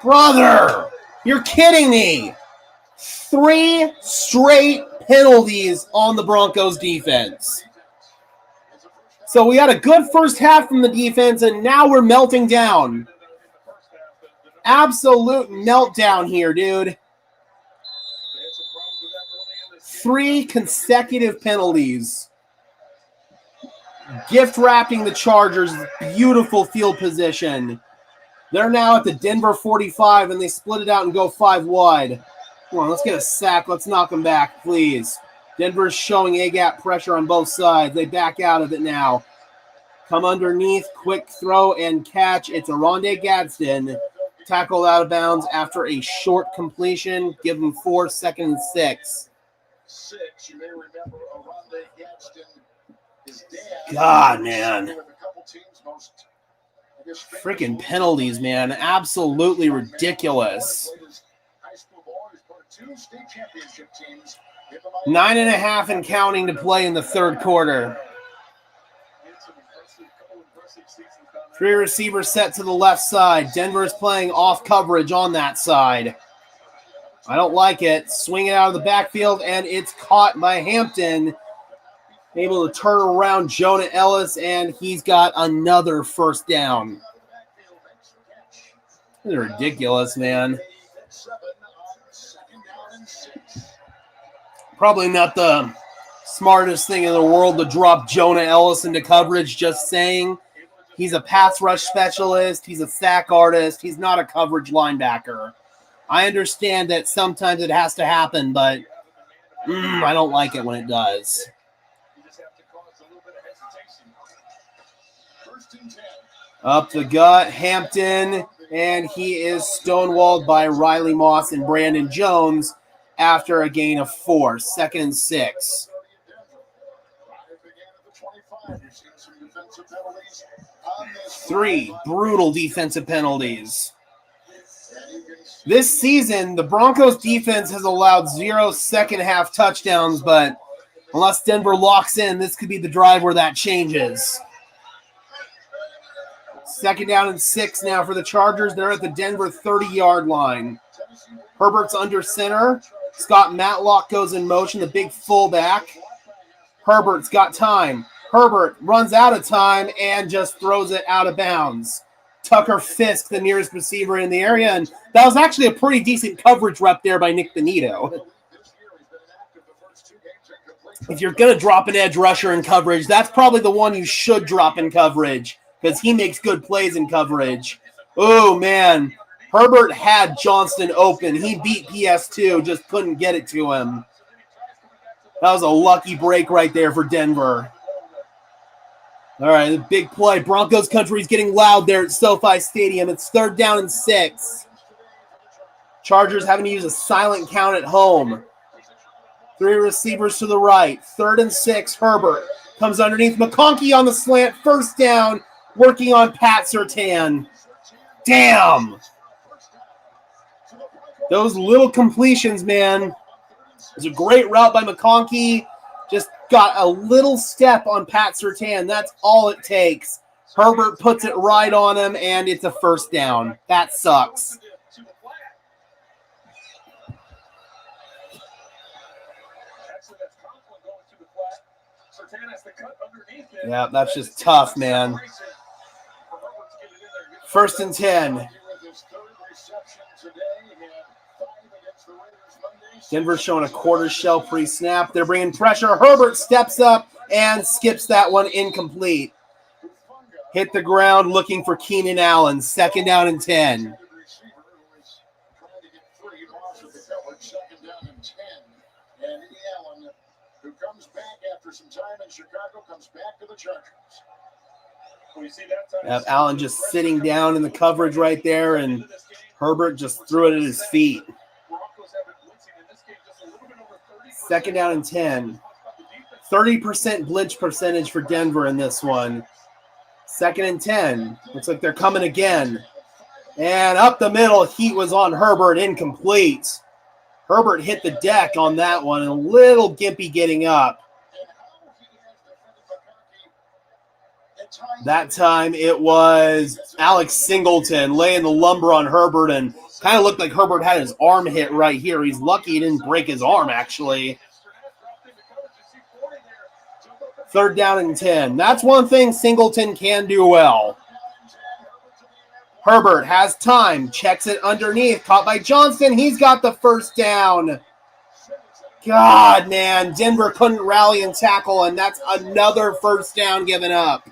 Brother, you're kidding me. 3 straight penalties on the Broncos defense. So we had a good first half from the defense, and now we're melting down. Absolute meltdown here, dude. 3 consecutive penalties. Gift wrapping the Chargers. Beautiful field position. They're now at the Denver 45, and they split it out and go 5 wide. Come on, let's get a sack. Let's knock them back, please. Denver's showing A-gap pressure on both sides. They back out of it now. Come underneath, quick throw and catch. It's Aronde Gadsden. Tackled out of bounds after a short completion. Give him 4, 2nd and 6. You may remember Aronde Gadsden, his dad. God, man. Freaking penalties, man. Absolutely ridiculous. 9.5 and counting to play in the third quarter. 3 receivers set to the left side. Denver's playing off coverage on that side. I don't like it. Swing it out of the backfield, and it's caught by Hampton. Able to turn around Jonah Ellis, and he's got another first down. This is ridiculous, man. Probably not the smartest thing in the world to drop Jonah Ellis into coverage, just saying. He's a pass rush specialist. He's a sack artist. He's not a coverage linebacker. I understand that sometimes it has to happen, but I don't like it when it does. Up the gut, Hampton, and he is stonewalled by Riley Moss and Brandon Jones after a gain of 4, 2nd and 6. Three brutal defensive penalties. This season, the Broncos defense has allowed 0 second-half touchdowns, but unless Denver locks in, this could be the drive where that changes. 2nd down and 6 now for the Chargers. They're at the Denver 30-yard line. Herbert's under center. Scott Matlock goes in motion, the big fullback. Herbert's got time. Herbert runs out of time and just throws it out of bounds. Tucker Fisk, the nearest receiver in the area, and that was actually a pretty decent coverage rep there by Nick Benito. If you're going to drop an edge rusher in coverage, that's probably the one you should drop in coverage because he makes good plays in coverage. Oh, man. Herbert had Johnston open. He beat PS2, just couldn't get it to him. That was a lucky break right there for Denver. All right, the big play. Broncos country is getting loud there at SoFi Stadium. It's 3rd down and 6. Chargers having to use a silent count at home. 3 receivers to the right. 3rd and 6. Herbert comes underneath. McConkey on the slant. 1st down. Working on Pat Surtain. Damn. Those little completions, man. It was a great route by McConkey. Just got a little step on Pat Surtain. That's all it takes. Herbert puts it right on him, and it's a 1st down. That sucks. Yeah, that's just tough, man. 1st and 10. Denver's showing a quarter shell pre-snap. They're bringing pressure. Herbert steps up and skips that one incomplete. Hit the ground looking for Keenan Allen. 2nd down and 10. Who comes back after some time in Chicago, comes back to the Chargers. Allen just sitting down in the coverage right there, and Herbert just threw it at his feet. 2nd down and 10. 30% blitz percentage for Denver in this one. 2nd and 10. Looks like they're coming again. And up the middle, heat was on Herbert, incomplete. Herbert hit the deck on that one, a little gimpy getting up. That time it was Alex Singleton laying the lumber on Herbert, and kind of looked like Herbert had his arm hit right here. He's lucky he didn't break his arm, actually. 3rd down and 10. That's one thing Singleton can do well. Herbert has time, checks it underneath, caught by Johnston. He's got the 1st down. God, man, Denver couldn't rally and tackle, and that's another 1st down given up.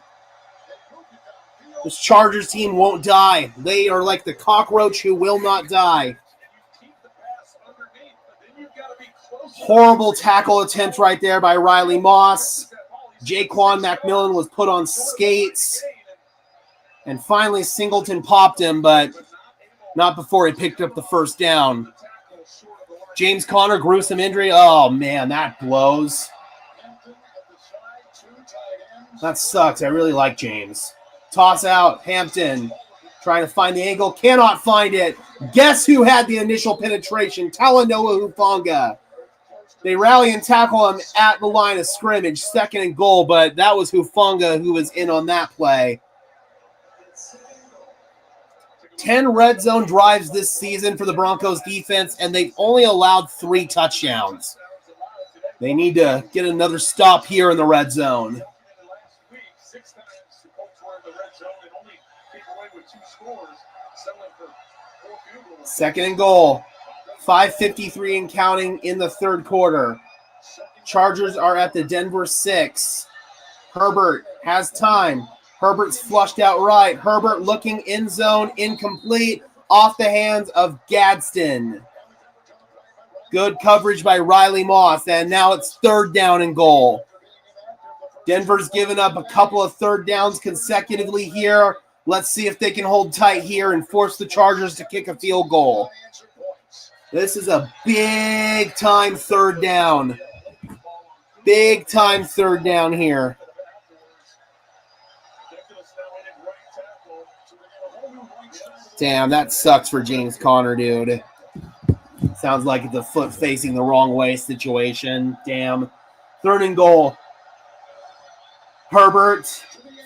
This Chargers team won't die. They are like the cockroach who will not die. Horrible tackle attempt right there by Riley Moss. Jaquan McMillan was put on skates. And finally, Singleton popped him, but not before he picked up the 1st down. James Conner, gruesome injury. Oh, man, that blows. That sucks. I really like James. Toss out, Hampton. Trying to find the angle. Cannot find it. Guess who had the initial penetration? Talanoa Hufanga. They rally and tackle him at the line of scrimmage. 2nd and goal, but that was Hufanga who was in on that play. 10 red zone drives this season for the Broncos defense, and they've only allowed 3 touchdowns. They need to get another stop here in the red zone. 2nd and goal. 5:53 and counting in the 3rd quarter. Chargers are at the Denver 6. Herbert has time. Herbert's flushed out right. Herbert looking end zone, incomplete, off the hands of Gadsden. Good coverage by Riley Moss, and now it's 3rd down and goal. Denver's given up a couple of 3rd downs consecutively here. Let's see if they can hold tight here and force the Chargers to kick a field goal. This is a big-time 3rd down. Big-time 3rd down here. Damn, that sucks for James Conner, dude. Sounds like it's a foot facing the wrong way situation. Damn. 3rd and goal. Herbert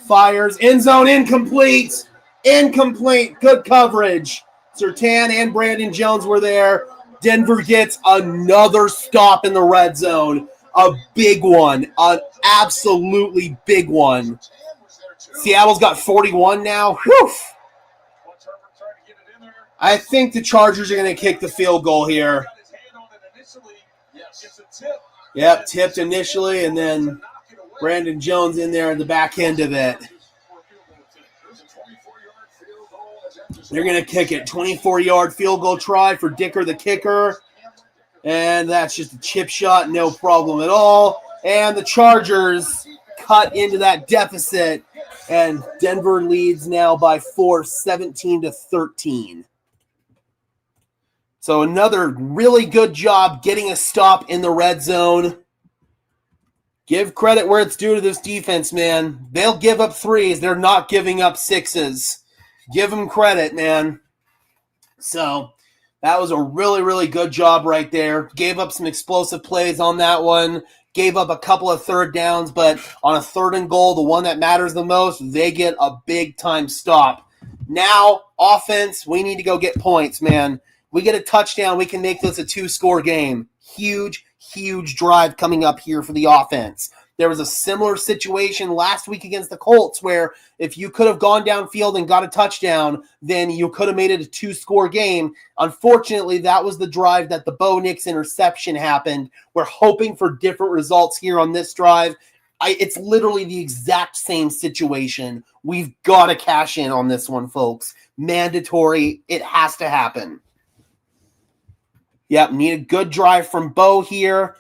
fires. End zone incomplete. Incomplete. Good coverage. Surtain and Brandon Jones were there. Denver gets another stop in the red zone. A big one. An absolutely big one. Seattle's got 41 now. Whew. I think the Chargers are going to kick the field goal here. Yep, tipped initially, and then Brandon Jones in there at the back end of it. They're going to kick it. 24-yard field goal try for Dicker, the kicker. And that's just a chip shot, no problem at all. And the Chargers cut into that deficit, and Denver leads now by 4, 17-13. So another really good job getting a stop in the red zone. Give credit where it's due to this defense, man. They'll give up 3s. They're not giving up 6s. Give them credit, man. So that was a really, really good job right there. Gave up some explosive plays on that one. Gave up a couple of third downs, but on a 3rd and goal, the one that matters the most, they get a big-time stop. Now, offense, we need to go get points, man. We get a touchdown, we can make this a 2-score game. Huge, huge drive coming up here for the offense. There was a similar situation last week against the Colts where if you could have gone downfield and got a touchdown, then you could have made it a 2-score game. Unfortunately, that was the drive that the Bo Nix interception happened. We're hoping for different results here on this drive. It's literally the exact same situation. We've got to cash in on this one, folks. Mandatory. It has to happen. Yep, need a good drive from Bo here.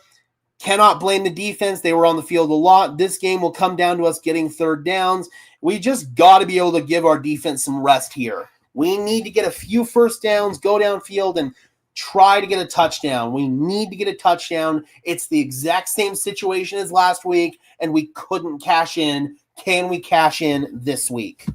Cannot blame the defense. They were on the field a lot. This game will come down to us getting third downs. We just got to be able to give our defense some rest here. We need to get a few first downs, go downfield, and try to get a touchdown. We need to get a touchdown. It's the exact same situation as last week, and we couldn't cash in. Can we cash in this week?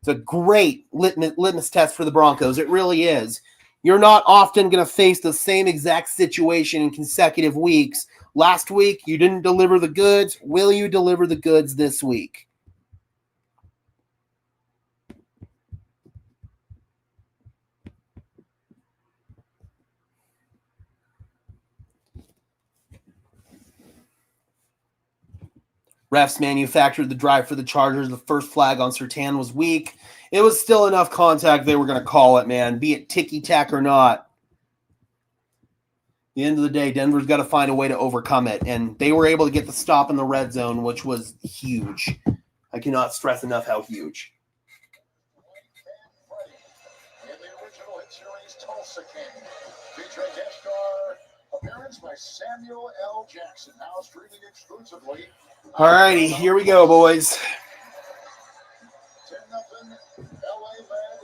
It's a great litmus test for the Broncos. It really is. You're not often going to face the same exact situation in consecutive weeks. Last week, you didn't deliver the goods. Will you deliver the goods this week? Refs manufactured the drive for the Chargers. The first flag on Surtain was weak. It was still enough contact they were going to call it, man, be it ticky-tack or not. At the end of the day, Denver's got to find a way to overcome it, and they were able to get the stop in the red zone, which was huge. I cannot stress enough how huge. In the original hit series, Tulsa King, featuring guest star appearance by Samuel L. Jackson, now streaming exclusively. All righty, here we go, boys. 10-0, LA led.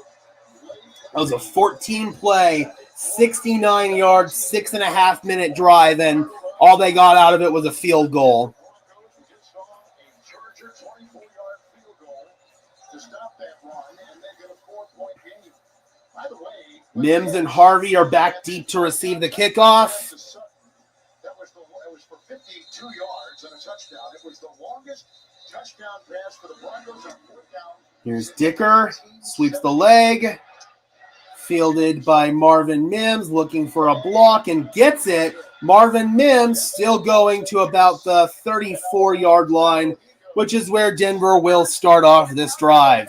That was a 14-play, 69-yard, 6.5-minute drive, and all they got out of it was a field goal. Mims and Harvey are back deep to receive the kickoff. It was for 52 yards and a touchdown. It was the longest touchdown pass for the Broncos on 4th down. Here's Dicker, sweeps the leg. Fielded by Marvin Mims, looking for a block and gets it. Marvin Mims still going to about the 34-yard line, which is where Denver will start off this drive.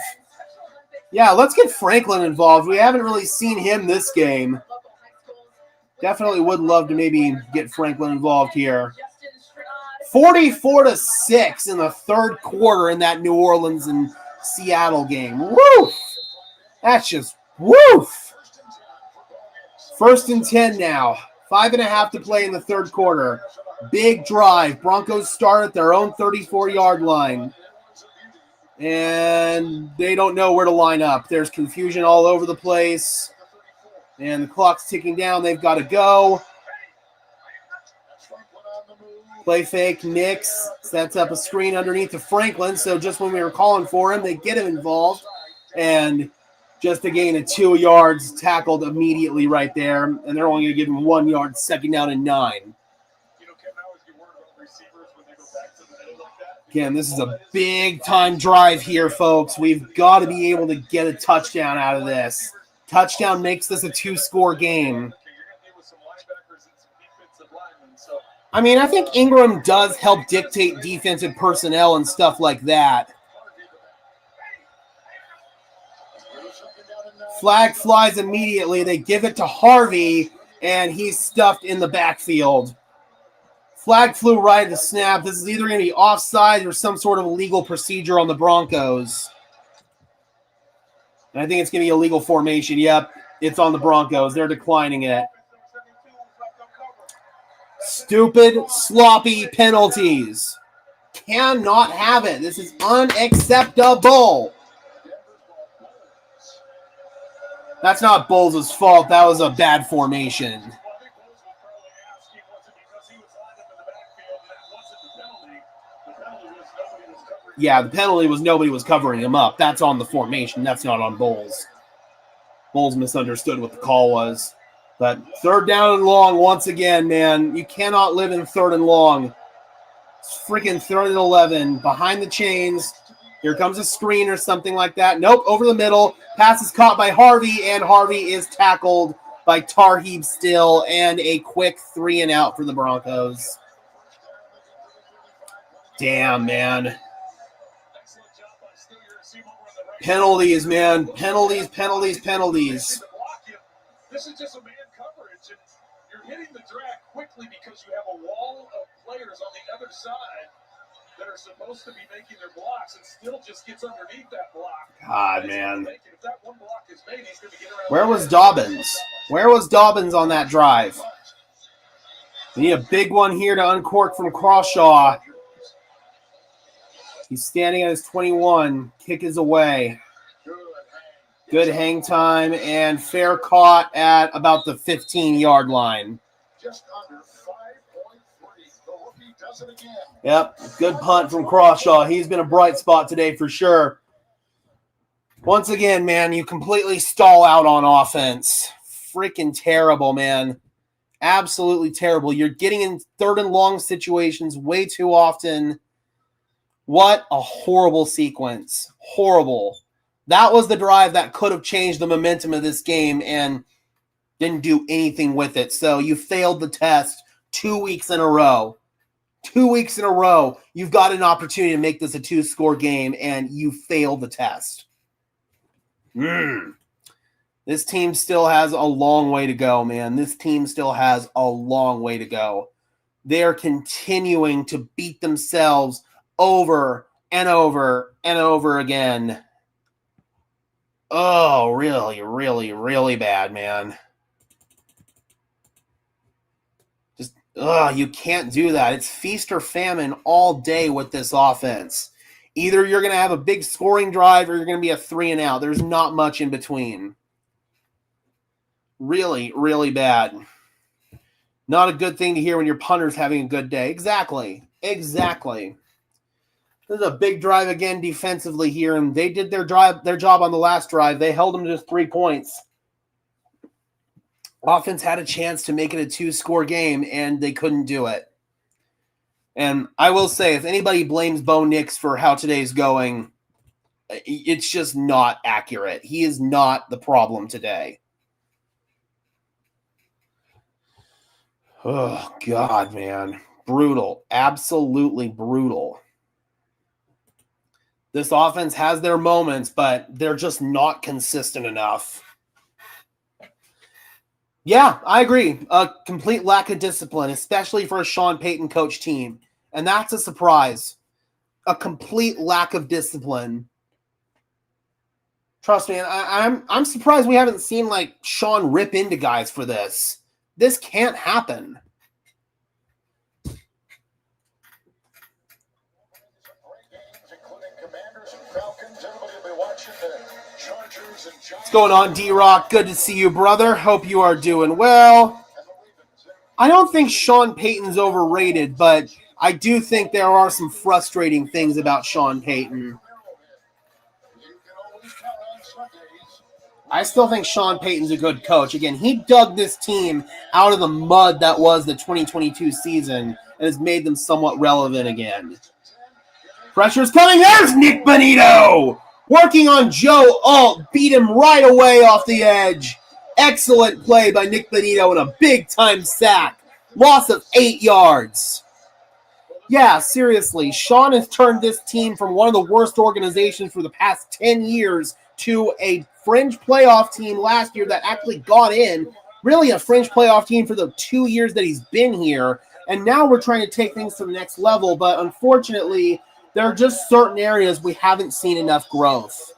Yeah, let's get Franklin involved. We haven't really seen him this game. Definitely would love to maybe get Franklin involved here. 44-6 in the third quarter in that New Orleans and Seattle game. Woof! That's just woof! 1st and 10 now. 5.5 to play in the third quarter. Big drive. Broncos start at their own 34-yard line. And they don't know where to line up. There's confusion all over the place. And the clock's ticking down. They've got to go. Play fake. Nix sets up a screen underneath to Franklin. So just when we were calling for him, they get him involved. And just to gain 2 yards, tackled immediately right there. And they're only going to give him 1 yard, 2nd down and 9. Again, this is a big-time drive here, folks. We've got to be able to get a touchdown out of this. Touchdown makes this a 2-score game. You're going to deal with some linebackers and some defensive linemen. So I mean, I think Ingram does help dictate defensive personnel and stuff like that. Flag flies immediately. They give it to Harvey, and he's stuffed in the backfield. Flag flew right at the snap. This is either going to be offside or some sort of illegal procedure on the Broncos. And I think it's going to be illegal formation. Yep, it's on the Broncos. They're declining it. Stupid, sloppy penalties. Cannot have it. This is unacceptable. That's not Bowles' fault. That was a bad formation. Yeah, the penalty was nobody was covering him up. That's on the formation. That's not on Bowles. Bowles misunderstood what the call was. But third down and long once again, man. You cannot live in third and long. It's freaking third and 11. Behind the chains. Here comes a screen or something like that. Nope, over the middle. Pass is caught by Harvey, and Harvey is tackled by Tarheeb Still, and a quick 3 and out for the Broncos. Damn, man. Penalties, man. Penalties, penalties, penalties. This is just a man coverage, and you're hitting the drag quickly because you have a wall of players on the other side that are supposed to be making their blocks, and still just gets underneath that block. God, man. If that one block is made, he's going to get around. Where was Dobbins? Where was Dobbins on that drive? We need a big one here to uncork from Crawshaw. He's standing at his 21. Kick is away. Good hang time and fair caught at about the 15-yard line. Just under 5.3. The rookie does it again. Yep, good punt from Crawshaw. He's been a bright spot today for sure. Once again, man, you completely stall out on offense. Freaking terrible, man. Absolutely terrible. You're getting in third and long situations way too often. What a horrible sequence. Horrible. That was the drive that could have changed the momentum of this game and didn't do anything with it. So you failed the test 2 weeks in a row. 2 weeks in a row. You've got an opportunity to make this a 2-score game, and you failed the test. This team still has a long way to go, man. This team still has a long way to go. They're continuing to beat themselves over and over and over again. Oh, really, really, really bad, man. Just, you can't do that. It's feast or famine all day with this offense. Either you're going to have a big scoring drive or you're going to be a 3 and out. There's not much in between. Really, really bad. Not a good thing to hear when your punter's having a good day. Exactly. This is a big drive again defensively here, and they did their job on the last drive. They held them to just 3 points. Offense had a chance to make it a 2-score game, and they couldn't do it. And I will say, if anybody blames Bo Nix for how today's going, it's just not accurate. He is not the problem today. Oh, God, man. Brutal. Absolutely brutal. This offense has their moments, but they're just not consistent enough. Yeah, I agree. A complete lack of discipline, especially for a Sean Payton coach team. And that's a surprise. A complete lack of discipline. Trust me, I'm surprised we haven't seen like Sean rip into guys for this. This can't happen. What's going on, D-Rock? Good to see you, brother. Hope you are doing well. I don't think Sean Payton's overrated, but I do think there are some frustrating things about Sean Payton. I still think Sean Payton's a good coach. Again, he dug this team out of the mud that was the 2022 season and has made them somewhat relevant again. Pressure's coming. There's Nick Bonito! Working on Joe Alt, beat him right away off the edge. Excellent play by Nick Bonito and a big-time sack Loss of 8 yards. Yeah, seriously, Sean has turned this team from one of the worst organizations for the past 10 years to a fringe playoff team last year that actually got in. Really a fringe playoff team for the 2 years that he's been here. And now we're trying to take things to the next level, but unfortunately, there are just certain areas we haven't seen enough growth.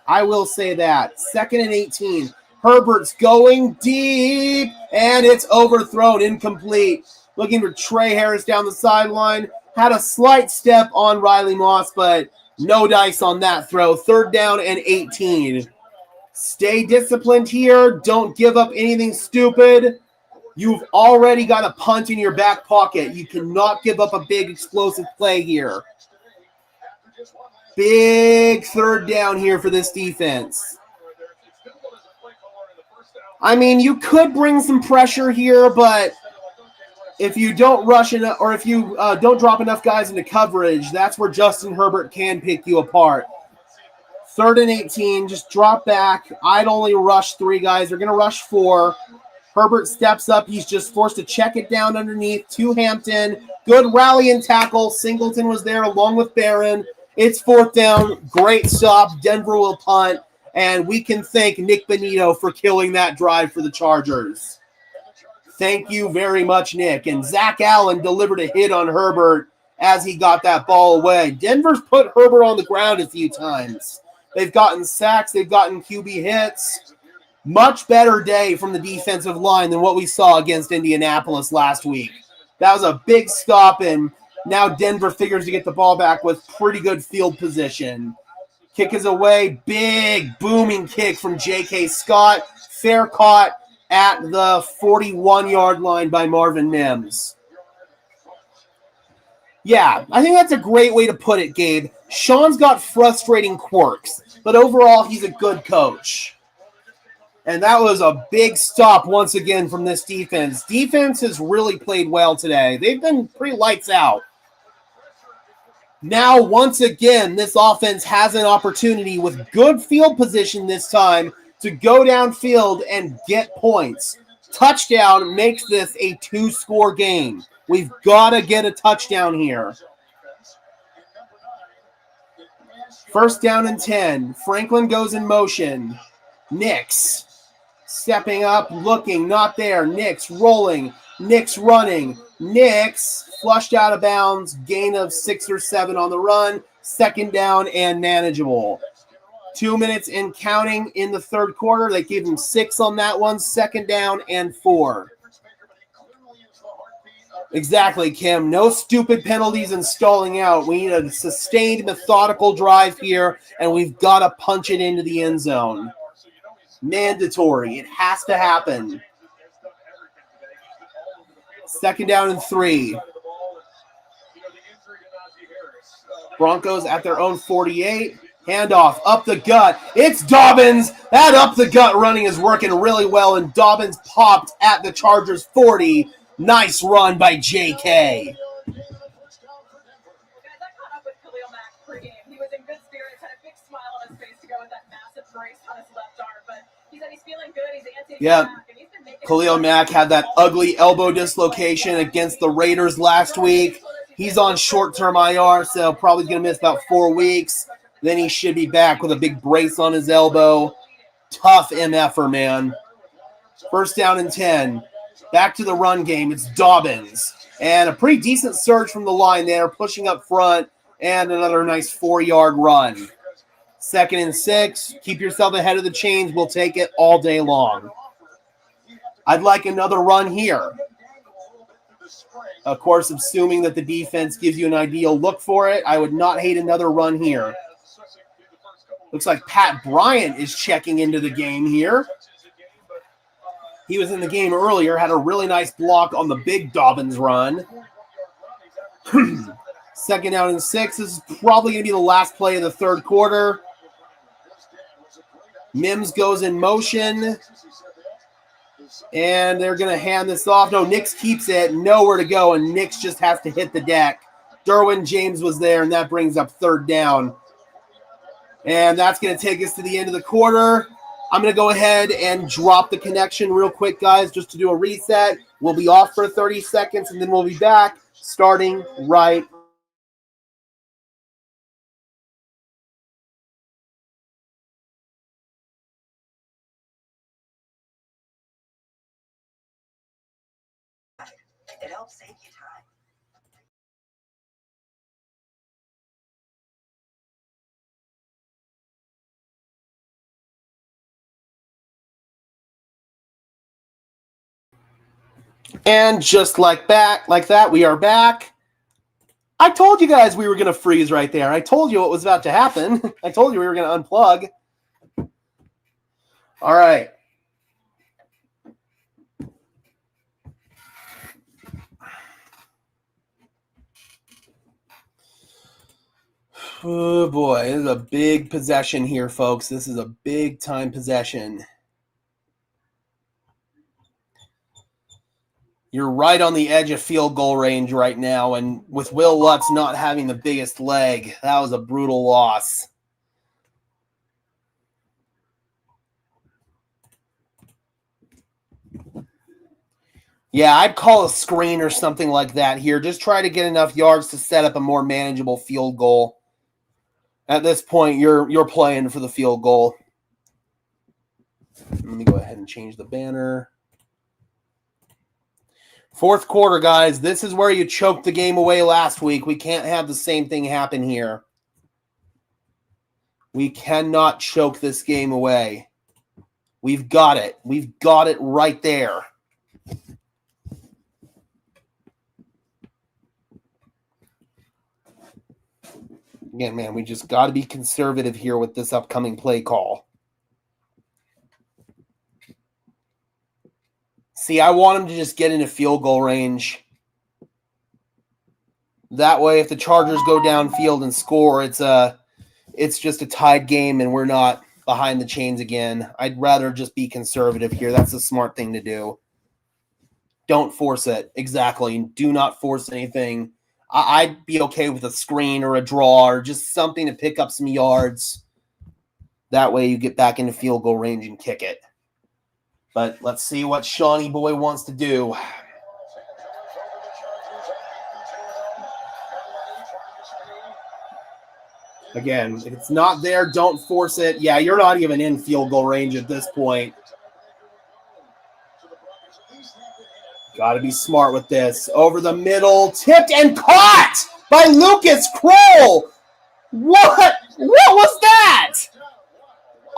I will say that. 2nd and 18. Herbert's going deep, and it's overthrown, incomplete. Looking for Trey Harris down the sideline. Had a slight step on Riley Moss, but no dice on that throw. 3rd down and 18. Stay disciplined here. Don't give up anything stupid. You've already got a punt in your back pocket. You cannot give up a big explosive play here. Big 3rd down here for this defense. I mean, you could bring some pressure here, but if you don't rush enough, or if you don't drop enough guys into coverage, that's where Justin Herbert can pick you apart. 3rd and 18, just drop back. I'd only rush 3 guys. They're going to rush 4. Herbert steps up. He's just forced to check it down underneath to Hampton. Good rally and tackle. Singleton was there along with Barron. It's 4th down. Great stop. Denver will punt. And we can thank Nick Benito for killing that drive for the Chargers. Thank you very much, Nick. And Zach Allen delivered a hit on Herbert as he got that ball away. Denver's put Herbert on the ground a few times. They've gotten sacks. They've gotten QB hits. Much better day from the defensive line than what we saw against Indianapolis last week. That was a big stop, and now Denver figures to get the ball back with pretty good field position. Kick is away. Big booming kick from J.K. Scott. Fair caught at the 41-yard line by Marvin Mims. Yeah, I think that's a great way to put it, Gabe. Sean's got frustrating quirks, but overall he's a good coach. And that was a big stop once again from this defense. Defense has really played well today. They've been pretty lights out. Now, once again, this offense has an opportunity with good field position this time to go downfield and get points. Touchdown makes this a 2-score game. We've got to get a touchdown here. 1st down and 10. Franklin goes in motion. Nix stepping up, looking, not there. Nix rolling. Nix running. Nix flushed out of bounds. Gain of 6 or 7 on the run. 2nd down and manageable. 2 minutes and counting in the 3rd quarter. They gave him 6 on that one. 2nd down and 4. Exactly, Kim. No stupid penalties and stalling out. We need a sustained, methodical drive here, and we've got to punch it into the end zone. Mandatory. It has to happen. 2nd down and 3. Broncos at their own 48. Handoff up the gut. It's Dobbins. That up the gut running is working really well, and Dobbins popped at the Chargers 40. Nice run by JK. Guys, I caught up with Khalil Mack pregame. He was in good spirits, had a big smile on his face to go with that massive brace on his left arm, but he said he's feeling good. He's antsy. Yeah. Khalil Mack had that ugly elbow dislocation against the Raiders last week. He's on short-term IR, so probably going to miss about 4 weeks. Then he should be back with a big brace on his elbow. Tough MFer, man. 1st down and 10. Back to the run game. It's Dobbins. And a pretty decent surge from the line there, pushing up front, and another nice 4-yard run. 2nd and 6. Keep yourself ahead of the chains. We'll take it all day long. I'd like another run here. Of course, assuming that the defense gives you an ideal look for it, I would not hate another run here. Looks like Pat Bryant is checking into the game here. He was in the game earlier, had a really nice block on the big Dobbins run. 2nd down and 6. This is probably going to be the last play of the 3rd quarter. Mims goes in motion. And they're going to hand this off. No, Nix keeps it. Nowhere to go, and Nix just has to hit the deck. Derwin James was there, and that brings up 3rd down. And that's going to take us to the end of the quarter. I'm going to go ahead and drop the connection real quick, guys, just to do a reset. We'll be off for 30 seconds, and then we'll be back starting right It helps save you time. And just like that, we are back. I told you guys we were going to freeze right there. I told you what was about to happen. I told you we were going to unplug. All right. Oh, boy. This is a big possession here, folks. This is a big-time possession. You're right on the edge of field goal range right now, and with Will Lutz not having the biggest leg, that was a brutal loss. Yeah, I'd call a screen or something like that here. Just try to get enough yards to set up a more manageable field goal. At this point, you're playing for the field goal. Let me go ahead and change the banner. Fourth quarter, guys. This is where you choked the game away last week. We can't have the same thing happen here. We cannot choke this game away. We've got it. We've got it right there. Again, man, we just got to be conservative here with this upcoming play call. See, I want him to just get into field goal range. That way, if the Chargers go downfield and score, it's just a tied game and we're not behind the chains again. I'd rather just be conservative here. That's the smart thing to do. Don't force it. Exactly. Do not force anything. I'd be okay with a screen or a draw or just something to pick up some yards. That way you get back into field goal range and kick it. But let's see what Shawnee Boy wants to do. Again, if it's not there, don't force it. Yeah, you're not even in field goal range at this point. Got to be smart with this. Over the middle, tipped and caught by Lucas Kroll. What was that?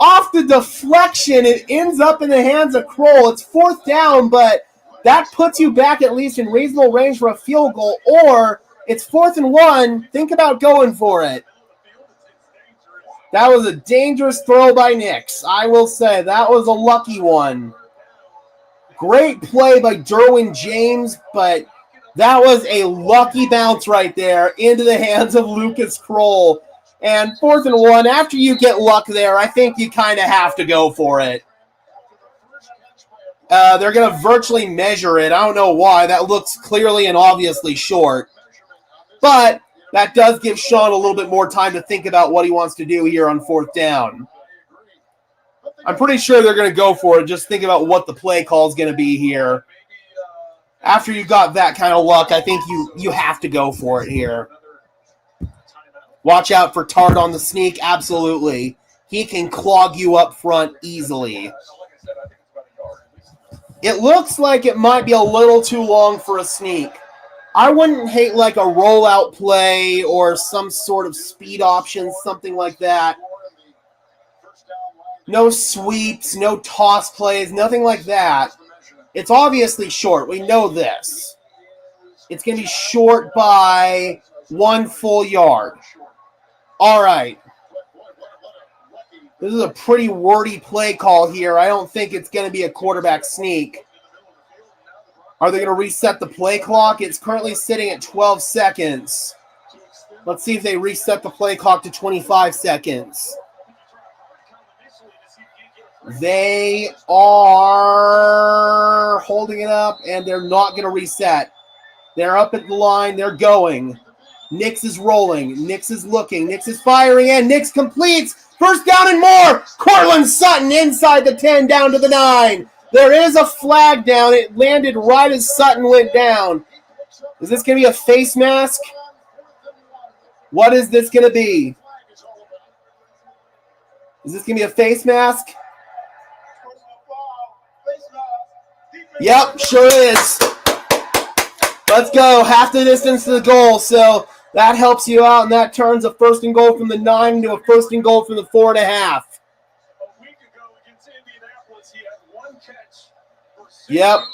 Off the deflection, it ends up in the hands of Kroll. It's fourth down, but that puts you back at least in reasonable range for a field goal, or it's 4th and 1. Think about going for it. That was a dangerous throw by Nix. I will say that was a lucky one. Great play by Derwin James, but that was a lucky bounce right there into the hands of Lucas Kroll. And 4th and 1, after you get luck there, I think you kind of have to go for it. They're going to virtually measure it. I don't know why. That looks clearly and obviously short. But that does give Sean a little bit more time to think about what he wants to do here on 4th down. I'm pretty sure they're going to go for it. Just think about what the play call is going to be here. After you got that kind of luck, I think you have to go for it here. Watch out for Tart on the sneak. Absolutely. He can clog you up front easily. It looks like it might be a little too long for a sneak. I wouldn't hate like a rollout play or some sort of speed option, something like that. No sweeps, no toss plays, nothing like that. It's obviously short. We know this. It's going to be short by 1 full yard. All right. This is a pretty wordy play call here. I don't think it's going to be a quarterback sneak. Are they going to reset the play clock? It's currently sitting at 12 seconds. Let's see if they reset the play clock to 25 seconds. They are holding it up, and they're not going to reset. They're up at the line. They're going. Nix is rolling. Nix is looking. Nix is firing, and Nix completes. First down and more. Cortland Sutton inside the 10, down to the 9. There is a flag down. It landed right as Sutton went down. Is this going to be a face mask? What is this going to be? Is this going to be a face mask? Yep, sure is. Let's go. Half the distance to the goal. So that helps you out, and that turns a first and goal from the 9 into a first and goal from the 4.5. A week ago against Indianapolis, he had 1 catch for 6 Yep. yards.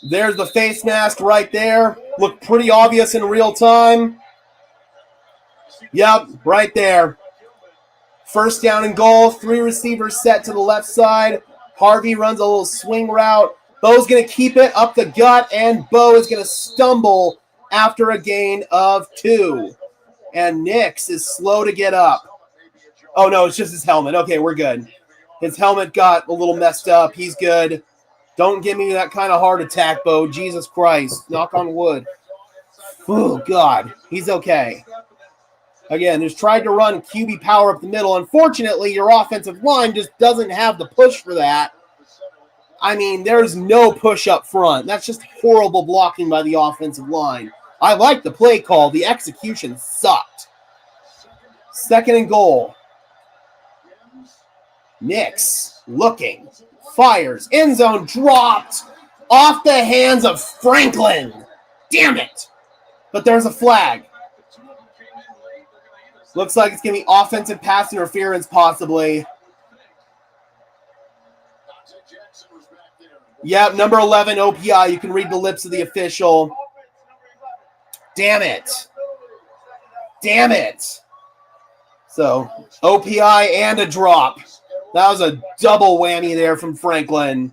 There's the face mask right there. Looked pretty obvious in real time. Yep, right there. First down and goal. 3 receivers set to the left side. Harvey runs a little swing route. Bo's going to keep it up the gut, and Bo is going to stumble after a gain of 2. And Nix is slow to get up. Oh, no, it's just his helmet. Okay, we're good. His helmet got a little messed up. He's good. Don't give me that kind of heart attack, Bo. Jesus Christ. Knock on wood. Oh, God. He's okay. Again, just tried to run QB power up the middle. Unfortunately, your offensive line just doesn't have the push for that. I mean, there's no push up front. That's just horrible blocking by the offensive line. I like the play call. The execution sucked. Second and goal. Nix looking. Fires. End zone dropped off the hands of Franklin. Damn it. But there's a flag. Looks like it's going to be offensive pass interference possibly. Yep, number 11, OPI. You can read the lips of the official. Damn it. Damn it. So, OPI and a drop. That was a double whammy there from Franklin.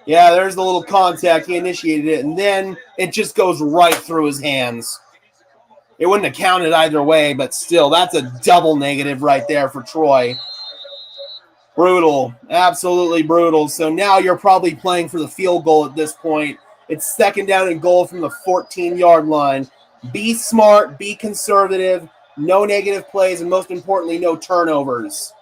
Yeah, there's the little contact. He initiated it, and then it just goes right through his hands. It wouldn't have counted either way, but still, that's a double negative right there for Troy. Brutal. Absolutely brutal. So now you're probably playing for the field goal at this point. It's second down and goal from the 14-yard line. Be smart. Be conservative. No negative plays, and most importantly, no turnovers.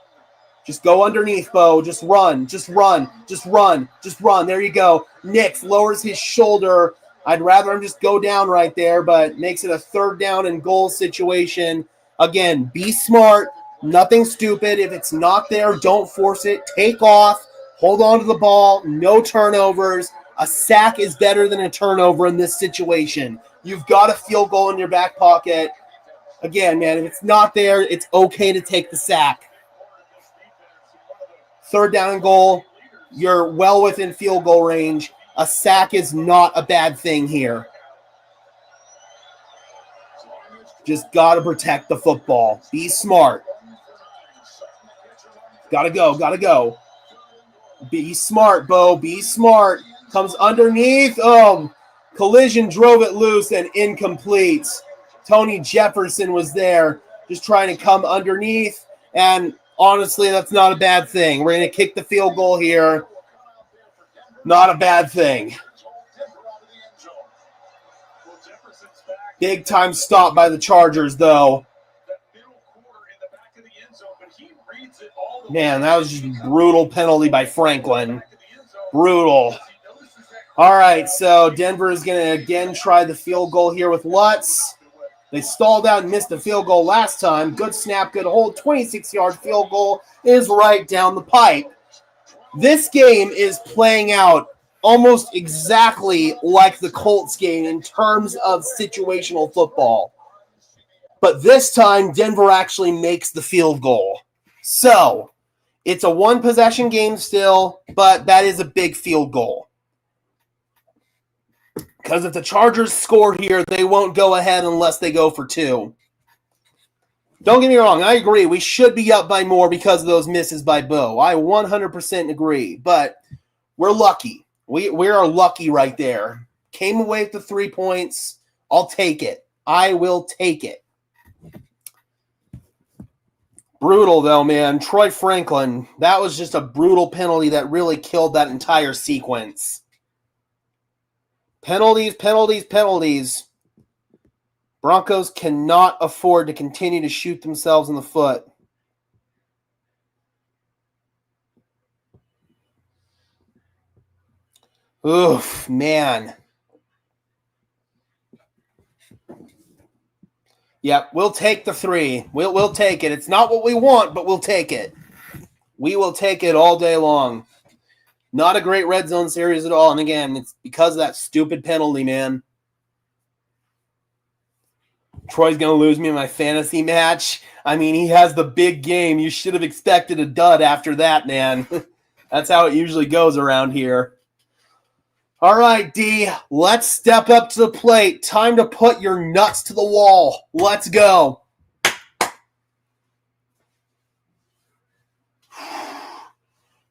Just go underneath, Bo. Just run. Just run. Just run. Just run. There you go. Nix lowers his shoulder. I'd rather him just go down right there, but makes it a third down and goal situation. Again, be smart. Nothing stupid. If it's not there, don't force it. Take off. Hold on to the ball. No turnovers. A sack is better than a turnover in this situation. You've got a field goal in your back pocket. Again, man, if it's not there, it's okay to take the sack. Third down and goal. You're well within field goal range. A sack is not a bad thing here. Just got to protect the football. Be smart. Gotta go, gotta go. Be smart, Bo. Be smart. Comes underneath. Oh, collision drove it loose and incomplete. Tony Jefferson was there just trying to come underneath. And honestly, that's not a bad thing. We're going to kick the field goal here. Not a bad thing. Big time stop by the Chargers, though. Man, that was just a brutal penalty by Franklin. Brutal. All right, so Denver is going to again try the field goal here with Lutz. They stalled out and missed the field goal last time. Good snap, good hold. 26-yard field goal is right down the pipe. This game is playing out almost exactly like the Colts game in terms of situational football. But this time, Denver actually makes the field goal. So, it's a one-possession game still, but that is a big field goal. Because if the Chargers score here, they won't go ahead unless they go for 2. Don't get me wrong, I agree. We should be up by more because of those misses by Bo. I 100% agree, but we're lucky. We are lucky right there. Came away with the 3 points. I'll take it. I will take it. Brutal, though, man. Troy Franklin, that was just a brutal penalty that really killed that entire sequence. Penalties, penalties, penalties. Broncos cannot afford to continue to shoot themselves in the foot. Oof, man. Yep, we'll take the 3. We'll take it. It's not what we want, but we'll take it. We will take it all day long. Not a great red zone series at all. And again, it's because of that stupid penalty, man. Troy's going to lose me in my fantasy match. I mean, he has the big game. You should have expected a dud after that, man. That's how it usually goes around here. All right, D, let's step up to the plate. Time to put your nuts to the wall. Let's go.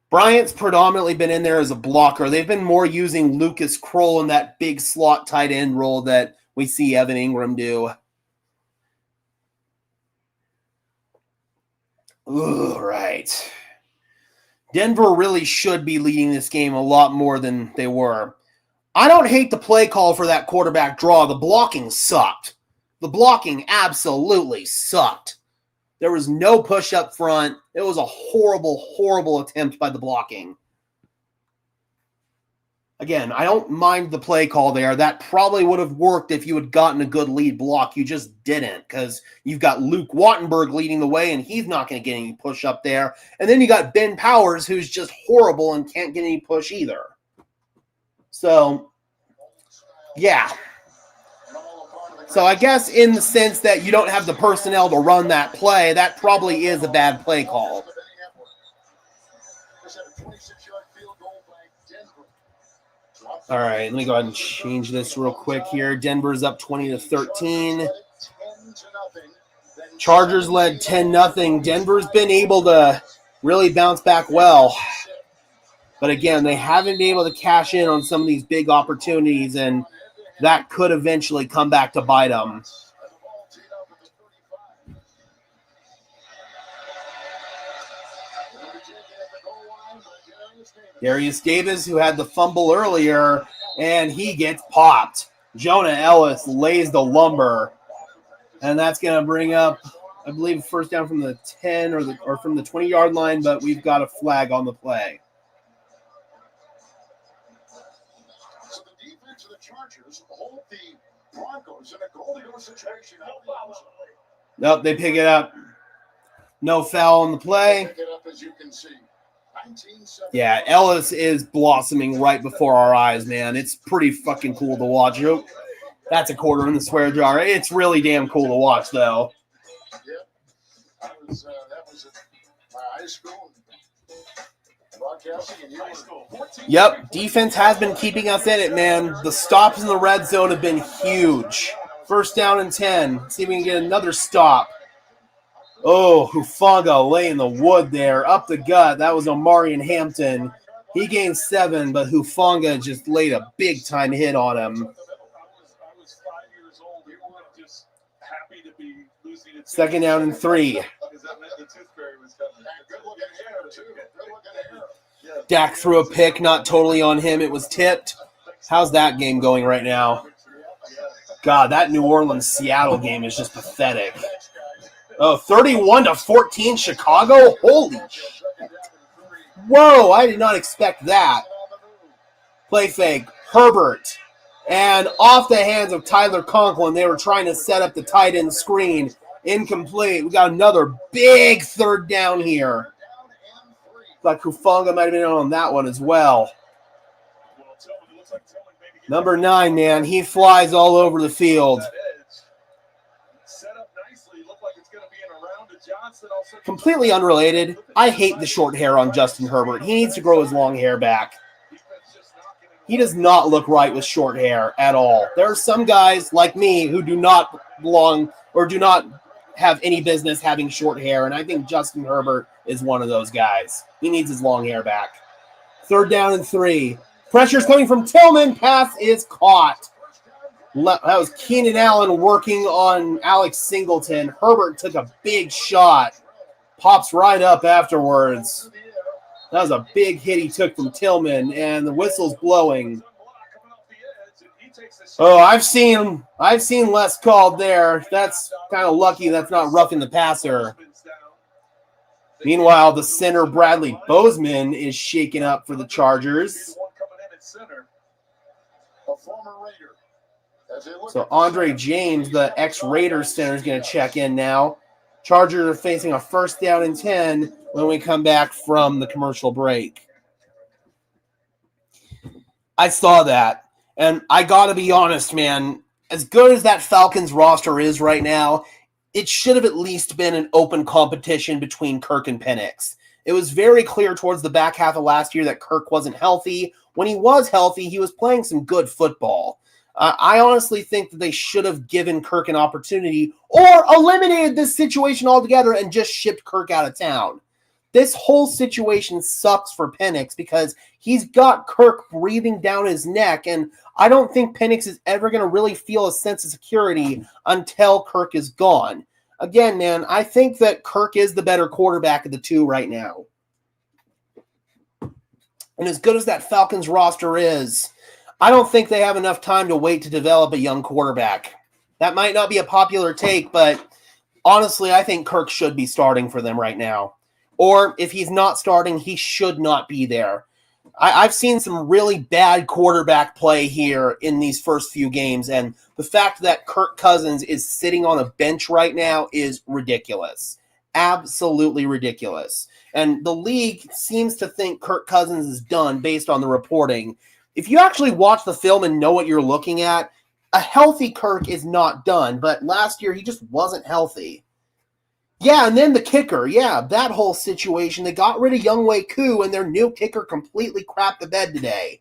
Bryant's predominantly been in there as a blocker. They've been more using Lucas Kroll in that big slot tight end role that we see Evan Ingram do. Ooh, right. Denver really should be leading this game a lot more than they were. I don't hate the play call for that quarterback draw. The blocking sucked. The blocking absolutely sucked. There was no push up front. It was a horrible, horrible attempt by the blocking. Again, I don't mind the play call there. That probably would have worked if you had gotten a good lead block. You just didn't, because you've got Luke Wattenberg leading the way, and he's not going to get any push up there. And then you got Ben Powers, who's just horrible and can't get any push either. So, yeah. So I guess in the sense that you don't have the personnel to run that play, that probably is a bad play call. All right, let me go ahead and change this real quick here. Denver's up 20-13. Chargers led 10-0. Denver's been able to really bounce back well. But again, they haven't been able to cash in on some of these big opportunities, and that could eventually come back to bite them. Darius Davis, who had the fumble earlier, and he gets popped. Jonah Ellis lays the lumber, and that's going to bring up, I believe, first down from the 10 or from the 20-yard line, but we've got a flag on the play. So the defense of the Chargers hold the Broncos in a goal-to-go situation. Nope, they pick it up. No foul on the play. Pick it up, as you can see. Yeah, Ellis is blossoming right before our eyes, man. It's pretty fucking cool to watch. That's a quarter in the swear jar. It's really damn cool to watch, though. Yeah, that was at my high school. Broadcasting in high school. Yep, defense has been keeping us in it, man. The stops in the red zone have been huge. First down and 10. See if we can get another stop. Oh, Hufanga laying the wood there. Up the gut. That was Omarion Hampton. He gained 7, but Hufanga just laid a big-time hit on him. I was 5 years old. We were just happy to be losing it. Second down and 3. Because that meant the tooth fairy was coming. Good-looking hair, too. Good-looking hair. Dak threw a pick, not totally on him. It was tipped. How's that game going right now? God, that New Orleans-Seattle game is just pathetic. Oh, 31-14 Chicago? Holy shit. Whoa, I did not expect that. Play fake, Herbert. And off the hands of Tyler Conklin, they were trying to set up the tight end screen. Incomplete. We got another big third down here. Like Hufanga might have been on that one as well. Number 9, man. He flies all over the field. Completely unrelated, I hate the short hair on Justin Herbert. He needs to grow his long hair back. He does not look right with short hair at all. There are some guys like me who do not belong or do not have any business having short hair, and I think Justin Herbert is one of those guys. He needs his long hair back. Third down and 3. Pressure's coming from Tillman. Pass is caught. That was Keenan Allen working on Alex Singleton. Herbert took a big shot. Pops right up afterwards. That was a big hit he took from Tillman, and the whistle's blowing. Oh, I've seen less called there. That's kind of lucky that's not roughing the passer. Meanwhile, the center Bradley Bozeman is shaken up for the Chargers. a former Raider. So Andre James, the ex-Raiders center, is going to check in now. Chargers are facing a 1st down and 10 when we come back from the commercial break. I saw that, and I got to be honest, man. As good as that Falcons roster is right now, it should have at least been an open competition between Kirk and Penix. It was very clear towards the back half of last year that Kirk wasn't healthy. When he was healthy, he was playing some good football. I honestly think that they should have given Kirk an opportunity or eliminated this situation altogether and just shipped Kirk out of town. This whole situation sucks for Penix because he's got Kirk breathing down his neck, and I don't think Penix is ever going to really feel a sense of security until Kirk is gone. Again, man, I think that Kirk is the better quarterback of the two right now. And as good as that Falcons roster is, I don't think they have enough time to wait to develop a young quarterback. That might not be a popular take, but honestly, I think Kirk should be starting for them right now. Or if he's not starting, he should not be there. I've seen some really bad quarterback play here in these first few games, and the fact that Kirk Cousins is sitting on a bench right now is ridiculous. Absolutely ridiculous. And the league seems to think Kirk Cousins is done based on the reporting. If you actually watch the film and know what you're looking at, a healthy Kirk is not done, but last year he just wasn't healthy. Yeah, and then the kicker. Yeah, that whole situation. They got rid of Younghoe Koo, and their new kicker completely crapped the bed today.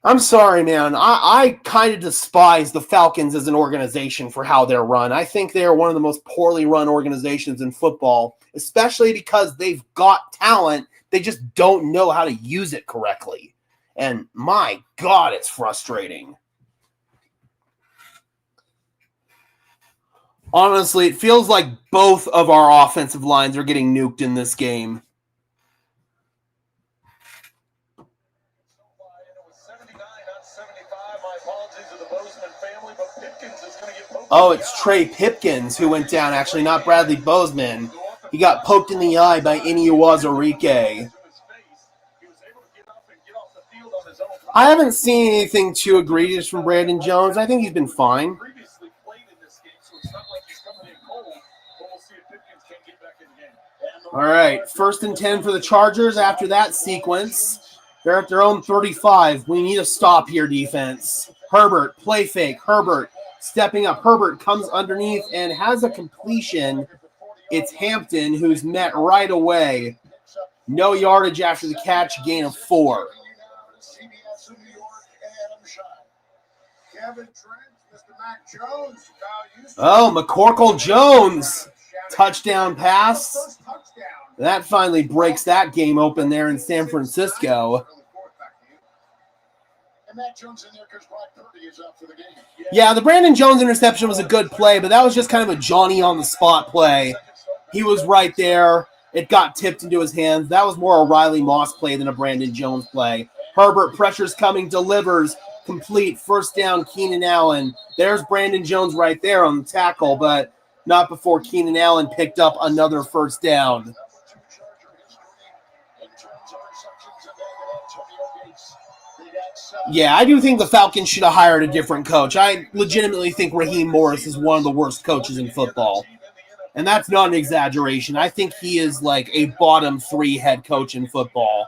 I'm sorry, man. I kind of despise the Falcons as an organization for how they're run. I think they are one of the most poorly run organizations in football, especially because they've got talent. They just don't know how to use it correctly. And my God, it's frustrating. Honestly, it feels like both of our offensive lines are getting nuked in this game. Oh, it's Trey Pipkins who went down, actually, not Bradley Bozeman. He got poked in the eye by Inuwazurike. I haven't seen anything too egregious from Brandon Jones. I think he's been fine. All right, 1st and 10 for the Chargers after that sequence. They're at their own 35. We need a stop here, defense. Herbert, play fake. Herbert stepping up. Herbert comes underneath and has a completion. It's Hampton who's met right away. No yardage after the catch, gain of 4. Oh, McCorkle Jones. Touchdown pass. That finally breaks that game open there in San Francisco. Yeah, the Brandon Jones interception was a good play, but that was just kind of a Johnny on the spot play. He was right there. It got tipped into his hands. That was more a Riley Moss play than a Brandon Jones play. Herbert, pressure's coming, delivers, complete, 1st down, Keenan Allen. There's Brandon Jones right there on the tackle, but not before Keenan Allen picked up another 1st down. Yeah, I do think the Falcons should have hired a different coach. I legitimately think Raheem Morris is one of the worst coaches in football. And that's not an exaggeration. I think he is like a bottom 3 head coach in football.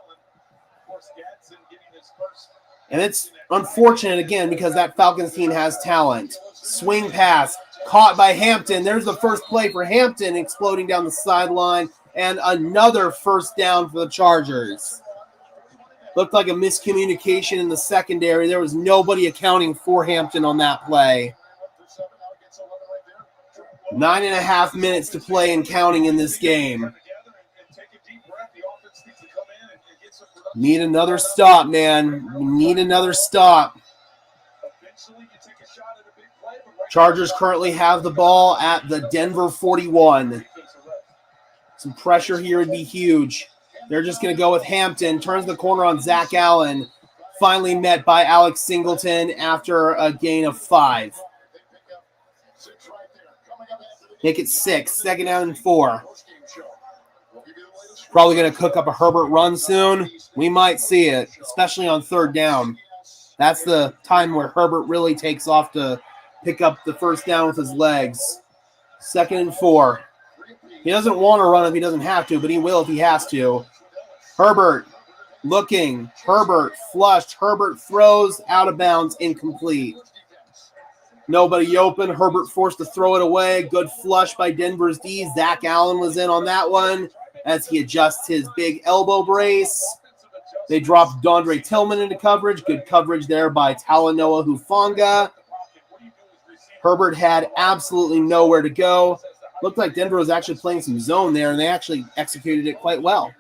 And it's unfortunate, again, because that Falcons team has talent. Swing pass, caught by Hampton. There's the first play for Hampton, exploding down the sideline. And another 1st down for the Chargers. Looked like a miscommunication in the secondary. There was nobody accounting for Hampton on that play. 9.5 minutes to play and counting in this game. Need another stop, man. We need another stop. Chargers currently have the ball at the Denver 41. Some pressure here would be huge. They're just going to go with Hampton. Turns the corner on Zach Allen. Finally met by Alex Singleton after a gain of 5. Make it 6. 2nd down and 4. Probably going to cook up a Herbert run soon. We might see it, especially on 3rd down. That's the time where Herbert really takes off to pick up the first down with his legs. 2nd and 4. He doesn't want to run if he doesn't have to, but he will if he has to. Herbert looking. Herbert flushed. Herbert throws out of bounds, incomplete. Nobody open. Herbert forced to throw it away. Good flush by Denver's D. Zach Allen was in on that one as he adjusts his big elbow brace. They dropped Dondre Tillman into coverage. Good coverage there by Talanoa Hufanga. Herbert had absolutely nowhere to go. Looked like Denver was actually playing some zone there, and they actually executed it quite well.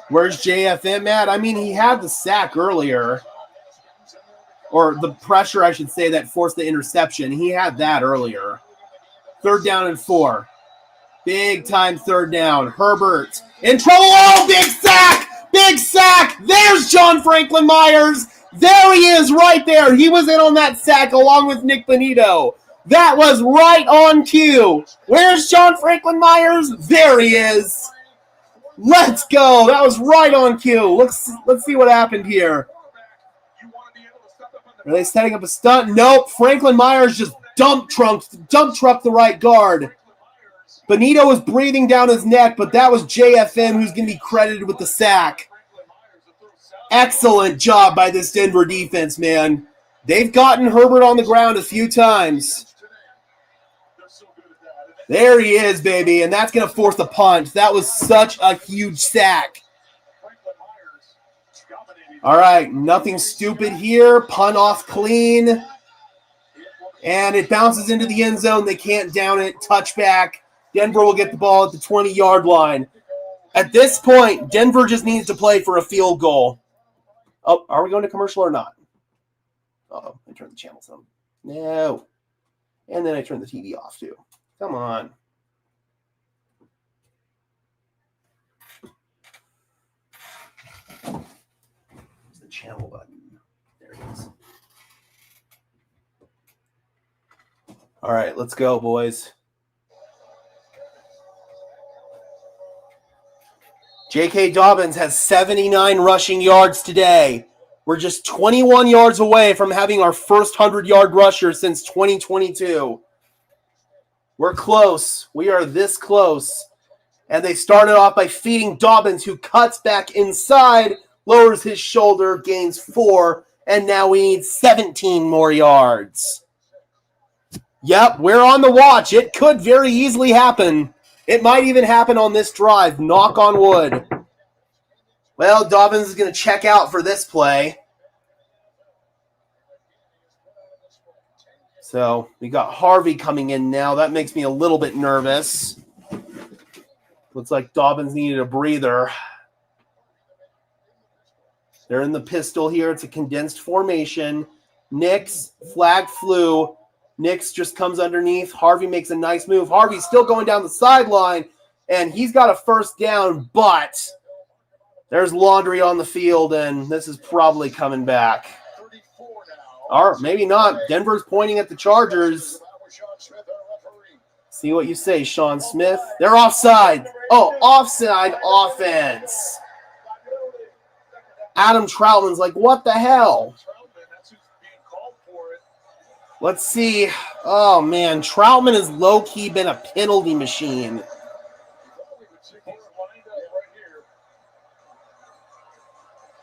Where's JFM at? I mean, he had the sack earlier. Or the pressure, I should say, that forced the interception. He had that earlier. 3rd down and 4. Big time 3rd down. Herbert in trouble. Oh, big sack! Big sack! There's John Franklin Myers. There he is right there. He was in on that sack along with Nick Benito. That was right on cue. Where's John Franklin Myers? There he is. Let's go. That was right on cue. Let's see what happened here. Are they setting up a stunt? Nope. Franklin Myers just dump trucked the right guard. Benito was breathing down his neck, but that was JFM who's going to be credited with the sack. Excellent job by this Denver defense, man. They've gotten Herbert on the ground a few times. There he is, baby, and that's going to force a punt. That was such a huge sack. All right, nothing stupid here. Punt off clean. And it bounces into the end zone. They can't down it. Touchback. Denver will get the ball at the 20-yard line. At this point, Denver just needs to play for a field goal. Oh, are we going to commercial or not? Uh-oh, I turned the channel some. No. And then I turned the TV off, too. Come on. Where's the channel button? There it is. All right, let's go, boys. J.K. Dobbins has 79 rushing yards today. We're just 21 yards away from having our first 100-yard rusher since 2022. We're close. We are this close. And they started off by feeding Dobbins, who cuts back inside, lowers his shoulder, gains 4, and now we need 17 more yards. Yep, we're on the watch. It could very easily happen. It might even happen on this drive. Knock on wood. Well, Dobbins is going to check out for this play. So we got Harvey coming in now. That makes me a little bit nervous. Looks like Dobbins needed a breather. They're in the pistol here. It's a condensed formation. Nix, flag flew. Nix just comes underneath. Harvey makes a nice move. Harvey's still going down the sideline, and he's got a first down, but there's laundry on the field, and this is probably coming back. Or maybe not. Denver's pointing at the Chargers. See what you say, Sean Smith. They're offside. Oh, offside offense. Adam Troutman's like, what the hell? Let's see. Oh, man. Troutman has low-key been a penalty machine.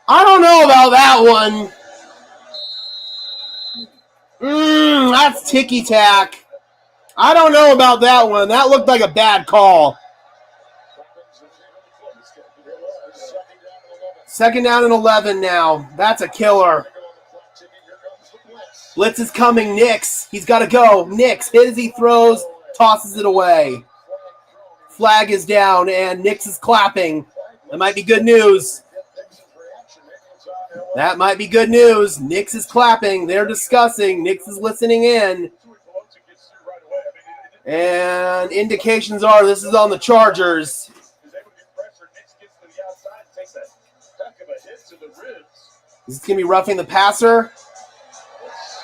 I don't know about that one. That's ticky-tack. I don't know about that one. That looked like a bad call. 2nd down and 11 now. That's a killer. Blitz is coming. Nix. He's got to go. Nix hit as he throws, tosses it away. Flag is down, and Nix is clapping. That might be good news. That might be good news. Nix is clapping. They're discussing. Nix is listening in. And indications are this is on the Chargers. Is this going to be roughing the passer?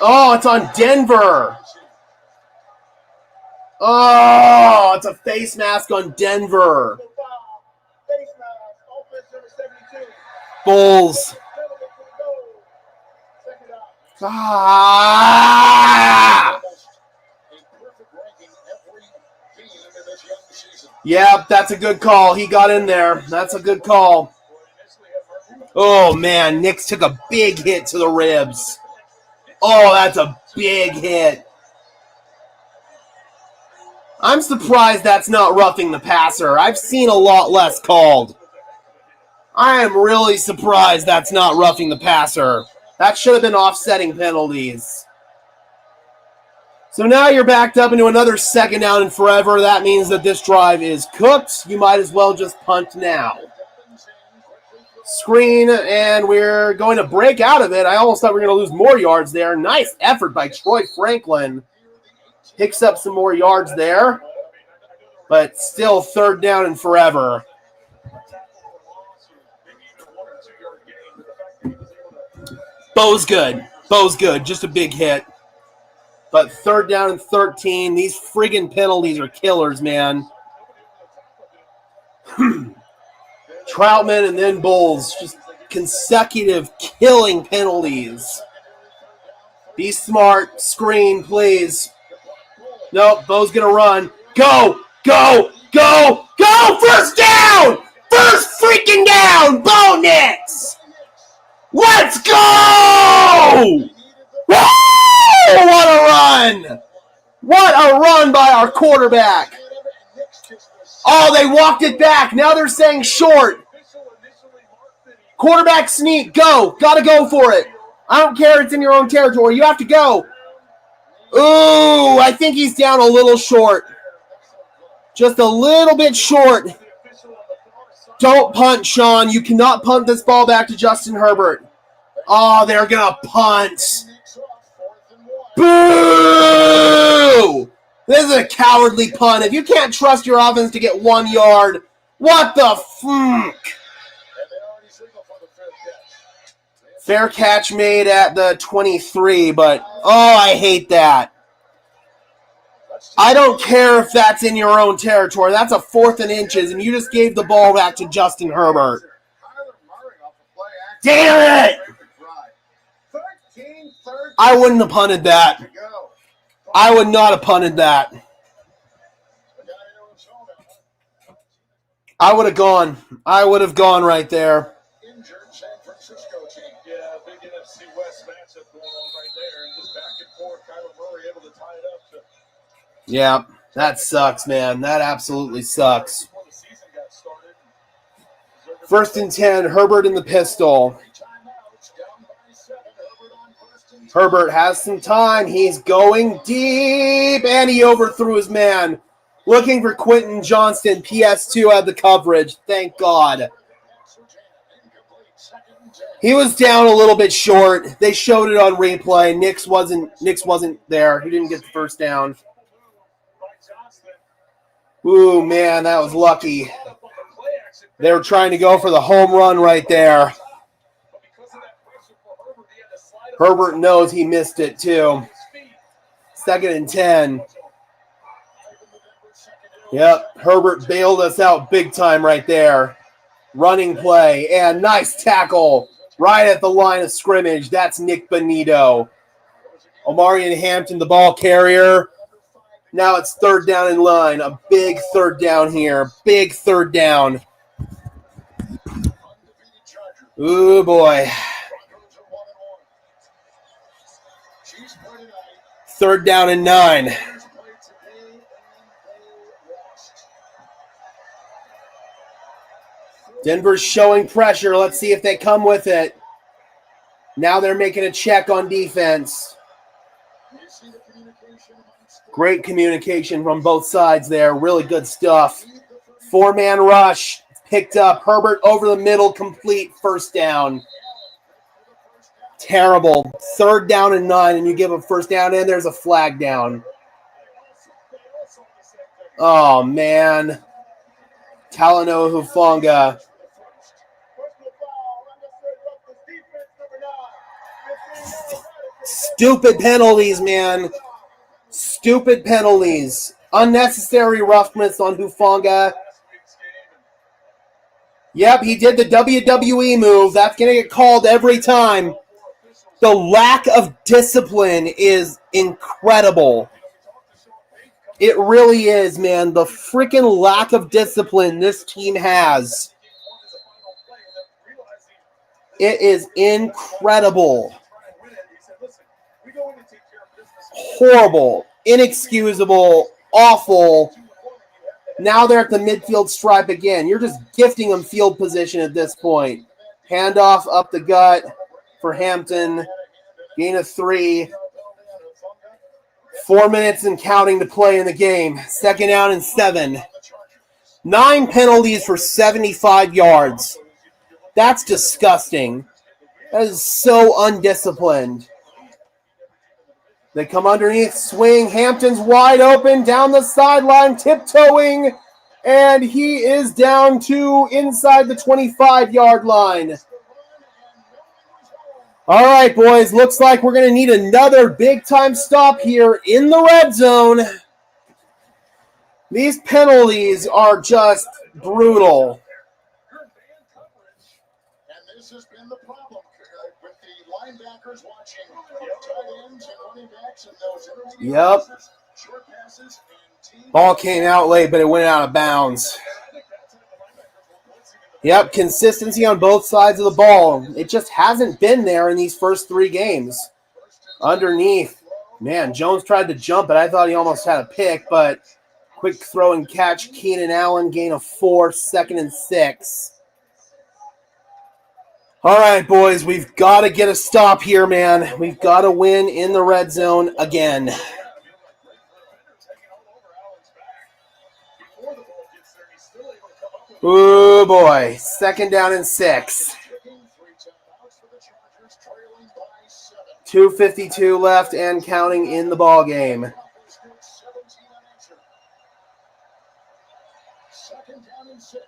Oh, it's on Denver. Oh, it's a face mask on Denver. Bulls. Ah! Yep, that's a good call. He got in there. That's a good call. Oh, man. Nix took a big hit to the ribs. Oh, that's a big hit. I'm surprised that's not roughing the passer. I've seen a lot less called. I am really surprised that's not roughing the passer. That should have been offsetting penalties. So now you're backed up into another second down and forever. That means that this drive is cooked. You might as well just punt now. Screen, and we're going to break out of it. I almost thought we were going to lose more yards there. Nice effort by Troy Franklin. Picks up some more yards there. But still third down and forever. Bo's good. Bo's good. Just a big hit. But third down and 13. These friggin' penalties are killers, man. Troutman and then Bulls. Just consecutive killing penalties. Be smart. Screen, please. Nope, Bo's going to run. Go! Go! Go! Go! First down! First freaking down! Bo Nix! Let's go! Woo! What a run! What a run by our quarterback! Oh, they walked it back. Now they're saying short. Quarterback sneak. Go. Got to go for it. I don't care. It's in your own territory. You have to go. Ooh, I think he's down a little short. Just a little bit short. Don't punt, Sean. You cannot punt this ball back to Justin Herbert. Oh, they're going to punt. Boo! This is a cowardly punt. If you can't trust your offense to get 1 yard, what the funk? Fair catch made at the 23, but oh, I hate that. I don't care if that's in your own territory. That's a 4th and inches, and you just gave the ball back to Justin Herbert. Damn it! I wouldn't have punted that. I would not have punted that. I would have gone. I would have gone right there. Yeah, that sucks, man. That absolutely sucks. 1st and 10, Herbert in the pistol. Herbert has some time. He's going deep, and he overthrew his man. Looking for Quentin Johnston. PS2 had the coverage. Thank God. He was down a little bit short. They showed it on replay. Nix wasn't there. He didn't get the first down. Ooh, man, that was lucky. They were trying to go for the home run right there. Herbert knows he missed it, too. 2nd and 10. Yep, Herbert bailed us out big time right there. Running play, and nice tackle right at the line of scrimmage. That's Nick Benito. Omarion Hampton, the ball carrier. Now it's 3rd down in line. A big 3rd down here. Big 3rd down. Ooh, boy. 3rd down and 9. Denver's showing pressure. Let's see if they come with it. Now they're making a check on defense. Great communication from both sides there. Really good stuff. 4-man rush. Picked up. Herbert over the middle. Complete. First down. Terrible. 3rd down and 9, and you give a first down, and there's a flag down. Oh, man. Talanoa Hufanga. Stupid penalties, man. Stupid penalties. Unnecessary roughness on Hufanga. Yep, he did the WWE move. That's going to get called every time. The lack of discipline is incredible. It really is, man. The freaking lack of discipline this team has. It is incredible. Horrible. Inexcusable. Awful. Now they're at the midfield stripe again. You're just gifting them field position at this point. Handoff up the gut for Hampton. Gain of 3. 4 minutes and counting to play in the game. 2nd down and 7. 9 penalties for 75 yards. That's disgusting. That is so undisciplined. They come underneath, swing. Hampton's wide open, down the sideline, tiptoeing, and he is down to inside the 25-yard line. All right, boys, looks like we're going to need another big-time stop here in the red zone. These penalties are just brutal. And this has been the problem with the linebackers watching tight ends and running backs and those intermediate passes, short passes, and team. Ball came out late, but it went out of bounds. Yep, consistency on both sides of the ball. It just hasn't been there in these first 3 games. Underneath, man, Jones tried to jump it. I thought he almost had a pick, but quick throw and catch. Keenan Allen, gain of 4, 2nd and 6. All right, boys, we've got to get a stop here, man. We've got to win in the red zone again. Oh, boy. 2nd down and 6. 2:52 left and counting in the ball game.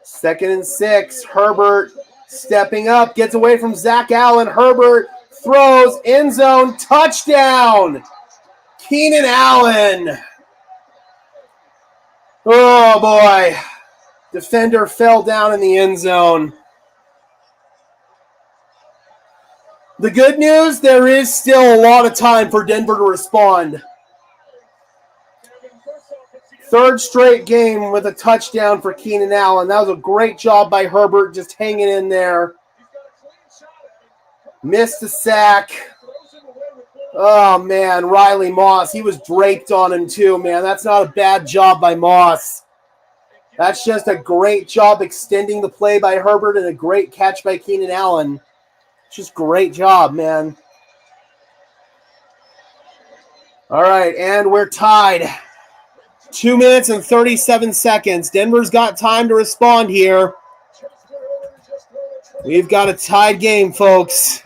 2nd and 6. Herbert stepping up, gets away from Zach Allen. Herbert throws, end zone, touchdown! Keenan Allen. Oh, boy. Defender fell down in the end zone. The good news, there is still a lot of time for Denver to respond. 3rd straight game with a touchdown for Keenan Allen. That was a great job by Herbert, just hanging in there. Missed the sack. Oh, man, Riley Moss. He was draped on him too, man. That's not a bad job by Moss. That's just a great job extending the play by Herbert and a great catch by Keenan Allen. Just great job, man. All right, and we're tied. 2 minutes and 37 seconds. Denver's got time to respond here. We've got a tied game, folks.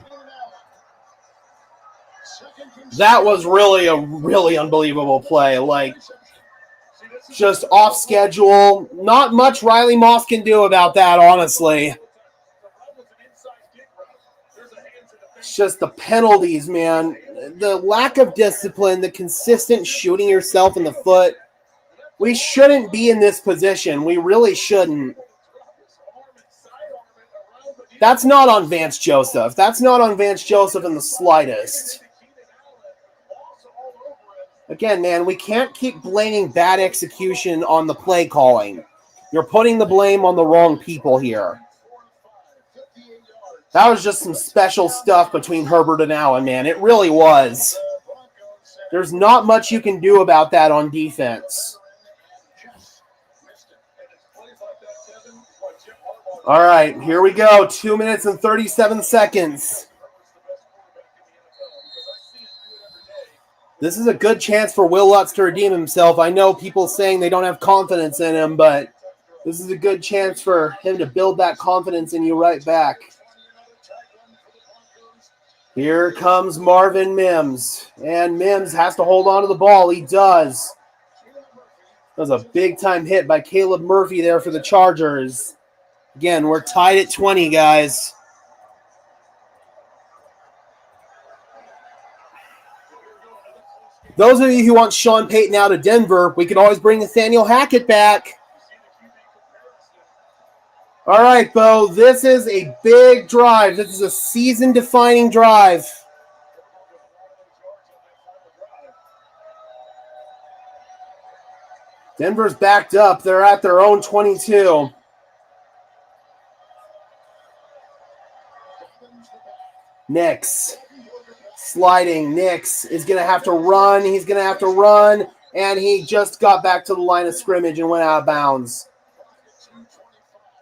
That was really a really unbelievable play. Like, just off schedule. Not much Riley Moss can do about that, honestly. It's just the penalties, man. The lack of discipline, the consistent shooting yourself in the foot. We shouldn't be in this position. We really shouldn't. That's not on Vance Joseph. That's not on Vance Joseph in the slightest. Again, man, we can't keep blaming bad execution on the play calling. You're putting the blame on the wrong people here. That was just some special stuff between Herbert and Allen, man. It really was. There's not much you can do about that on defense. All right, here we go. 2 minutes and 37 seconds. This is a good chance for Will Lutz to redeem himself. I know people saying they don't have confidence in him, but this is a good chance for him to build that confidence in you right back. Here comes Marvin Mims, and Mims has to hold on to the ball. He does. That was a big-time hit by Caleb Murphy there for the Chargers. Again, we're tied at 20, guys. Those of you who want Sean Payton out of Denver, we can always bring Nathaniel Hackett back. All right, Bo, this is a big drive. This is a season-defining drive. Denver's backed up. They're at their own 22. Nix. Sliding. Nix is going to have to run. He's going to have to run. And he just got back to the line of scrimmage and went out of bounds.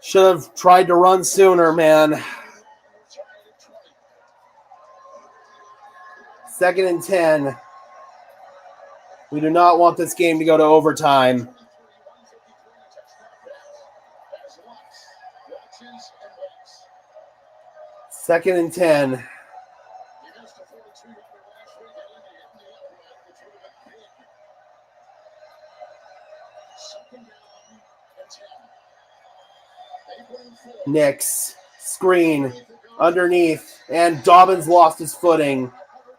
Should have tried to run sooner, man. 2nd and 10. We do not want this game to go to overtime. Second and 10. Nix, screen, underneath, and Dobbins lost his footing.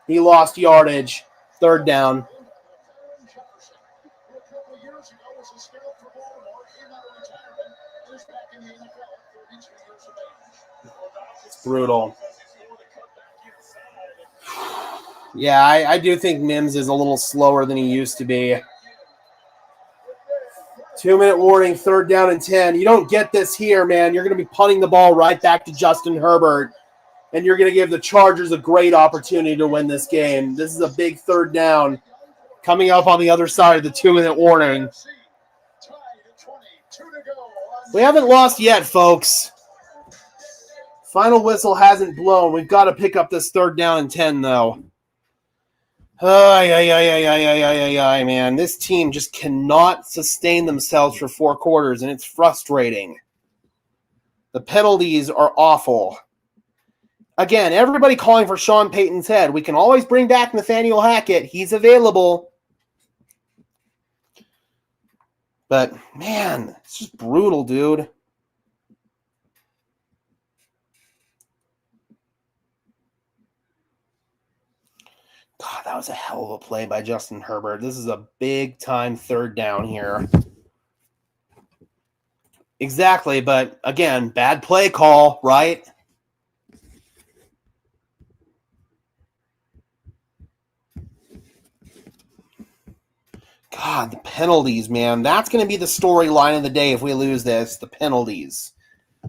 He lost yardage. 3rd down. It's brutal. Yeah, I do think Mims is a little slower than he used to be. 2-minute warning, 3rd down and 10. You don't get this here, man. You're going to be punting the ball right back to Justin Herbert, and you're going to give the Chargers a great opportunity to win this game. This is a big 3rd down coming up on the other side of the 2-minute warning. We haven't lost yet, folks. Final whistle hasn't blown. We've got to pick up this 3rd down and 10, though. Man. This team just cannot sustain themselves for 4 quarters, and it's frustrating. The penalties are awful. Again, everybody calling for Sean Payton's head. We can always bring back Nathaniel Hackett. He's available. But, man, it's just brutal, dude. God, that was a hell of a play by Justin Herbert. This is a big-time 3rd down here. Exactly, but, again, bad play call, right? God, the penalties, man. That's going to be the storyline of the day if we lose this, the penalties.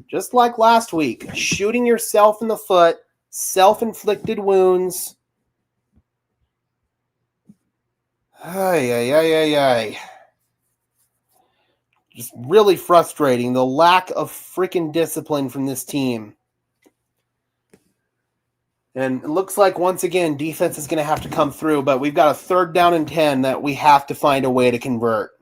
Just like last week, shooting yourself in the foot, self-inflicted wounds. Just really frustrating, the lack of freaking discipline from this team. And it looks like, once again, defense is going to have to come through, but we've got a 3rd down and 10 that we have to find a way to convert.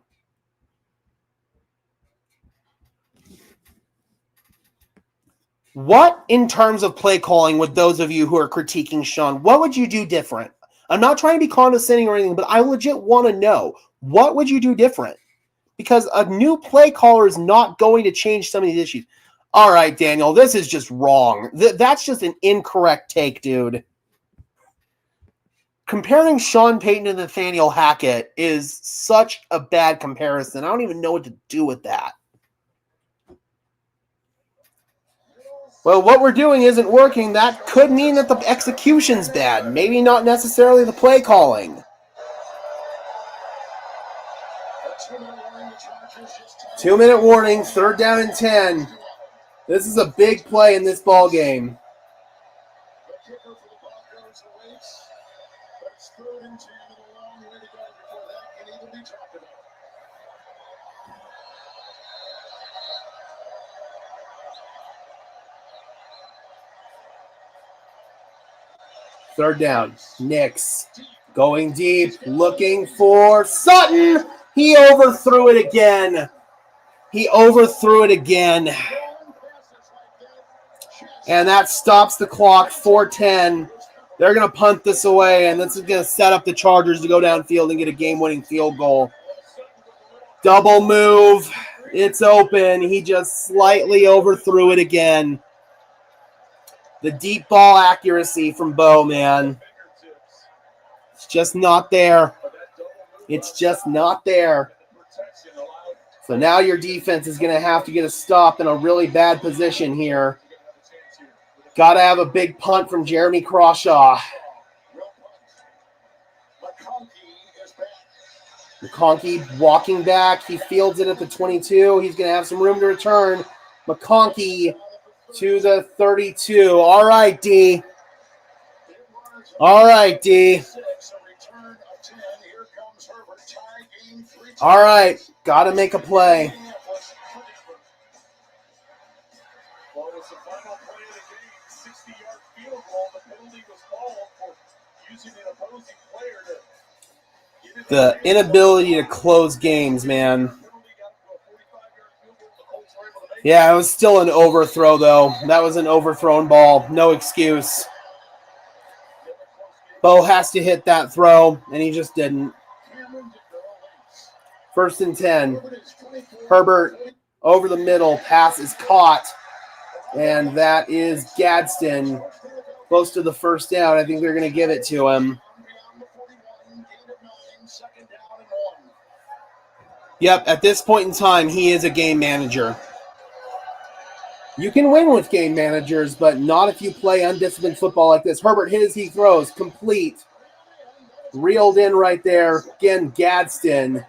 What, in terms of play calling, with those of you who are critiquing Sean, what would you do different? I'm not trying to be condescending or anything, but I legit want to know, what would you do different? Because a new play caller is not going to change some of these issues. All right, Daniel, this is just wrong. That's just an incorrect take, dude. Comparing Sean Payton to Nathaniel Hackett is such a bad comparison. I don't even know what to do with that. Well, what we're doing isn't working. That could mean that the execution's bad. Maybe not necessarily the play calling. 2-minute warning, 3rd down and 10. This is a big play in this ball game. Third down. Nix going deep, looking for Sutton. He overthrew it again. And that stops the clock. 4:10. They're going to punt this away, and this is going to set up the Chargers to go downfield and get a game-winning field goal. Double move. It's open. He just slightly overthrew it again. The deep ball accuracy from Bo, man. It's just not there. So now your defense is going to have to get a stop in a really bad position here. Got to have a big punt from Jeremy Crawshaw. McConkey walking back. He fields it at the 22. He's going to have some room to return. McConkey to the 32. All right, D. All right, D. All right. Got to make a play. The inability to close games, man. Yeah, it was still an overthrow, though. That was an overthrown ball. No excuse. Bo has to hit that throw, and he just didn't. 1st and 10. Herbert over the middle. Pass is caught. And that is Gadsden. Close to the first down. I think they're going to give it to him. Yep, at this point in time, he is a game manager. You can win with game managers, but not if you play undisciplined football like this. Herbert hit as he throws. Complete. Reeled in right there. Again, Gadsden.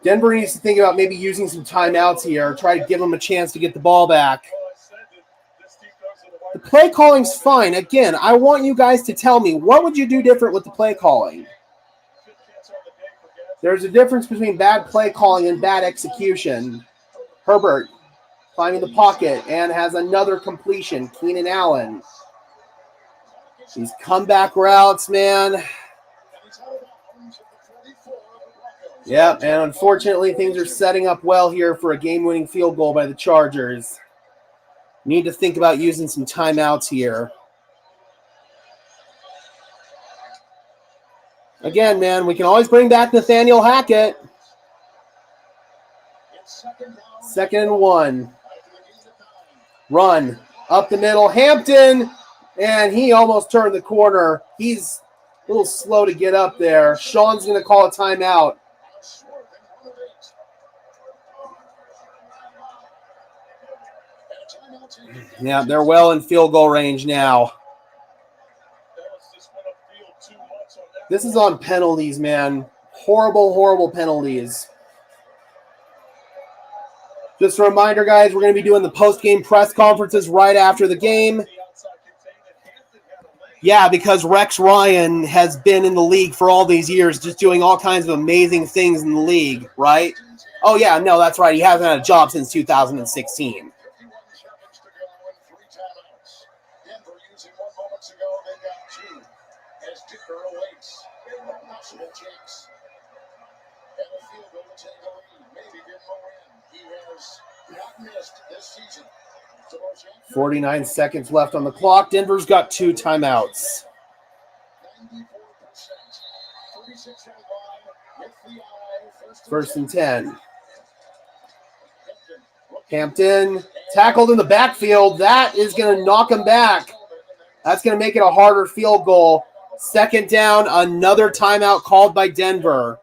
Denver needs to think about maybe using some timeouts here. Try to give him a chance to get the ball back. The play calling's fine. Again, I want you guys to tell me, what would you do different with the play calling? There's a difference between bad play calling and bad execution. Herbert climbing the pocket and has another completion. Keenan Allen. These comeback routes, man. Yep, and unfortunately things are setting up well here for a game-winning field goal by the Chargers. Need to think about using some timeouts here. Again, man, we can always bring back Nathaniel Hackett. 2nd and 1. Run up the middle. Hampton, and he almost turned the corner. He's a little slow to get up there. Sean's going to call a timeout. Yeah, they're well in field goal range now. This is on penalties, man. Horrible, horrible penalties. Just a reminder, guys, we're going to be doing the post-game press conferences right after the game. Yeah, because Rex Ryan has been in the league for all these years, just doing all kinds of amazing things in the league, right? Oh, yeah, no, that's right. He hasn't had a job since 2016. Chance and a field goal to take the lead. Maybe get more in. He has not missed this season. 49 seconds left on the clock. Denver's got 2 timeouts. 94%. 36 on the line with the eye. 1st and 10. Hampton tackled in the backfield. That is going to knock him back. That's going to make it a harder field goal. 2nd down, another timeout called by Denver.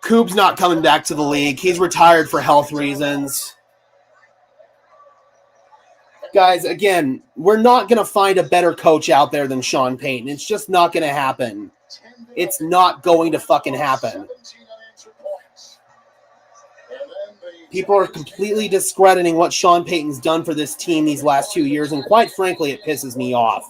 Coop's not coming back to the league. He's retired for health reasons. Guys, again, we're not going to find a better coach out there than Sean Payton. It's just not going to happen. It's not going to fucking happen. People are completely discrediting what Sean Payton's done for this team these last 2 years, and quite frankly, it pisses me off.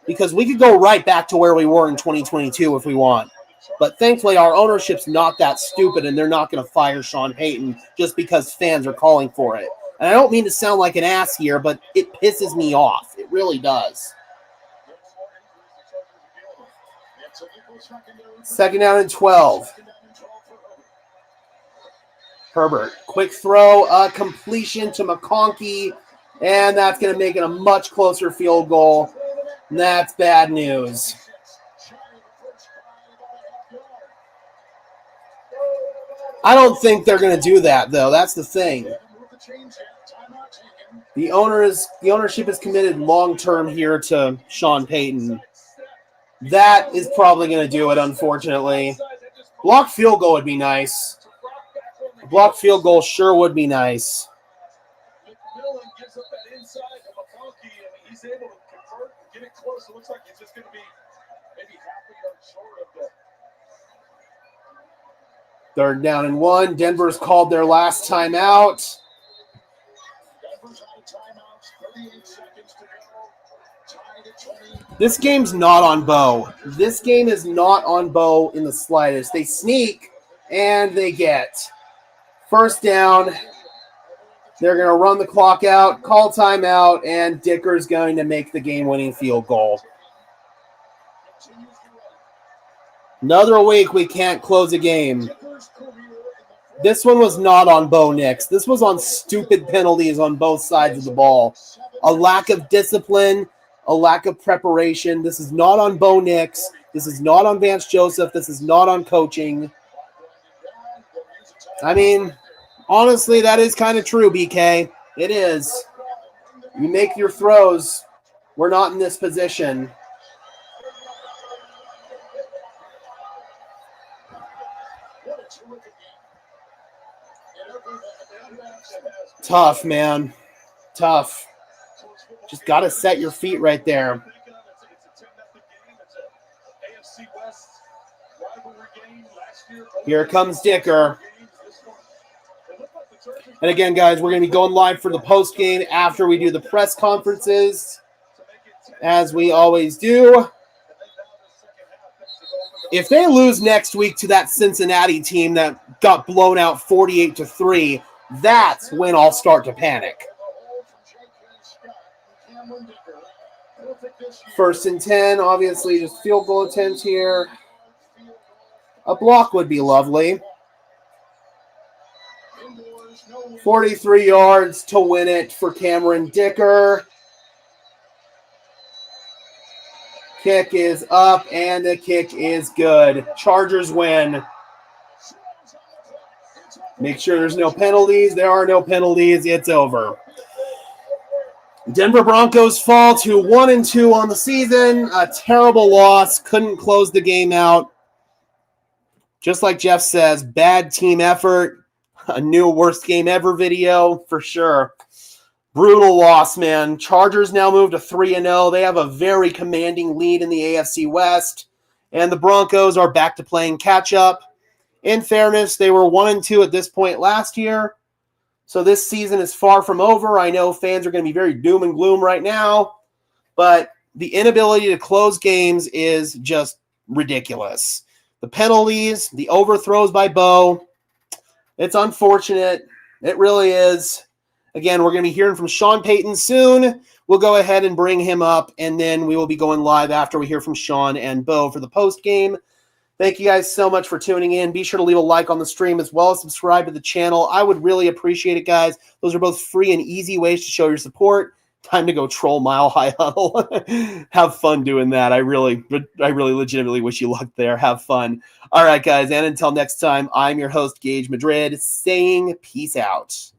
Because we could go right back to where we were in 2022 if we want. But thankfully, our ownership's not that stupid, and they're not going to fire Sean Payton just because fans are calling for it. And I don't mean to sound like an ass here, but it pisses me off. It really does. 2nd down and 12. Herbert, quick throw, completion to McConkey, and that's going to make it a much closer field goal. And that's bad news. I don't think they're going to do that, though. That's the thing. The ownership is committed long-term here to Sean Payton. That is probably going to do it, unfortunately. Block field goal would be nice. A block field goal sure would be nice. McMillan gives up that inside to McConkey, and he's able to convert and get it close. It looks like it's just going to be maybe half a yard short of the. 3rd down and 1. Denver's called their last timeout. Denver's out of timeouts, 38 seconds to go. Tied at 20. This game's not on Bo. This game is not on Bo in the slightest. They sneak, and they get 1st down. They're going to run the clock out, call timeout, and Dicker's going to make the game-winning field goal. Another week we can't close a game. This one was not on Bo Nix. This was on stupid penalties on both sides of the ball. A lack of discipline, a lack of preparation. This is not on Bo Nix. This is not on Vance Joseph. This is not on coaching. I mean, honestly, that is kind of true, BK. It is. You make your throws. We're not in this position. Tough, man. Tough. Just got to set your feet right there. Here comes Dicker. And again, guys, we're going to be going live for the post game after we do the press conferences, as we always do. If they lose next week to that Cincinnati team that got blown out 48-3, that's when I'll start to panic. 1st and 10, obviously just field goal attempt here. A block would be lovely. 43 yards to win it for Cameron Dicker. Kick is up, and the kick is good. Chargers win. Make sure there's no penalties. There are no penalties. It's over. Denver Broncos fall to 1-2 on the season. A terrible loss. Couldn't close the game out. Just like Jeff says, bad team effort. A new worst game ever video for sure. Brutal loss, man. Chargers now move to 3-0. They have a very commanding lead in the AFC West. And the Broncos are back to playing catch-up. In fairness, they were 1-2 at this point last year. So this season is far from over. I know fans are going to be very doom and gloom right now. But the inability to close games is just ridiculous. The penalties, the overthrows by Bo, it's unfortunate. It really is. Again, we're going to be hearing from Sean Payton soon. We'll go ahead and bring him up, and then we will be going live after we hear from Sean and Bo for the post game. Thank you guys so much for tuning in. Be sure to leave a like on the stream as well as subscribe to the channel. I would really appreciate it, guys. Those are both free and easy ways to show your support. Time to go troll Mile High Huddle. Have fun doing that. I really legitimately wish you luck there. Have fun. All right, guys, and until next time, I'm your host, Gage Madrid, saying peace out.